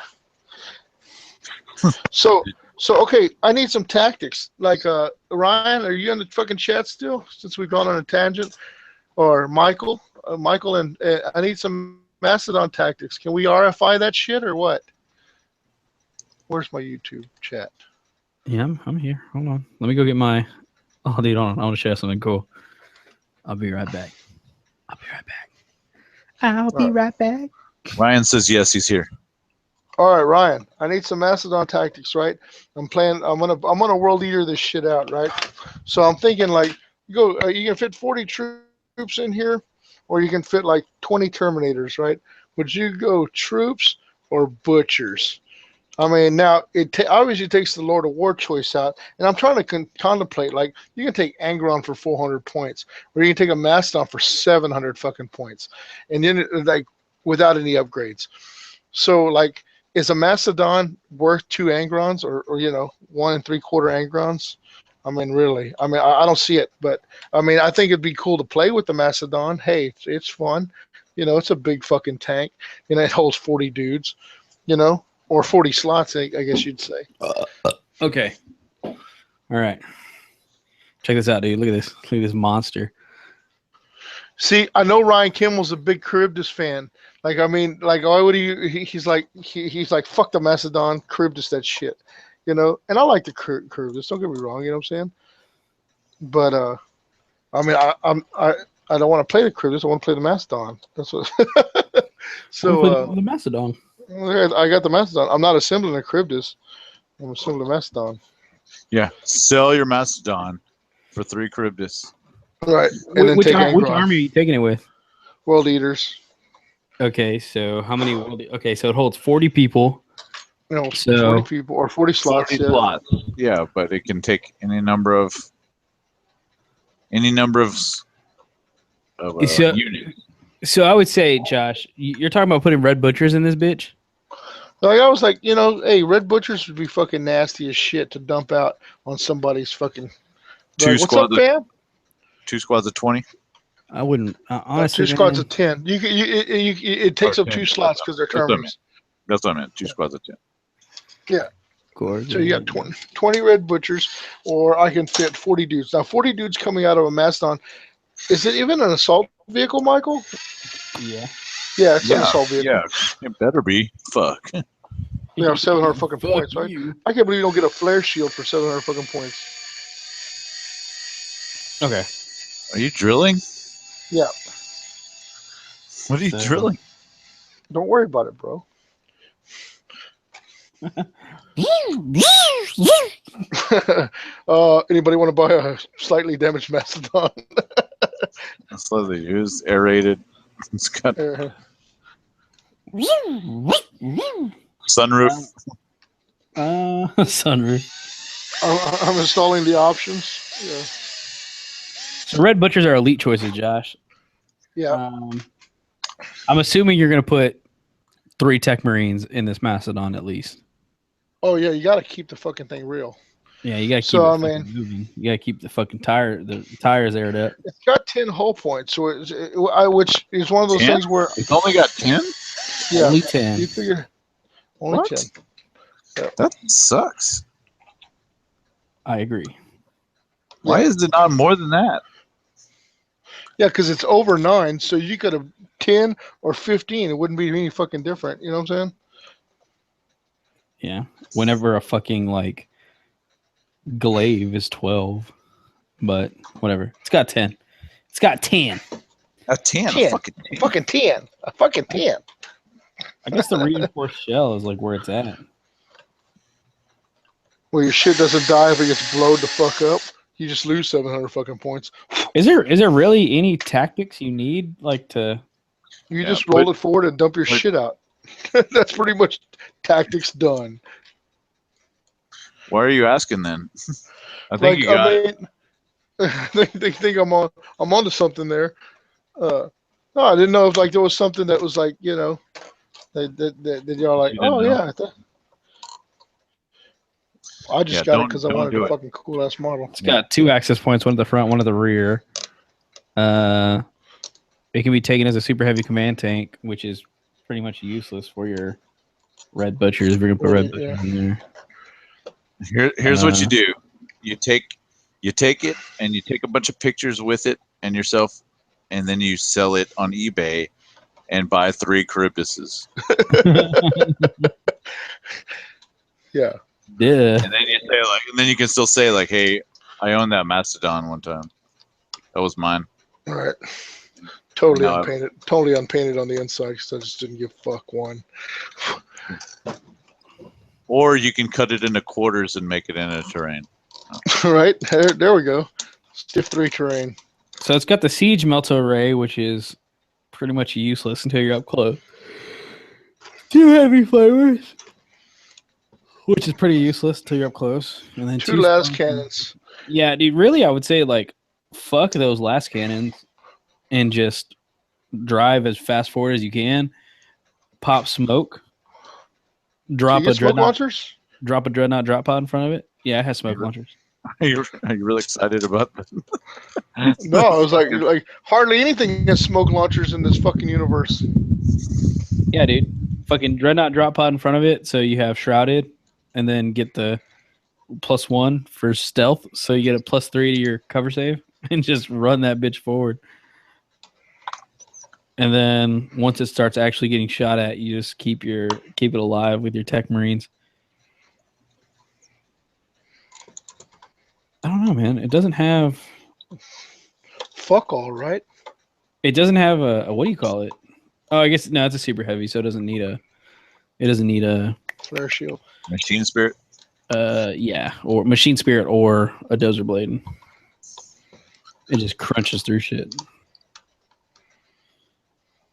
S3: So okay, I need some tactics. Like Ryan, are you in the fucking chat still? Since we've gone on a tangent, or Michael, and I need some Mastodon tactics. Can we RFI that shit or what? Where's my YouTube chat?
S5: Yeah, I'm here. Hold on. Let me go get my. Oh, dude, hold on. I want to show you something cool. I'll be right back. I'll be right back.
S4: Ryan says yes, he's here.
S3: All right, Ryan. I need some Mastodon tactics, right? I'm gonna world eater this shit out, right? So I'm thinking like you can fit 40 troops in here, or you can fit like 20 Terminators, right? Would you go troops or butchers? I mean, now obviously takes the Lord of War choice out, and I'm trying to contemplate like you can take Angron for 400 points, or you can take a Mastodon for 700 fucking points, and then like without any upgrades. So like, is a Mastodon worth 2 Angrons or 1 3/4 Angrons? I mean, really, I mean, I don't see it, but I mean, I think it'd be cool to play with the Mastodon. Hey, it's fun, it's a big fucking tank, it holds 40 dudes, or 40 slots, I guess you'd say.
S5: Okay. All right. Check this out, dude. Look at this. Look at this monster.
S3: See, I know Ryan Kimmel's a big Charybdis fan. Like, I mean, like, why would he's like, fuck the Macedon, Charybdis, that shit, And I like the Charybdis. Don't get me wrong, you know what I'm saying? But I mean, I don't want to play the Charybdis. I want to play the Macedon. That's what. So
S5: the Macedon.
S3: I got the Macedon. I'm not assembling a Charybdis. I'm assembling a Macedon.
S4: Yeah, sell your Mastodon for 3 Charybdis.
S3: Right, and then
S5: Which
S3: take
S5: army
S3: Angron.
S5: are you taking it with?
S3: World Eaters.
S5: Okay, so how many? Okay, so it holds 40 people. So
S3: 40 people or 40 slots.
S4: 40 slots. Yeah, but it can take any number of units.
S5: So I would say, Josh, you're talking about putting red butchers in this bitch.
S3: Like I was like, hey, red butchers would be fucking nasty as shit to dump out on somebody's fucking.
S4: Two
S3: What's up, fam?
S4: 2 squads of 20.
S5: I wouldn't honestly.
S3: 2 squads of 10. It takes up 2 slots because they're terminals.
S4: That's what I meant. 2 squads of 10.
S3: Yeah.
S5: Gorgeous.
S3: So you got 20 red butchers, or I can fit 40 dudes. Now 40 dudes coming out of a Mastodon. Is it even an assault vehicle, Michael?
S5: Yeah.
S3: Yeah, it's an assault vehicle.
S4: Yeah, it better be. Fuck.
S3: 700 fucking points, right?
S5: You.
S3: I can't believe you don't get a flare shield for 700 fucking points.
S5: Okay.
S4: Are you drilling?
S3: Yeah.
S4: What are you drilling?
S3: Don't worry about it, bro. Anybody want to buy a slightly damaged Mastodon?
S4: Slightly used, aerated. It's got sunroof.
S5: Sunroof.
S3: I'm installing the options. Yeah.
S5: So red butchers are elite choices, Josh.
S3: Yeah.
S5: I'm assuming you're going to put 3 Tech Marines in this Mastodon at least.
S3: Oh yeah, you got to keep the fucking thing real.
S5: Yeah, you got to keep it moving. You got to keep the fucking tires aired up.
S3: It's got 10 hull points, so which is one of those
S4: 10?
S3: things where
S4: It's only got 10?
S3: yeah,
S5: Only 10.
S3: you figure only
S4: What?
S3: 10. Yeah.
S4: That sucks.
S5: I agree.
S4: Why is it not more than that?
S3: Yeah, because it's over 9, so you could have 10 or 15. It wouldn't be any fucking different. You know what I'm saying?
S5: Yeah. Whenever a fucking like glaive is 12, but whatever. It's got 10. It's got 10.
S4: A 10.
S3: 10.
S4: A fucking 10.
S3: Fucking 10. A fucking 10.
S5: I guess the reinforced shell is like where it's at.
S3: Where your shit doesn't die if it gets blowed the fuck up. You just lose 700 fucking points.
S5: Is there really any tactics you need like to?
S3: You just roll it forward and dump your shit out. That's pretty much tactics done.
S4: Why are you asking then? I think you got it.
S3: They think I'm onto something there. No, I didn't know if like there was something that was like that y'all like. Oh yeah. I just got it because I wanted a fucking cool ass model.
S5: It's got 2 access points, one at the front, one at the rear. It can be taken as a super heavy command tank, which is pretty much useless for your red butchers. If you're gonna put red butchers in there.
S4: Here's what you do: you take it and you take a bunch of pictures with it and yourself, and then you sell it on eBay and buy 3 Charybdises.
S3: Yeah.
S5: Yeah.
S4: And then you say like, and then you can still say like, "Hey, I owned that Mastodon one time. That was mine."
S3: All right. Totally
S4: No.
S3: unpainted. Totally unpainted on the inside because I just didn't give a fuck one.
S4: Or you can cut it into quarters and make it in a terrain.
S3: Right? There we go. Stiff 3 terrain.
S5: So it's got the Siege Melta Array, which is pretty much useless until you're up close. 2 heavy flamers, which is pretty useless until you're up close. And then
S3: 2 las
S5: strong
S3: cannons.
S5: Yeah, dude, really, I would say, like, fuck those last cannons and just drive as fast forward as you can. Pop smoke.
S3: Do
S5: Drop
S3: you
S5: a
S3: get smoke
S5: dreadnought.
S3: launchers?
S5: Drop a dreadnought drop pod in front of it. Yeah, it has smoke
S4: Yeah.
S5: launchers.
S4: Are you really excited about that?
S3: No, I was like hardly anything has smoke launchers in this fucking universe.
S5: Yeah, dude. Fucking dreadnought drop pod in front of it, so you have shrouded, and then get the +1 for stealth, so you get a +3 to your cover save, and just run that bitch forward. And then once it starts actually getting shot at, you just keep it alive with your tech marines. I don't know, man. It doesn't have
S3: Fuck all, right?
S5: a what do you call it? Oh, I guess no, it's a super heavy, so it doesn't need a
S3: Flare shield.
S4: Machine Spirit.
S5: yeah, or machine spirit or a dozer blade. It just crunches through shit.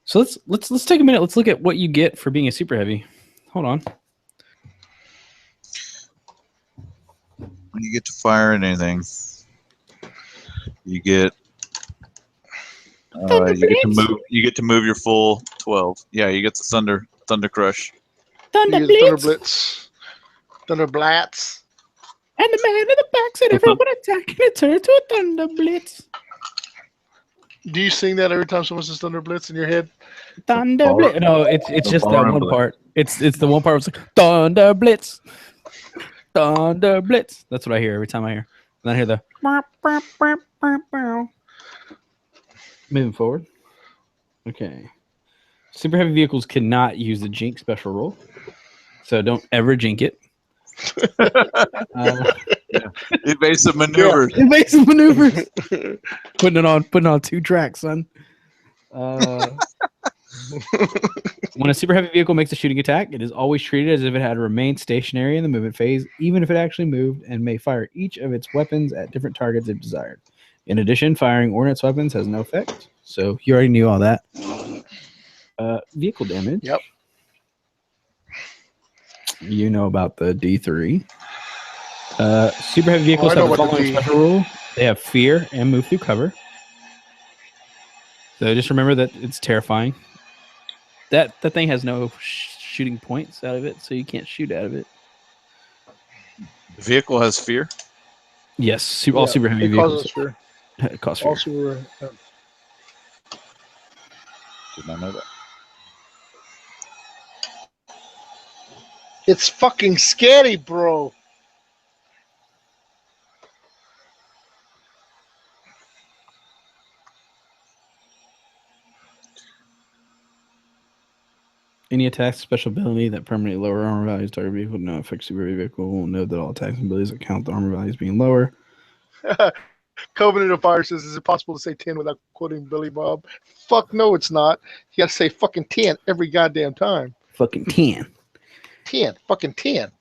S5: So let's take a minute. Let's look at what you get for being a super heavy. Hold on.
S4: When you get to fire at anything, you get you get to move your full 12. Yeah, you get the thunder crush.
S3: You use Thunder Blitz. Thunder Blats.
S5: And the man in the back said everyone attacking it turned to a thunder blitz.
S3: Do you sing that every time someone says Thunder Blitz in your head?
S5: Thunder blitz. No, it's just that one part. It's the one part where it's like thunder blitz. Thunder blitz. That's what I hear every time I hear. And then I hear the moving forward. Okay. Super heavy vehicles cannot use the jink special roll. So don't ever jink it.
S4: Evasive maneuvers.
S5: Evasive maneuvers. putting on 2 tracks, son. When a super heavy vehicle makes a shooting attack, it is always treated as if it had remained stationary in the movement phase, even if it actually moved, and may fire each of its weapons at different targets if desired. In addition, firing ordnance weapons has no effect. So you already knew all that. Vehicle damage.
S3: Yep.
S5: You know about the D3. Super heavy vehicles
S3: I know
S5: have the
S3: what the
S5: following
S3: D-
S5: special rule. They have fear and move through cover. So just remember that it's terrifying. That thing has no shooting points out of it, so you can't shoot out of it.
S4: The vehicle has fear.
S5: Yes, all super heavy
S3: it
S5: vehicles.
S3: causes fear.
S5: It costs fear.
S3: Also,
S4: Did not know that.
S3: it's fucking scary, bro.
S5: Any attacks, special ability that permanently lower armor values target vehicle no affect super heavy vehicle. Will note that all attacks and abilities that count the armor values being lower.
S3: Covenant of Fire says, is it possible to say 10 without quoting Billy Bob? Fuck no, it's not. You got to say fucking 10 every goddamn time.
S5: Fucking 10.
S3: 10. Fucking 10.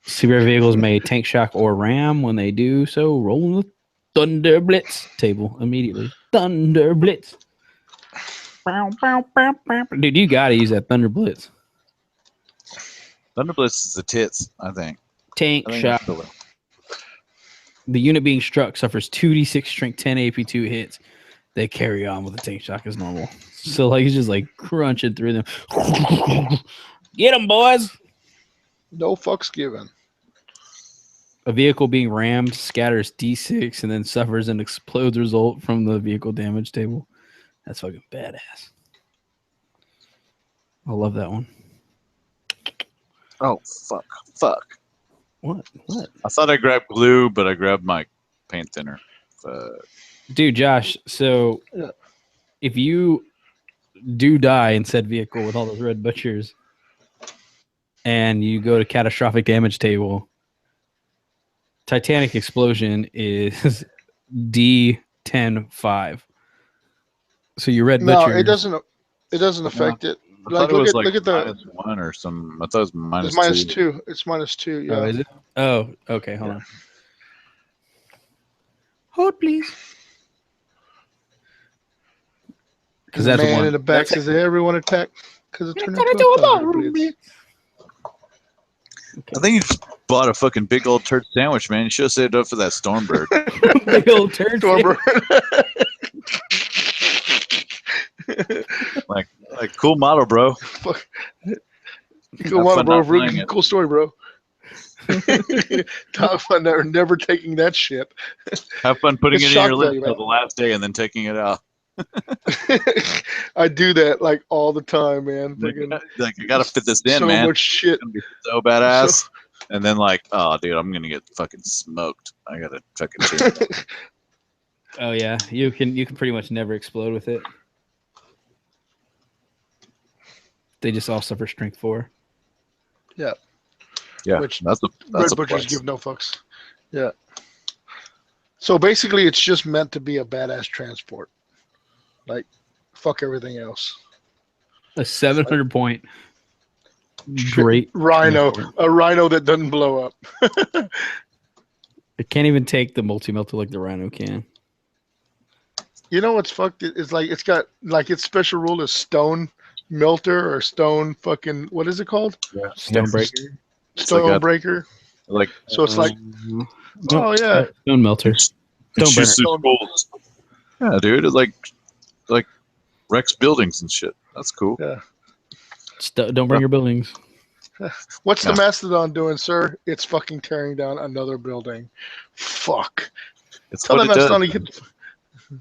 S5: Super heavy vehicles may tank shock or ram. When they do so, roll the Thunder Blitz table immediately. Thunder Blitz. Dude, you gotta use that Thunder Blitz.
S4: Thunder Blitz is the tits, I think.
S5: Tank
S4: I think
S5: shock.
S4: that's the way.
S5: The unit being struck suffers 2d6 strength 10 AP2 hits. They carry on with the tank shock as normal. So like he's just like crunching through them. Get them, boys.
S3: No fucks given.
S5: A vehicle being rammed scatters d6 and then suffers an explodes result from the vehicle damage table. That's fucking badass. I love that one.
S4: Oh, fuck.
S5: What?
S4: I thought I grabbed glue, but I grabbed my paint thinner.
S5: Dude, Josh, so if you do die in said vehicle with all those red butchers, and you go to catastrophic damage table. Titanic explosion is D10-5. So your red
S3: No,
S5: butcher.
S3: it doesn't. It doesn't affect it.
S4: I thought it
S3: Look
S4: was
S3: at
S4: like
S3: look at the.
S4: -1 or some. I thought it was
S3: It's
S4: -2.
S3: -2. It's -2. Yeah.
S5: Oh, is it? Oh, okay. Hold on. Hold, please. Because
S3: The
S5: that's
S3: man
S5: one.
S3: in the back
S5: That's-
S3: says everyone attack because it turned into a thunder blitz.
S4: I think you just bought a fucking big old turd sandwich, man. You should have saved up for that Stormbird.
S5: Big old turd.
S3: Stormbird.
S4: like cool model, bro.
S3: Fuck.
S4: Have
S3: Cool model,
S4: fun
S3: bro.
S4: not
S3: Really
S4: playing it.
S3: cool story, bro. Top fun. Never taking that shit.
S4: Have fun putting
S3: It's
S4: it in
S3: shock
S4: your list
S3: value,
S4: till
S3: man.
S4: the last day and then taking it out.
S3: I do that like all the time, man.
S4: Like,
S3: Fucking
S4: I gotta fit this in,
S3: so
S4: man.
S3: much shit.
S4: It's gonna be so badass. And then like, oh, dude, I'm gonna get fucking smoked. I gotta fucking change that.
S5: Oh yeah, you can pretty much never explode with it. They just all suffer strength 4.
S4: Yeah,
S3: Which
S4: that's a
S3: Red Butchers
S4: plus.
S3: give no fucks. Yeah. So basically, it's just meant to be a badass transport. Like, fuck everything else.
S5: A 700 point. Great
S3: Rhino,
S5: transport.
S3: a Rhino that doesn't blow up.
S5: It can't even take the multi-melter like the Rhino can.
S3: You know what's fucked? It's like it's got like its special rule is stone melter or stone fucking what is it called?
S4: Yeah.
S5: Stonebreaker.
S4: It's like
S3: Stone
S4: a-
S3: breaker.
S4: Like
S3: So it's like,
S5: No,
S3: oh yeah,
S5: Stone melter.
S4: it's
S5: Don't burn
S4: just so cool. Yeah, dude. It's like wrecks buildings and shit. That's cool.
S5: Don't burn your buildings.
S3: what's the
S4: Yeah.
S3: Mastodon doing, sir? It's fucking tearing down another building. Fuck.
S4: It's
S3: Tell
S4: what
S3: that
S4: it does.
S3: Mastodon to get.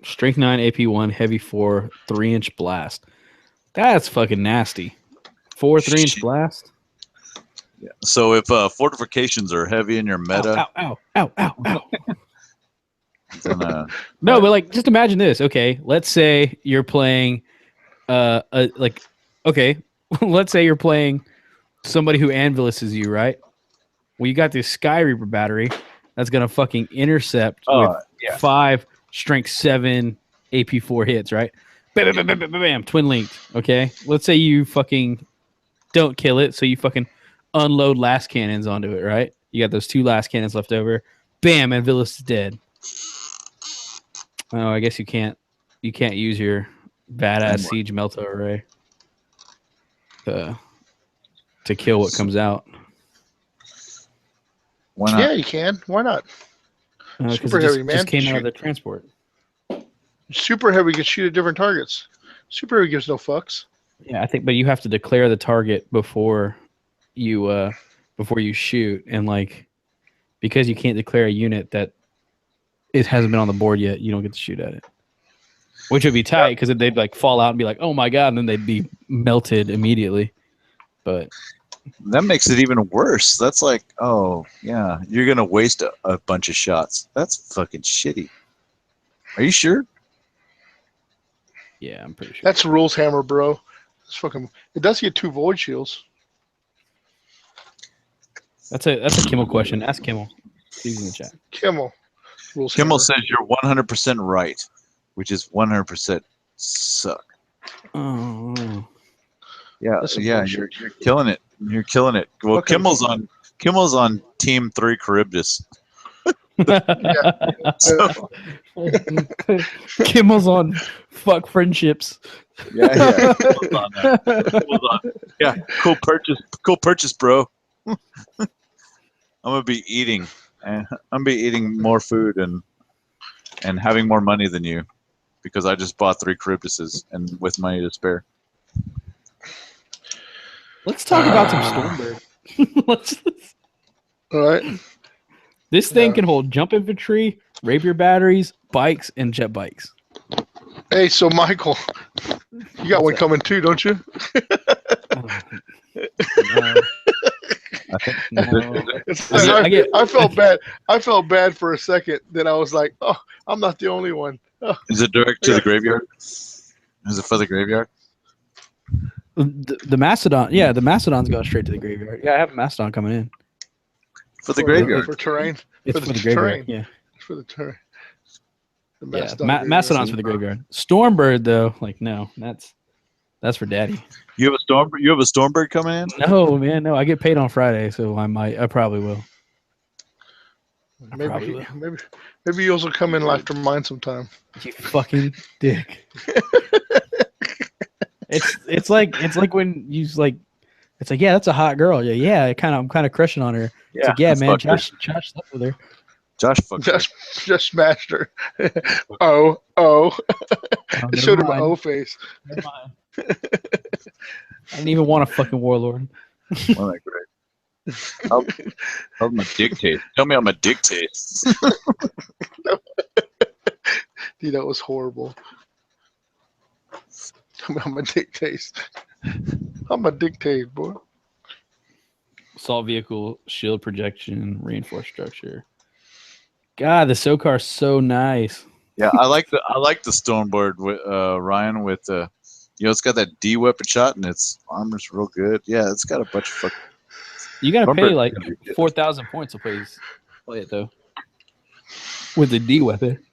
S5: Strength 9, AP 1, heavy 4, 3-inch blast. That's fucking nasty. 4 3-inch
S4: Shit.
S5: blast.
S4: Yeah. So if fortifications are heavy in your meta,
S5: Ow, ow, ow, ow, ow.
S4: then
S5: No, but like, just imagine this. Okay, let's say you're playing, okay, let's say you're playing somebody who anviluses you, right? Well, you got this Sky Reaper battery that's gonna fucking intercept with
S4: yeah.
S5: 5 strength 7 AP4 hits, right? Bam, bam, bam, bam, bam, bam, twin linked. Okay, let's say you fucking don't kill it, so you fucking unload last cannons onto it, right? You got those 2 last cannons left over. Bam, Anvilus is dead. Oh, I guess you can't use your badass siege melta array to kill what comes out.
S4: Why not?
S3: Yeah, you can. Why not?
S5: Because
S3: Super
S5: it just,
S3: heavy, man.
S5: just came out
S3: Shoot.
S5: of the transport.
S3: Super heavy can shoot at different targets. Super heavy gives no fucks.
S5: Yeah, I think, but you have to declare the target before you shoot, and like because you can't declare a unit that it hasn't been on the board yet, you don't get to shoot at it. Which would be tight because they'd like fall out and be like, "Oh my god," and then they'd be melted immediately. But
S4: That makes it even worse. That's like, oh yeah, you're gonna waste a bunch of shots. That's fucking shitty. Are you sure?
S5: yeah, I'm pretty sure.
S3: That's rules hammer, bro. It's fucking. It does get 2 void shields.
S5: That's a Kimmel question. Ask Kimmel. He's in the chat.
S3: Kimmel. Rules
S4: Kimmel
S3: hammer.
S4: says you're 100% right, which is 100% suck.
S5: Oh,
S4: Yeah,
S3: That's some
S4: yeah,
S3: bullshit.
S4: you're killing it. You're killing it. Well,
S3: Okay.
S4: Kimmel's on Team 3 Charybdis. So,
S5: Kimmel's on fuck friendships.
S4: yeah. Kimmel's on that. Kimmel's on. Yeah, cool purchase, bro. I'm gonna be eating. I'm gonna be eating more food and having more money than you because I just bought 3 Charybdises and with money to spare.
S5: Let's talk about some Stormbird.
S3: All right.
S5: This thing
S3: Yeah.
S5: can hold jump infantry, rapier batteries, bikes, and jet bikes.
S3: Hey, so Michael, you got one coming too, don't you?
S5: No.
S4: I think
S5: No.
S3: It's
S5: I
S3: like,
S5: get-
S3: I felt bad. I felt bad for a second. Then I was like, oh, I'm not the only one. Oh,
S4: is it direct to the graveyard? Is it for the graveyard?
S5: The Mastodon, yeah, the Mastodon's going straight to the graveyard. Yeah, I have a Mastodon coming in.
S4: For the graveyard.
S3: For terrain.
S5: It's for the graveyard. Yeah,
S3: For the terrain. The
S5: yeah.
S3: Mastodon graveyard.
S5: Mastodon's for the graveyard. Stormbird, though, like no, that's for Daddy.
S4: You have a Stormbird coming in?
S5: No, man, no. I get paid on Friday, so I probably will.
S3: Maybe you also come in after mine sometime.
S5: You fucking dick. It's like when you like, it's like, yeah, that's a hot girl. Yeah, I'm kind of crushing on her. It's like, yeah, man, Josh slept with her.
S4: Josh fucked her.
S3: Just smashed her. Oh. It showed him an O face.
S5: Never mind. I didn't even want a fucking warlord.
S4: Well, that's great. How's my dick taste? Tell me how my dick tastes.
S3: Dude, that was horrible. I'm a dictate. I'm a dictate, boy.
S5: Assault vehicle, shield projection, reinforced structure. God, the SOCAR's so nice.
S4: Yeah, I like the Stormbird with Ryan with it's got that D weapon shot and its armor's real good. Yeah, it's got a bunch of fucking.
S5: You gotta pay like 4,000 points to play it though. With the D weapon.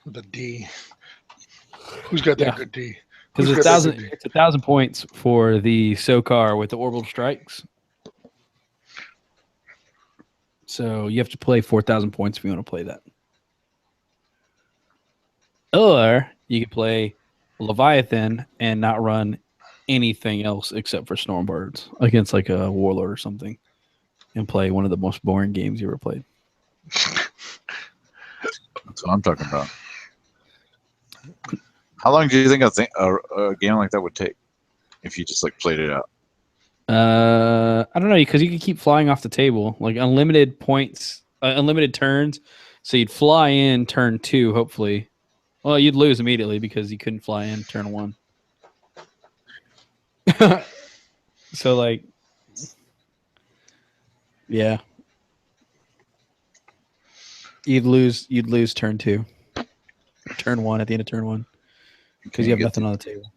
S3: The D. Who's got that good D?
S5: Because it's 1,000 points for the SOCAR with the orbital strikes. So you have to play 4,000 points if you want to play that. Or you could play Leviathan and not run anything else except for Stormbirds against like a warlord or something, and play one of the most boring games you ever played.
S4: That's what I'm talking about. How long do you think a game like that would take if you just like played it out?
S5: I don't know, because you could keep flying off the table, like unlimited points, unlimited turns. So you'd fly in turn 2, hopefully. Well, you'd lose immediately because you couldn't fly in turn 1. So like, yeah, you'd lose turn 2, turn 1 at the end of turn 1 because you have nothing on the table.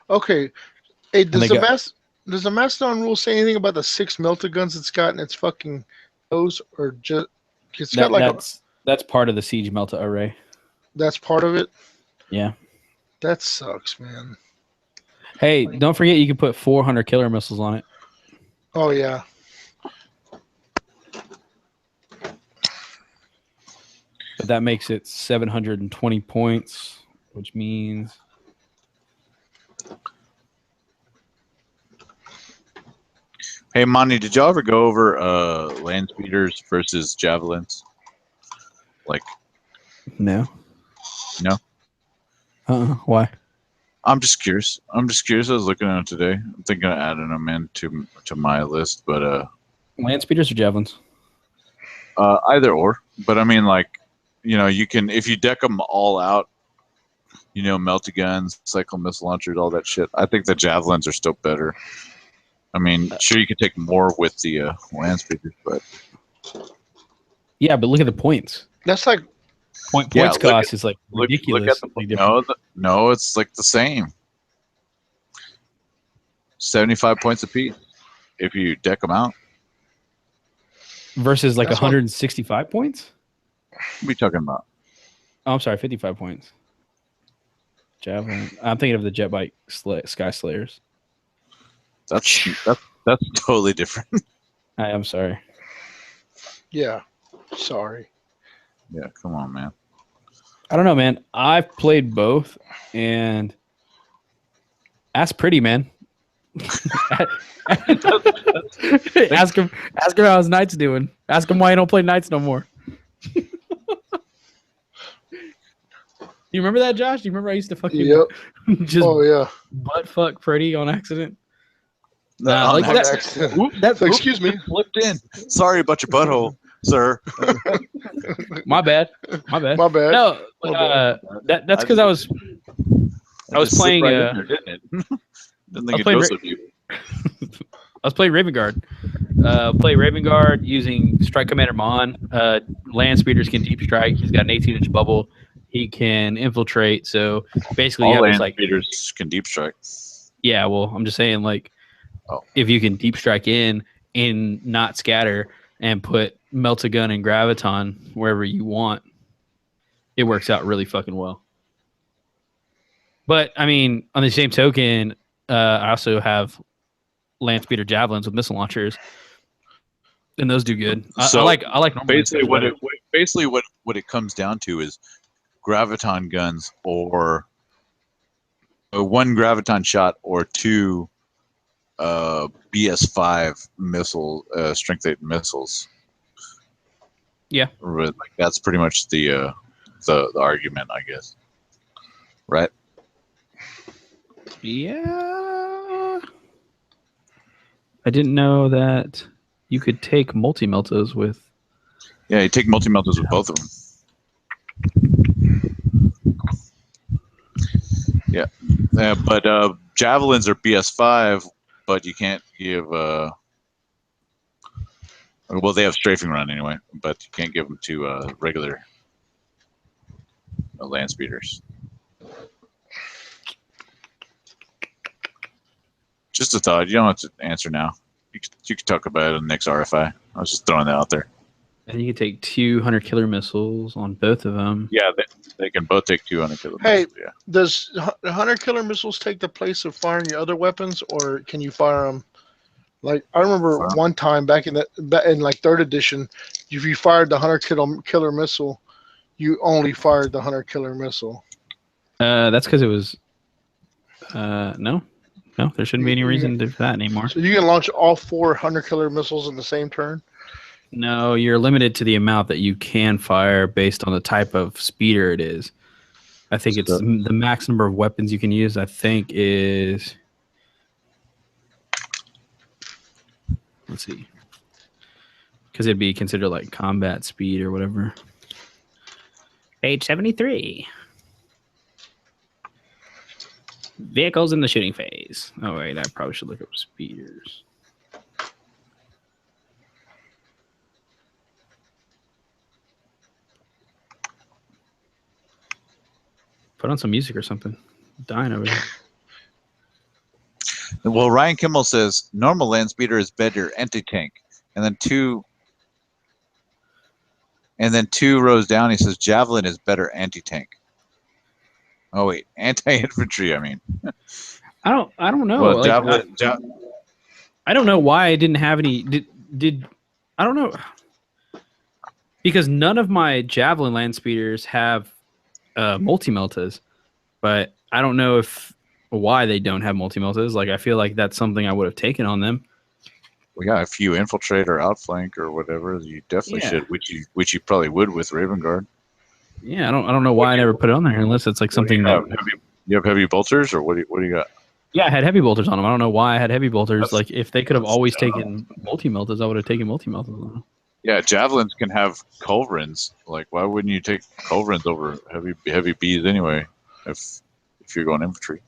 S3: Okay, hey, does the Mastodon rule say anything about the 6 melta guns it's got in its fucking nose, or just
S5: that's part of the siege melta array?
S3: That's part of it.
S5: Yeah,
S3: that sucks, man.
S5: Hey, don't forget you can put 400 killer missiles on it.
S3: Oh yeah.
S5: But that makes it 720 points, which means
S4: Hey, Monty, did y'all ever go over land speeders versus javelins? Like,
S5: no. Why?
S4: I'm just curious. I was looking at it today. I'm thinking of adding them into my list, but
S5: land speeders or javelins?
S4: Either or. But I mean, like, you can, if you deck them all out, melty guns, cycle missile launchers, all that shit. I think the javelins are still better. I mean, sure, you could take more with the land speeders, but
S5: yeah, but look at the points.
S3: That's like
S5: points cost is like ridiculously different.
S4: No, it's like the same. 75 points apiece if you deck them out.
S5: Versus like 165 points?
S4: What are we talking about?
S5: Oh, I'm sorry, 55 points. Javelin. I'm thinking of the jet bike Sky Slayers.
S4: That's totally different.
S5: I'm sorry.
S3: Yeah, sorry.
S4: Yeah, come on, man.
S5: I don't know, man. I've played both, and that's pretty, man. Ask him how his Knights doing. Ask him why he don't play Knights no more. You remember that, Josh? Do you remember I used to fucking just butt fuck Freddie on accident?
S4: Like
S3: that. Excuse me.
S4: Flipped in. Sorry about your butthole, sir.
S5: My bad. No, that's because I was playing.
S4: Didn't it? Didn't think it goes with you.
S5: I was playing Raven Guard. Play Raven Guard using Strike Commander Mon. Land speeders can deep strike. He's got an 18-inch bubble. He can infiltrate. So basically,
S4: All
S5: you have
S4: land
S5: this, like,
S4: speeders can deep strike.
S5: yeah. Well, I'm just saying, like, if you can deep strike in and not scatter and put Melt-A-Gun and Graviton wherever you want, it works out really fucking well. But I mean, on the same token, I also have land speeder javelins with missile launchers, and those do good. I like normal
S4: Basically,
S5: land speeders better.
S4: what it comes down to is graviton guns, or one graviton shot, or two BS5 missile strength 8 missiles.
S5: Yeah.
S4: Like, that's pretty much the argument, I guess. Right?
S5: Yeah. I didn't know that you could take multi-meltas with.
S4: Yeah, you take multi-meltas with both of them. Yeah. But javelins are BS5, but you can't give. Well, they have strafing run anyway, but you can't give them to regular land speeders. Just a thought. You don't have to answer now. You can talk about it in the next RFI. I was just throwing that out there.
S5: And you can take 200 killer missiles on both of them.
S4: Yeah, they can both take 200 killer
S3: Hey,
S4: missiles. Yeah.
S3: does 100 killer missiles take the place of firing your other weapons, or can you fire them? Like, I remember one time back in like 3rd edition, if you fired the 100 killer missile, you only fired the 100 killer missile.
S5: That's because it was. No, there shouldn't be any reason to do that anymore.
S3: So you can launch all 400 killer missiles in the same turn?
S5: No, you're limited to the amount that you can fire based on the type of speeder it is. I think it's the max number of weapons you can use, I think, is. Let's see. Because it'd be considered like combat speed or whatever. Page 73. Vehicles in the shooting phase. Oh, wait, I probably should look up speeders. Put on some music or something. I'm dying over here.
S4: Well, Ryan Kimmel says normal land speeder is better anti-tank, and then two rows down he says javelin is better anti-tank. Oh wait, anti-infantry. I mean,
S5: I don't know.
S4: Well,
S5: Like, I don't know why I didn't have any. Did I don't know, because none of my javelin land speeders have multi-meltas, but I don't know why they don't have multi-meltas. Like, I feel like that's something I would have taken on them.
S4: well, yeah, if you infiltrate or outflank or whatever, you definitely should, which you probably would with Raven Guard.
S5: Yeah, I don't know why I never put it on there unless it's like something that.
S4: You have heavy bolters, or what do you got?
S5: Yeah, I had heavy bolters on them. I don't know why I had heavy bolters.
S4: That's-
S5: like, if they could have always taken multi-meltas, I would have taken multi-meltas on them.
S4: Yeah, javelins can have culverins. Like, why wouldn't you take culverins over heavy bees anyway? If you're going infantry.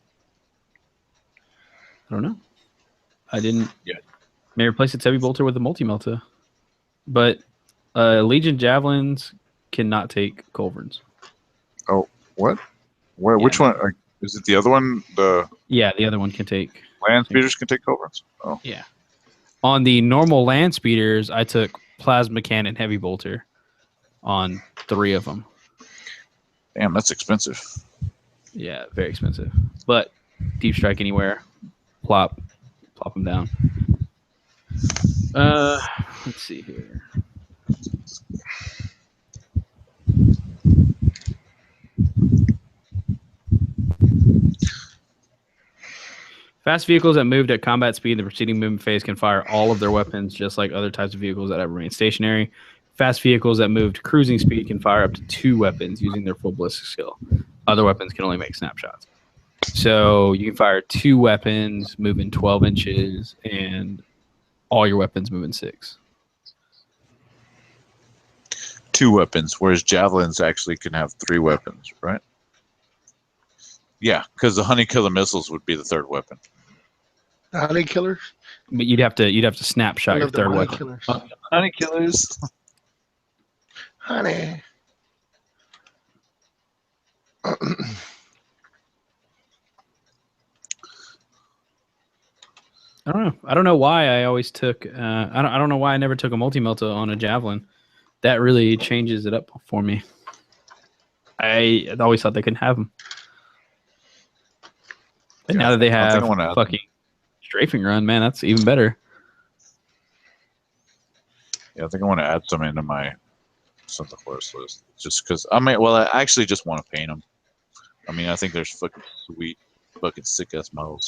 S5: I don't know. I didn't.
S4: Yeah.
S5: May replace its heavy bolter with a multi-melta, but Legion javelins cannot take culverins.
S4: Oh, what? Where?
S5: Yeah.
S4: Which one? Is it the other one? The
S5: Yeah, the other one can take.
S4: land speeders can take culverins. Oh,
S5: Yeah. On the normal land speeders, I took plasma cannon heavy bolter on 3 of them.
S4: damn, that's expensive.
S5: Yeah, very expensive. But deep strike anywhere, plop them down. Let's see here. Fast vehicles that moved at combat speed in the preceding movement phase can fire all of their weapons, just like other types of vehicles that have remained stationary. Fast vehicles that moved cruising speed can fire up to 2 weapons using their full ballistic skill. Other weapons can only make snapshots. So you can fire 2 weapons moving 12 inches, and all your weapons moving 6.
S4: 2 weapons, whereas javelins actually can have 3 weapons, right? Yeah, because the honey killer missiles would be the 3rd weapon.
S3: The honey killers?
S5: But you'd have to snapshot
S3: I
S5: your
S3: love the
S5: 3rd
S3: honey
S5: weapon.
S3: killers.
S4: Honey killers.
S3: Honey.
S5: I don't know. I don't know why I always took. I don't know why I never took a multi-melta on a javelin. That really changes it up for me. I always thought they couldn't have them. And
S4: Yeah,
S5: now that they
S4: I think
S5: have
S4: I wanna add
S5: fucking strafing run, man, that's even better.
S4: Yeah, I think I want to add some into my Santa Claus list. Just because I mean, well, I actually just want to paint them. I mean, I think there's fucking sweet, fucking sick ass models.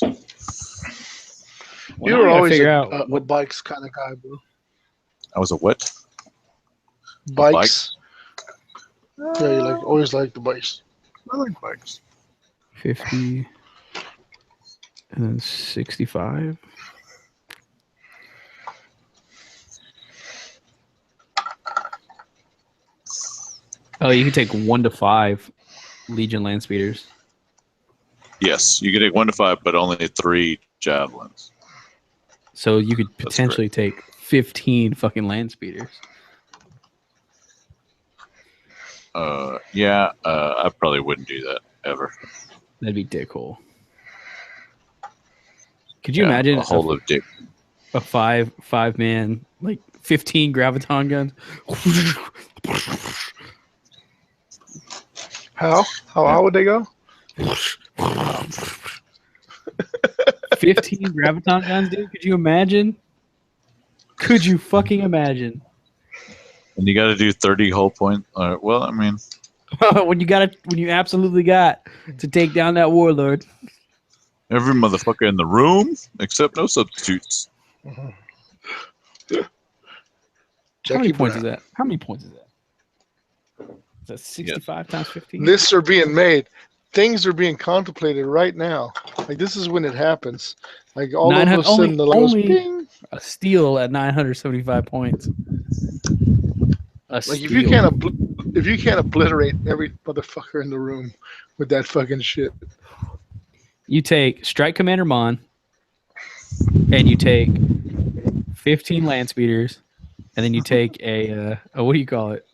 S5: Well,
S3: You
S5: now
S3: were
S5: I gotta
S3: always
S5: figure
S3: a,
S5: out
S3: a, a
S5: what.
S3: bikes kind of guy, bro.
S4: I was a what?
S3: Bikes. Yeah, you always like the bikes.
S4: I like bikes.
S5: 50 and then 65. Oh, you can take 1 to 5 Legion land speeders.
S4: Yes, you can take 1 to 5, but only 3 javelins.
S5: So you could
S4: That's
S5: potentially take 15 fucking land speeders.
S4: Yeah, I probably wouldn't do that ever.
S5: That'd be dick hole. Could you
S4: Yeah,
S5: imagine
S4: a whole of dick?
S5: a five man, like 15 graviton guns?
S3: How would they go?
S5: 15 graviton guns, dude. Could you imagine? Could you fucking imagine?
S4: And you got to do 30 hull point. Well, I mean,
S5: when you absolutely got to take down that warlord.
S4: every motherfucker in the room except no substitutes.
S5: How
S3: Jackie
S5: many points
S3: Brown.
S5: is that? How many points is that? Is that 65 times 15?
S3: Lists are being made. Things are being contemplated right now. Like this is when it happens. Like all of a
S5: 900
S3: sudden the goes
S5: only
S3: ping.
S5: a steal at 975 points.
S3: Like if you can't obliterate every motherfucker in the room with that fucking shit.
S5: You take Strike Commander Mon, and you take 15 land speeders, and then you take a what do you call it?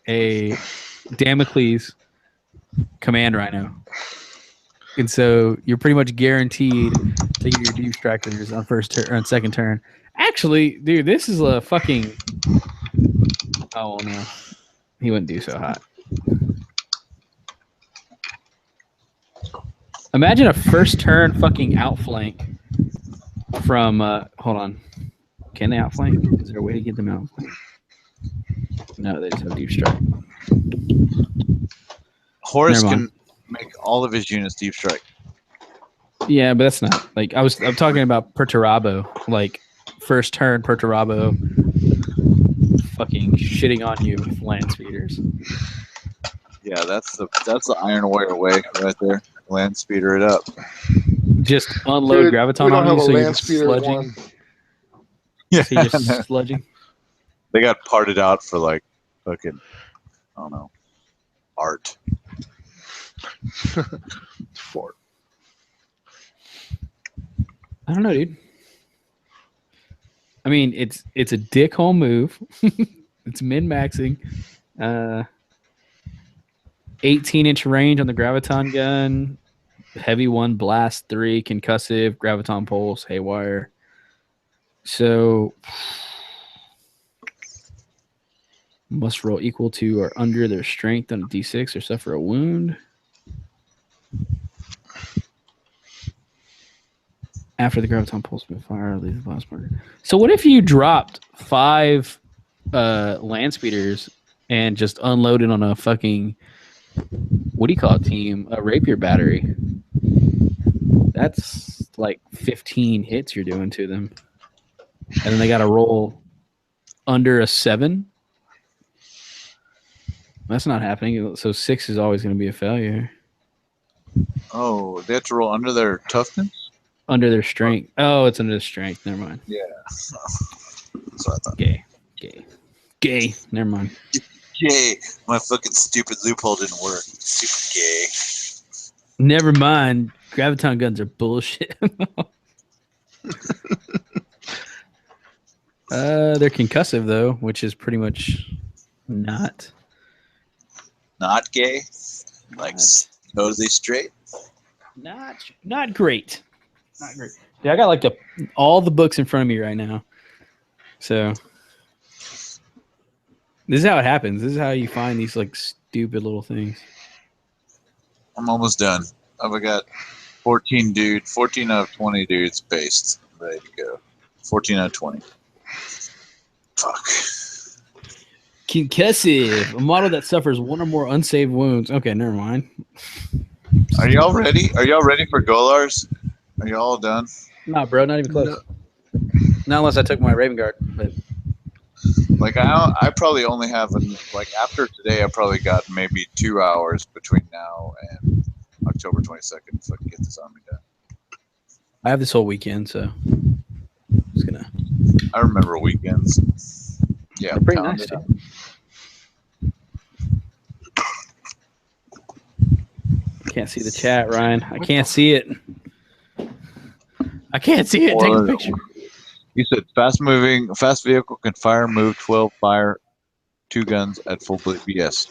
S5: A Damocles Command Rhino. And so you're pretty much guaranteed to get your deep strikers on on second turn. Actually, dude, this is a fucking. Oh no, he wouldn't do so hot. Imagine a first turn fucking outflank from. Hold on, can they outflank? Is there a way to get them out? No, they just have deep strike.
S4: Horus
S5: Never
S4: can
S5: mind.
S4: make all of his units deep strike.
S5: Yeah, but that's not like I'm talking about Perturabo, like first turn Perturabo fucking shitting on you with land speeders.
S4: Yeah, that's the Iron Warrior way right there. Land speeder it up.
S5: Just unload
S3: Dude,
S5: graviton
S3: we don't
S5: on
S3: have
S5: you
S3: a
S5: so you're
S3: land
S5: just
S3: speeder
S5: sludging.
S3: one.
S4: Yeah,
S5: So you're just sludging.
S4: they got parted out for like fucking, I don't know, art.
S3: Fort.
S5: I don't know, dude. I mean, it's a dickhole move. It's min-maxing. 18-inch range on the graviton gun. Heavy 1, blast 3, concussive, graviton pulse, haywire. So must roll equal to or under their strength on a d6 or suffer a wound. After the graviton pulse with fire, leave the blast marker. So what if you dropped 5 land speeders and just unloaded on a fucking, what do you call it, team? A rapier battery. That's like 15 hits you're doing to them. And then they got to roll under a 7. That's not happening. So 6 is always going to be a failure.
S4: Oh, they have to roll under their toughness?
S5: Under their strength. Oh, it's under the strength. Never mind.
S4: Yeah. That's what I thought.
S5: Gay. Never mind.
S4: Yay. My fucking stupid loophole didn't work. Super gay.
S5: Never mind. Graviton guns are bullshit. They're concussive though, which is pretty much not
S4: Not gay? Like Totally straight.
S5: Not great. Not great. Yeah, I got like all the books in front of me right now. So this is how it happens. This is how you find these like stupid little things.
S4: I'm almost done. I've got 14 out of 20 dudes based, ready to go. 14 out of 20. Fuck.
S5: Concussive, a model that suffers one or more unsaved wounds. Okay, never mind.
S4: Are y'all ready? Are y'all ready for Golars? Are y'all all done?
S5: Nah, bro, not even close.
S3: No.
S5: Not unless I took my Raven Guard. But
S4: Like I probably only have like after today I probably got maybe 2 hours between now and October 22nd so I can get this army done.
S5: I have this whole weekend, so I'm just gonna.
S4: I remember weekends. Yeah,
S5: They're pretty
S4: pound
S5: nice,
S4: it out.
S5: dude. Can't see the chat, Ryan. I can't see it. I can't see it. Take a picture.
S4: You said fast vehicle can move 12, fire 2 guns at full PS,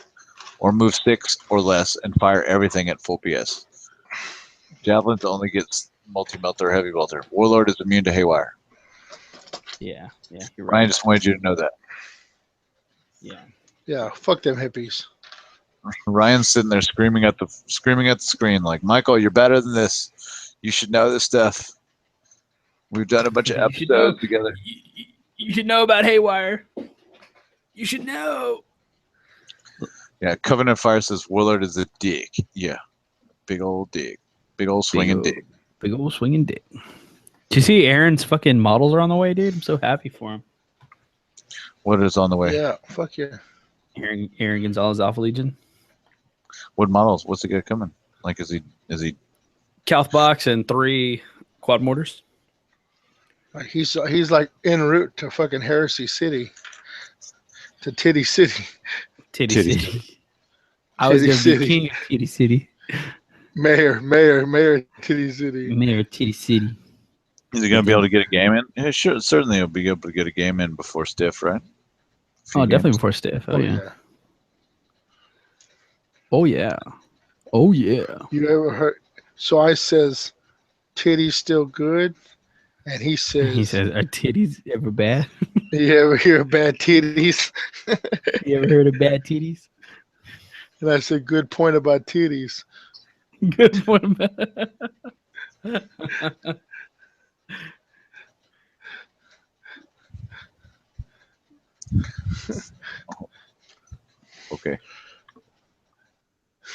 S4: or move 6 or less and fire everything at full PS. Javelins only gets multi-melter or heavy melter. Warlord is immune to haywire.
S5: Yeah, you're
S4: Ryan
S5: right.
S4: just wanted you to know that.
S5: Yeah.
S3: Yeah, fuck them hippies.
S4: Ryan's sitting there screaming at the screen like, Michael, you're better than this. You should know this stuff. We've done a bunch of
S5: You should know.
S4: episodes together.
S5: You should know about haywire. You should know.
S4: Yeah, Covenant Fire says Warlord is a dick. Yeah, big old dick. Big old swinging dick.
S5: Big old swinging dick. Did you see Aaron's fucking models are on the way, dude? I'm so happy for him.
S4: What is on the way?
S3: Yeah, fuck yeah.
S5: Aaron Gonzalez Alpha Legion.
S4: What models? What's he got coming? Like, is he?
S5: Calth box and 3 quad mortars.
S3: Like he's like en route to fucking Heresy City, to Titty City,
S5: Titty
S4: Titty
S5: City. I was
S3: Titty
S5: going to be
S3: City.
S5: king of Titty City.
S3: Mayor Titty City.
S5: Mayor Titty City.
S4: Is he going to be able to get a game in? Yeah, sure. Certainly, he'll be able to get a game in before Stiff, right?
S5: Oh, definitely before Stiff. Oh, yeah. Oh, yeah. Oh, yeah.
S3: You ever heard? So I says, titties still good, and he says,
S5: Are titties ever bad?
S3: you ever hear of bad titties?
S5: You ever heard of bad titties?
S3: And I said, good point about titties.
S5: Good one.
S4: Okay.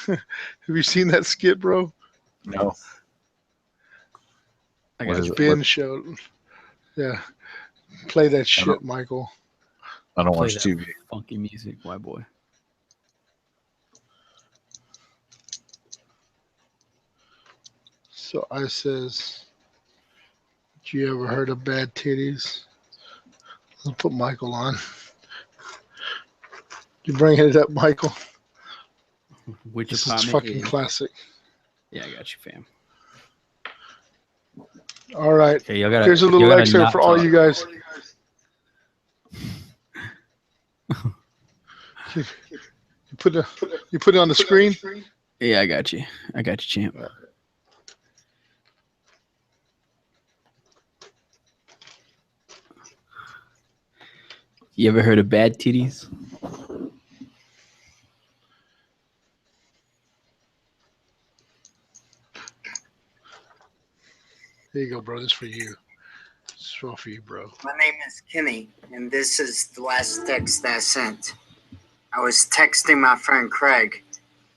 S3: Have you seen that skit, bro?
S4: No.
S5: I
S4: What
S5: got
S4: is
S5: you.
S4: it?
S3: Ben showed. Yeah. Play that shit, Michael.
S4: I don't
S5: Play
S4: watch
S5: that
S4: TV.
S5: funky music, white boy.
S3: So I says, you ever heard of bad titties? I'll put Michael on. You bringing it up, Michael?
S5: Which
S3: This is
S5: apartment
S3: fucking
S5: is-
S3: classic.
S5: Yeah, I got you, fam.
S3: All right.
S5: Okay, y'all got
S3: Here's a little excerpt for all you guys. You put it on the screen.
S5: Yeah, I got you. I got you, champ. You ever heard of bad titties?
S3: Here you go, bro. This is for you. This is all for you, bro.
S6: My name is Kenny, and this is the last text that I sent. I was texting my friend Craig.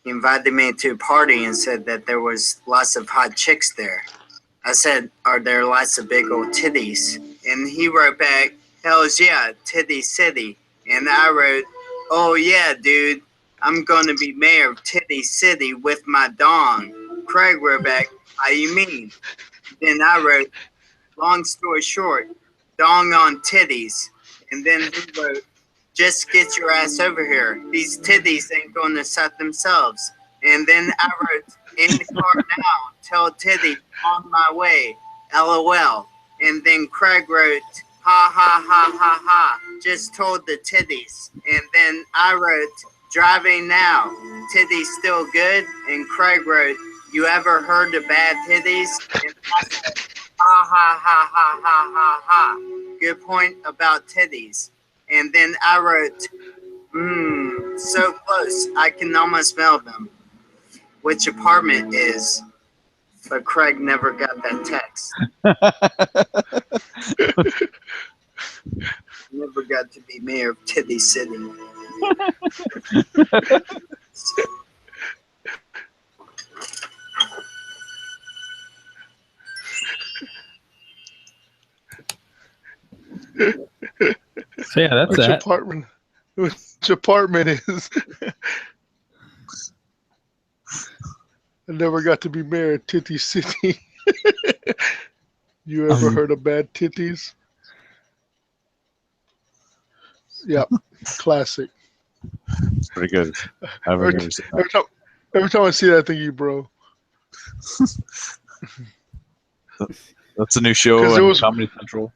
S6: He invited me to a party and said that there was lots of hot chicks there. I said, are there lots of big old titties? And he wrote back, hells yeah, Titty City. And I wrote, oh yeah, dude, I'm going to be mayor of Titty City with my dong. Craig wrote back, how you mean? Then I wrote, long story short, dong on titties. And then he wrote, just get your ass over here. These titties ain't going to suck themselves. And then I wrote, in the car now, tell Titty on my way, LOL. And then Craig wrote, ha ha ha ha ha, just told the titties. And then I wrote, Driving now. Titties still good? And Craig wrote, you ever heard of bad titties? And I said, ha ha ha ha ha ha ha. Good point about titties. And then I wrote, so close, I can almost smell them. Which apartment is? But Craig never got that text. Never got to be mayor of Titty City.
S5: So yeah, that's
S3: Which
S5: that.
S3: apartment is? I never got to be mayor of Titty City. You ever heard of bad titties? Yep, classic.
S4: It's pretty good. I've never seen that.
S3: Every time I see that, I think you, bro.
S4: That's a new show
S3: 'Cause
S4: on Comedy Central.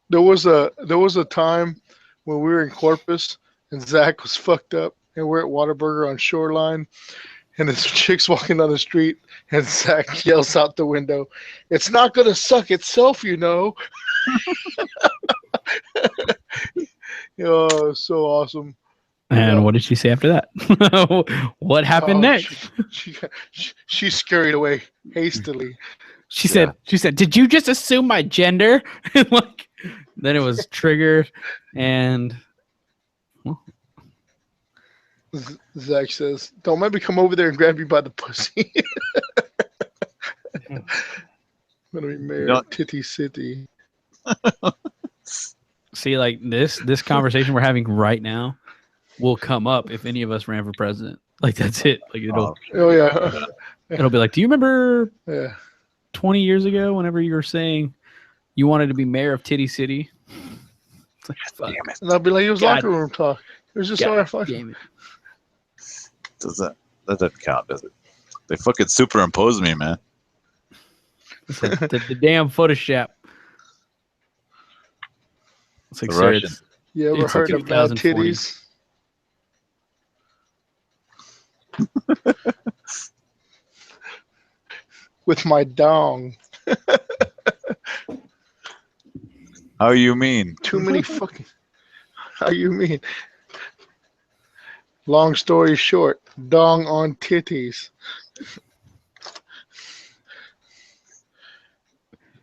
S3: There was a time when we were in Corpus and Zach was fucked up and we're at Whataburger on Shoreline and this chick's walking down the street and Zach yells out the window, "It's not gonna suck itself, you know." Oh, so awesome.
S5: And what did she say after that? What happened next?
S3: She scurried away hastily.
S5: She said, "Did you just assume my gender?" Like, then it was triggered, and
S3: Zach says, "Don't let me come over there and grab you by the pussy." I'm gonna be mayor of Titty City.
S5: See, like this conversation we're having right now will come up if any of us ran for president. Like that's it. Like it'll be like, do you remember 20 years ago whenever you were saying you wanted to be mayor of Titty City? It's like, fuck.
S4: Damn it.
S3: And I'll be like, it was locker room talk. It was just our fucking.
S4: That doesn't count, does it? They fucking superimposed me, man.
S5: the damn Photoshop. It's like, sir,
S3: you ever heard of bad titties? With my dong.
S4: How you mean?
S3: Too many fucking. How you mean? Long story short, dong on titties.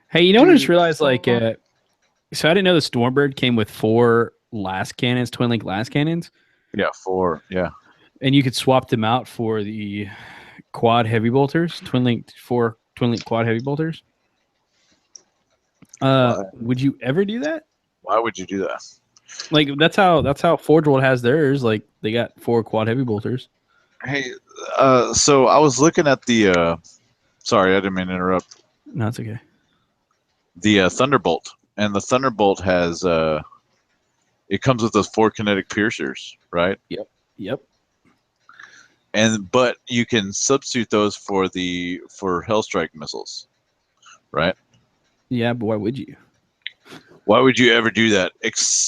S5: Hey, you know what I just realized? Like, so I didn't know the Stormbird came with 4 last cannons, twin link last cannons.
S4: Yeah, 4. Yeah.
S5: And you could swap them out for the quad heavy bolters, twin link quad heavy bolters. Would you ever do that?
S4: Why would you do that?
S5: Like that's how Forge World has theirs. Like they got 4 quad heavy bolters.
S4: Hey, so I was looking at the. Sorry, I didn't mean to interrupt.
S5: No, it's okay.
S4: The Thunderbolt, and the Thunderbolt has it comes with those 4 kinetic piercers, right?
S5: Yep.
S4: But you can substitute those for Hellstrike missiles, right?
S5: Yeah, but why would you?
S4: Why would you ever do that?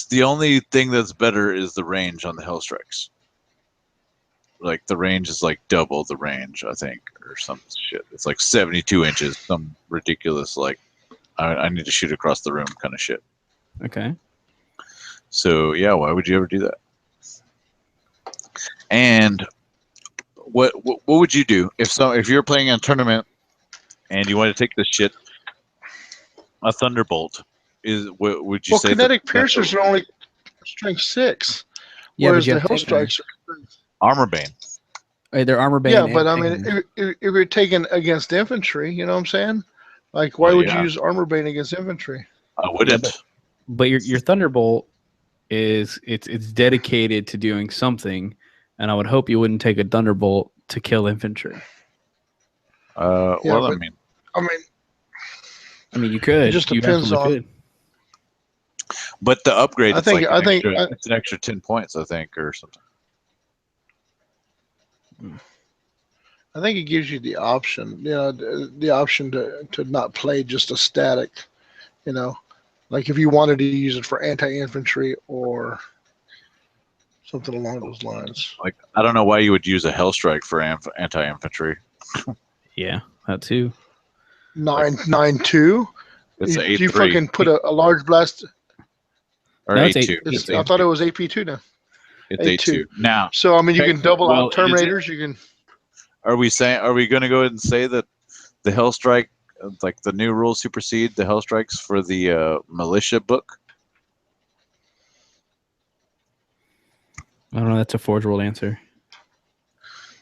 S4: The only thing that's better is the range on the Hellstrikes. Like the range is like double the range, I think, or some shit. It's like 72 inches, some ridiculous like I need to shoot across the room kind of shit.
S5: Okay.
S4: So yeah, why would you ever do that? And what would you do if you're playing in a tournament and you want to take this shit? A Thunderbolt is what would you say?
S3: Well, kinetic piercers are only strength 6, whereas the Hellstrikes are
S5: armor bane. Hey, they're armor bane.
S3: Yeah, but I mean, if you're taking against infantry, you know what I'm saying? Like, why would you use armor bane against infantry?
S4: I wouldn't.
S5: Yeah, but your Thunderbolt it's dedicated to doing something, and I would hope you wouldn't take a Thunderbolt to kill infantry.
S4: Well, I
S5: mean, you could.
S3: It just depends on.
S5: Could.
S4: But the upgrade,
S3: I think
S4: it's an extra 10 points, I think, or something.
S3: I think it gives you the option, the option to not play just a static, like if you wanted to use it for anti-infantry or something along those lines.
S4: Like, I don't know why you would use a Hellstrike for anti-infantry.
S5: Yeah, that too.
S3: 9.92.
S4: It's
S3: You,
S4: an
S3: you
S4: 8.3
S3: fucking put a large blast.
S4: or
S5: No, it's
S4: 8.2.
S3: It's, I thought it was AP2 now.
S4: It's
S3: 8.2.
S4: 8.2. Now,
S3: So I mean, you
S4: Okay,
S3: can double
S4: well,
S3: out
S4: is it-
S3: Terminators. You can.
S4: are we going to go ahead and say that the Hellstrike, like the new rules supersede the Hellstrikes for the militia book?
S5: I don't know. That's a Forge World answer.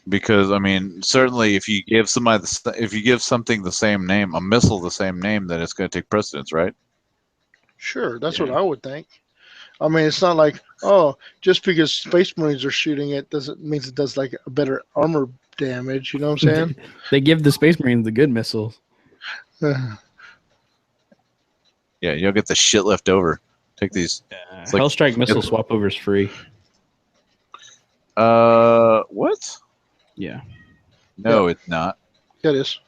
S4: Because I mean, certainly, if you give something the same name, a missile the same name, then it's going to take precedence, right?
S3: Sure, that's
S5: Yeah.
S3: what I would think. I mean, it's not like, oh, just because Space Marines are shooting it doesn't mean it does like a better armor damage. You know what I'm saying?
S5: They give the Space Marines the good missiles.
S3: Uh,
S4: Yeah, you'll get the shit left over. Take these. It's like-
S5: Hellstrike missile swap over is free.
S4: What?
S5: Yeah,
S4: No, it's not.
S3: yeah, it is.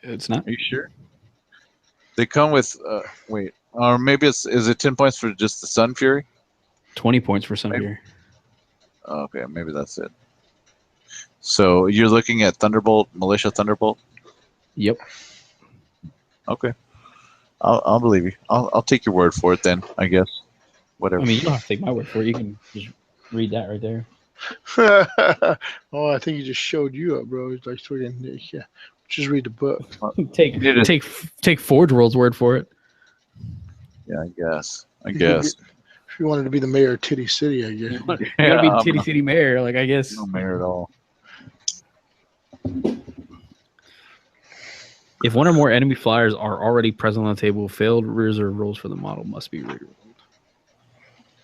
S5: it's not.
S4: Are you sure? They come with wait, or maybe is it 10 points for just the Sun Fury?
S5: 20 points for some
S4: Maybe.
S5: here.
S4: Okay, maybe that's it. So you're looking at Thunderbolt, Militia Thunderbolt?
S5: Yep.
S4: Okay. I'll believe you. I'll take your word for it then, I guess. Whatever.
S5: I mean, you don't have to take my word for it. You can just read that right there.
S3: Oh, I think he just showed you up, bro. He's like, yeah, just read the book.
S5: Take Forge World's word for it.
S4: Yeah, I guess.
S3: If you wanted to be the mayor of Titty City, I guess.
S5: You want to be Titty City Mayor, like I guess.
S4: No mayor at all.
S5: If one or more enemy flyers are already present on the table, failed reserve rolls for the model must be rerolled.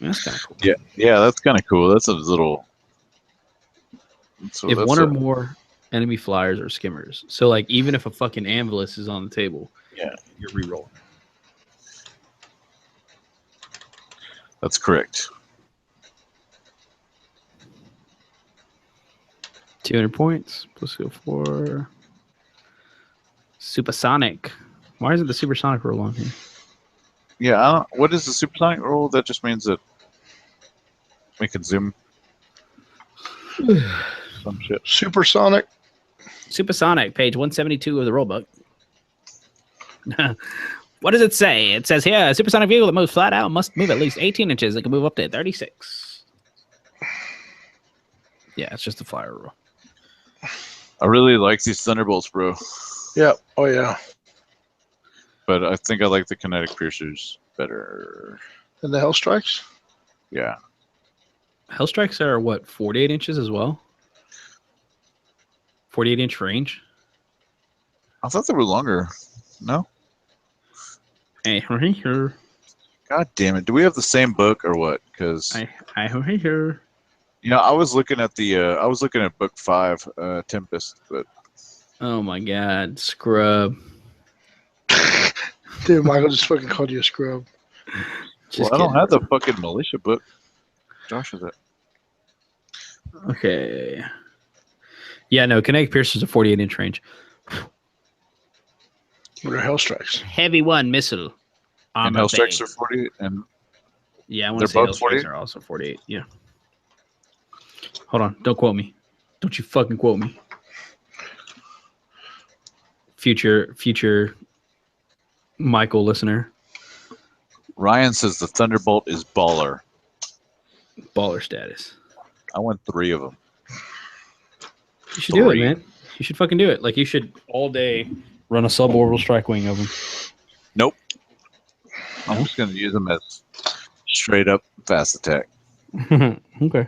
S5: That's kind of cool.
S4: Yeah, that's kind of cool. That's a little.
S5: If one or more enemy flyers or skimmers, so like even if a fucking Anvilus is on the table,
S4: Yeah.
S5: you're rerolling.
S4: That's correct.
S5: 200 points. Plus go for Supersonic. Why isn't the Supersonic roll on here?
S4: Yeah, what is the supersonic roll? That just means that we can zoom. Some shit.
S3: Supersonic.
S5: Supersonic, page 172 of the rulebook. What does it say? It says here, a supersonic vehicle that moves flat out must move at least 18 inches. It can move up to 36. Yeah, it's just a flyer rule.
S4: I really like these Thunderbolts, bro.
S3: Yeah. Oh, yeah.
S4: But I think I like the kinetic piercers better.
S3: And the Hell Strikes?
S4: Yeah.
S5: Hellstrikes are what, 48 inches as well? 48-inch range?
S4: I thought they were longer. No?
S5: Hey, here.
S4: God damn it. Do we have the same book or what? Because
S5: Here.
S4: you know, I was looking at book 5, Tempest, but
S5: Oh my god, scrub.
S3: Dude, Michael just fucking called you a scrub.
S5: Just
S4: I don't
S5: kidding.
S4: have the fucking militia book. Josh has it.
S5: Okay. Yeah, no, kinetic piercers are 48-inch range.
S3: What are Hell Strikes?
S5: Heavy one missile.
S4: And
S5: Armor
S4: Hellstrikes
S5: bay.
S4: are 40, and
S5: Yeah, I want
S4: they're
S5: to say
S4: both
S5: Hellstrikes
S4: 48?
S5: are also 48. Yeah. Hold on. Don't quote me. Don't you fucking quote me. Future Michael listener.
S4: Ryan says the Thunderbolt is baller.
S5: Baller status.
S4: I want 3 of them.
S5: You should do it,
S4: 3.
S5: man. You should fucking do it. Like, you should all day run a suborbital strike wing of them.
S4: Nope. I'm
S5: No?
S4: just going to use them as straight up fast attack.
S5: Okay.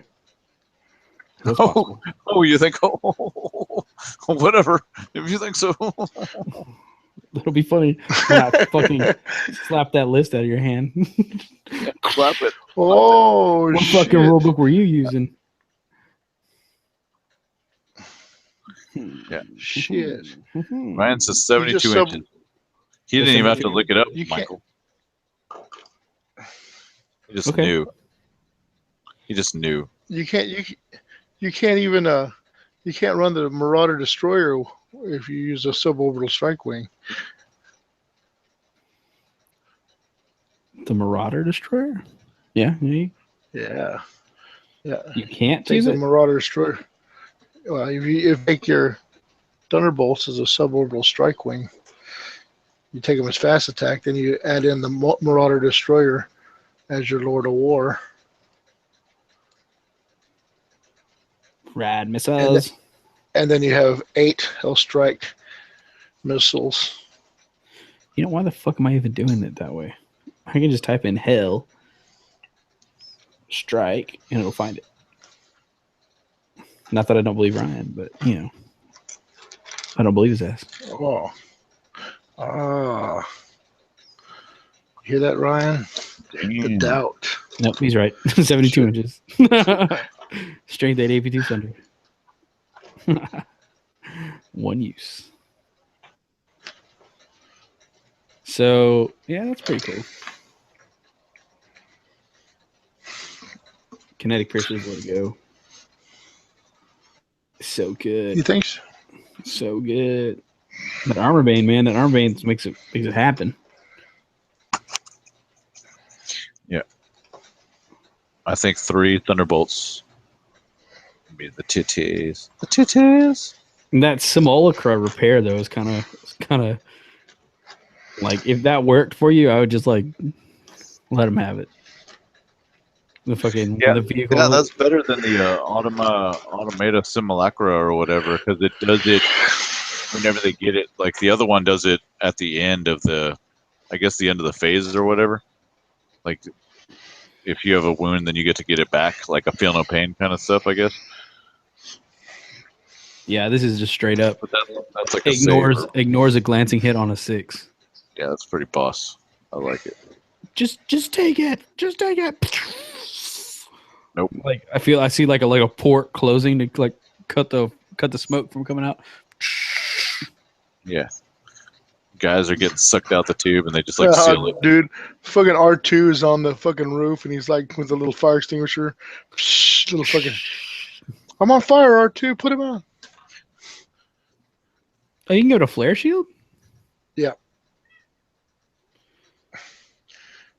S5: That's possible.
S4: Oh, you think? Oh, whatever. If you think so.
S5: That'll be funny. Not fucking slap that list out of your hand.
S4: Slap it.
S3: Oh,
S5: What
S3: shit.
S5: fucking rule book were you using?
S4: Yeah.
S3: Shit.
S4: Ryan says
S3: You just
S4: 72 inches. He didn't even have to look it up,
S3: You can't-
S4: Michael. He just
S5: Okay.
S4: knew. He just knew.
S3: You can't even you can't run the Marauder Destroyer if you use a suborbital strike wing.
S5: The Marauder Destroyer? Yeah.
S3: Yeah. Yeah.
S5: You can't
S3: Take
S5: use
S3: the
S5: it.
S3: Marauder Destroyer. Well, if you take your Thunderbolts as a suborbital strike wing, you take them as fast attack, then you add in the Marauder Destroyer as your Lord of War.
S5: Rad missiles.
S3: And then you have 8 Hellstrike missiles.
S5: You know, why the fuck am I even doing it that way? I can just type in hell strike and it'll find it. Not that I don't believe Ryan, but you know, I don't believe his ass.
S3: Oh. Ah. Hear that, Ryan? The
S4: Damn.
S3: doubt.
S5: Nope, he's right. 72
S3: Shit.
S5: inches. Strength 8 AP2 Thunder. One use. So, yeah, that's pretty cool. Kinetic Piercer is the way to go. So
S3: You
S5: good.
S3: think so?
S5: So good. That Armor Bane, man, that Armor Bane makes it happen.
S4: I think 3 Thunderbolts. Be the titties. The titties.
S5: And that Simulacra repair though is kind of like, if that worked for you, I would just like let him have it. The fucking
S4: Yeah,
S5: the vehicle.
S4: Yeah, that's better than the Automata Simulacra or whatever, because it does it whenever they get it. Like the other one does it at the end of the, I guess the end of the phases or whatever. Like if you have a wound, then you get to get it back, like a feel no pain kind of stuff, I guess.
S5: Yeah, this is just straight up
S4: But that's like a
S5: ignores a glancing hit on a 6.
S4: Yeah, that's pretty boss. I like it.
S5: Just take it. Just take it.
S4: Nope.
S5: Like I see like a port closing to like cut the smoke from coming out.
S4: Yeah. Guys are getting sucked out the tube and they just like seal it.
S3: Dude, fucking R2 is on the fucking roof and he's like with a little fire extinguisher. Little fucking, I'm on fire, R2, put him on.
S5: Oh, you can go to flare shield?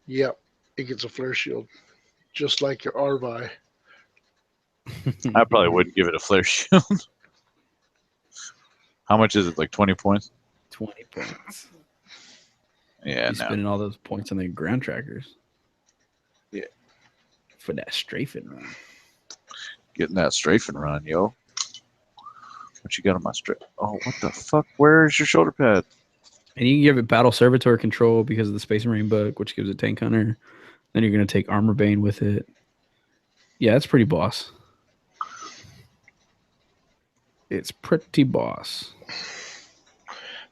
S3: Yep, it gets a flare shield, just like your Arvi.
S4: I probably wouldn't give it a flare shield. How much is it? Like 20 points?
S5: 20 points.
S4: Yeah,
S5: You're
S4: no.
S5: spending all those points on the ground trackers.
S4: Yeah.
S5: For that strafing run.
S4: Getting that strafing run, yo. What you got on my strafe? Oh, what the fuck? Where's your shoulder pad?
S5: And you can give it Battle Servitor control because of the Space Marine book, which gives it Tank Hunter. Then you're going to take Armor Bane with it. Yeah, it's pretty boss. It's pretty boss.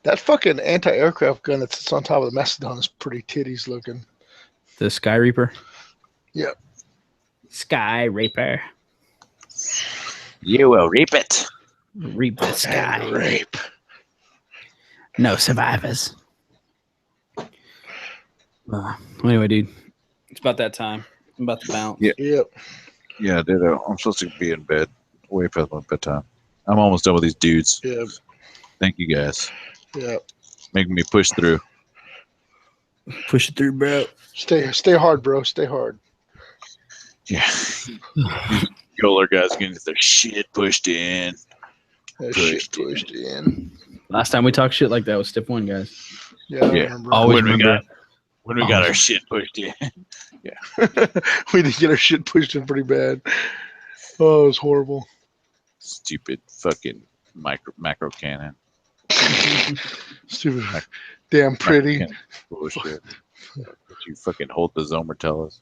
S3: That fucking anti-aircraft gun that sits on top of the Mastodon is pretty titties looking.
S5: The Sky Reaper?
S3: Yep.
S5: Sky Reaper.
S4: You will reap it.
S5: Reap the sky.
S3: And rape.
S5: No survivors. Anyway, dude, it's about that time. I'm about to bounce.
S4: Yeah.
S3: Yep.
S4: Yeah, dude, I'm supposed to be in bed way past my bedtime. I'm almost done with these dudes.
S3: Yep.
S4: Thank you guys.
S3: Yep.
S4: Making me push through.
S5: Push it through, bro.
S3: Stay hard, bro. Stay hard.
S4: Yeah. These Yoler guys getting their shit pushed in.
S3: That shit pushed in.
S5: Last time we talked shit like that was Step 1, guys.
S3: Yeah, I
S4: Yeah.
S3: remember.
S5: Always
S4: When we
S5: remember.
S4: got our shit pushed in.
S3: We did get our shit pushed in pretty bad. Oh, it was horrible.
S4: Stupid fucking macro cannon.
S3: Stupid. Damn pretty.
S4: Macro cannon bullshit. You fucking hold the Zomer tell us.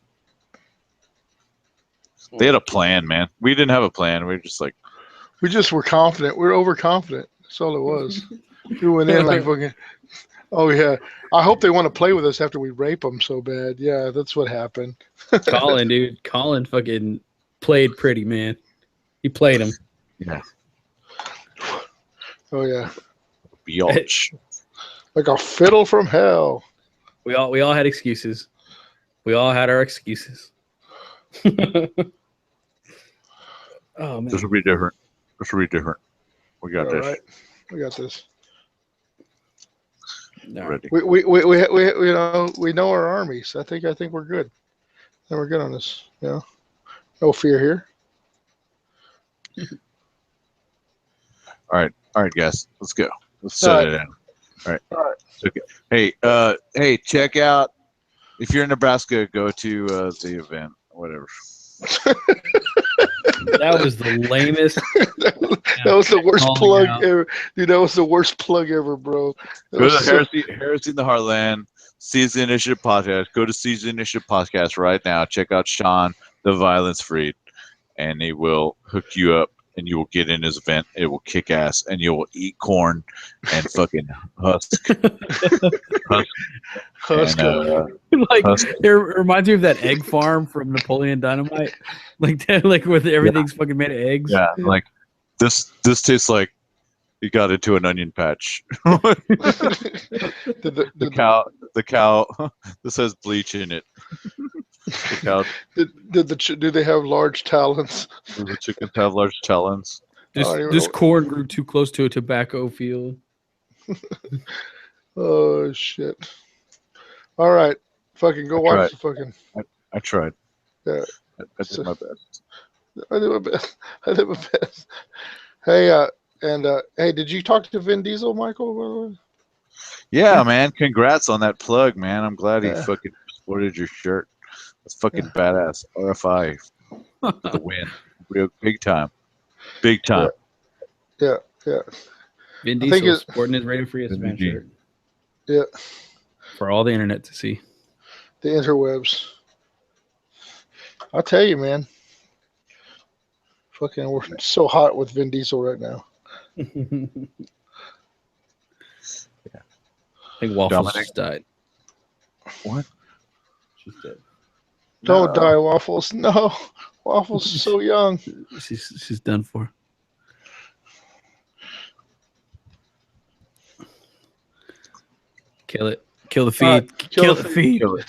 S4: They had a plan, man. We didn't have a plan. We were just like,
S3: We just were confident. We were overconfident. That's all it was. We went in like fucking. Oh yeah. I hope they want to play with us after we rape them so bad. Yeah, that's what happened.
S5: Colin, dude. Colin fucking played pretty, man. He played him.
S4: yeah,
S3: Oh yeah.
S4: biatch.
S3: Like a fiddle from hell.
S5: We all had excuses. We all had our excuses. Oh man.
S4: This will be different. This will be different. We got
S3: All
S4: this.
S3: right. We got this.
S5: No.
S4: Ready.
S3: We you know we our armies. I think we're good. And we're good on this. You know, no fear here.
S4: All right, guys, let's go. Let's
S3: All
S4: set
S3: right.
S4: it in. All right.
S3: All right.
S4: Okay. Hey, check out. If you're in Nebraska, go to the event. Whatever.
S5: That was the lamest.
S3: That was the worst
S5: Calling
S3: plug
S5: out.
S3: ever, dude. That was the worst plug ever, bro. That
S4: Go
S3: was
S4: to
S3: so-
S4: Heresy in the Heartland, Season Initiative podcast. Go to Season Initiative podcast right now. Check out Sean, the Violence Freed, and he will hook you up, and you will get in his event. It will kick ass, and you will eat corn and fucking husk.
S3: Husker.
S5: Like
S4: Husk.
S5: it reminds me of that egg farm from Napoleon Dynamite, like that, like with everything's fucking made of eggs.
S4: Yeah, like this tastes like you got into an onion patch. The cow. This has bleach in it. The cow.
S3: Do they have large talons?
S4: Do the chickens have large talons?
S5: This
S3: I don't even
S5: this
S3: know.
S5: corn grew too close to a tobacco field.
S3: Oh shit! All right, fucking go watch the fucking.
S4: I tried.
S3: Yeah.
S4: I did my best.
S3: I did my best. I did my best. Hey, hey, did you talk to Vin Diesel, Michael? By the way?
S4: Yeah, man. Congrats on that plug, man. I'm glad he
S3: Yeah.
S4: fucking sported your shirt. That's fucking badass. RFI for the win. Real big time. Big time.
S3: Yeah.
S5: Vin
S3: I think
S5: Diesel
S3: it-
S5: sporting his Radio Free Fan
S4: VG.
S5: shirt
S3: Yeah.
S5: for all the internet to see.
S3: The interwebs. I'll tell you, man. Fucking, we're so hot with Vin Diesel right now.
S5: I think Waffles
S4: Dominic?
S5: just died.
S4: What?
S5: She's dead.
S3: Don't die, Waffles. No, Waffles is so young.
S5: She's done for. Kill it. Kill the feed.
S3: All right,
S5: kill the feed.
S4: Kill it.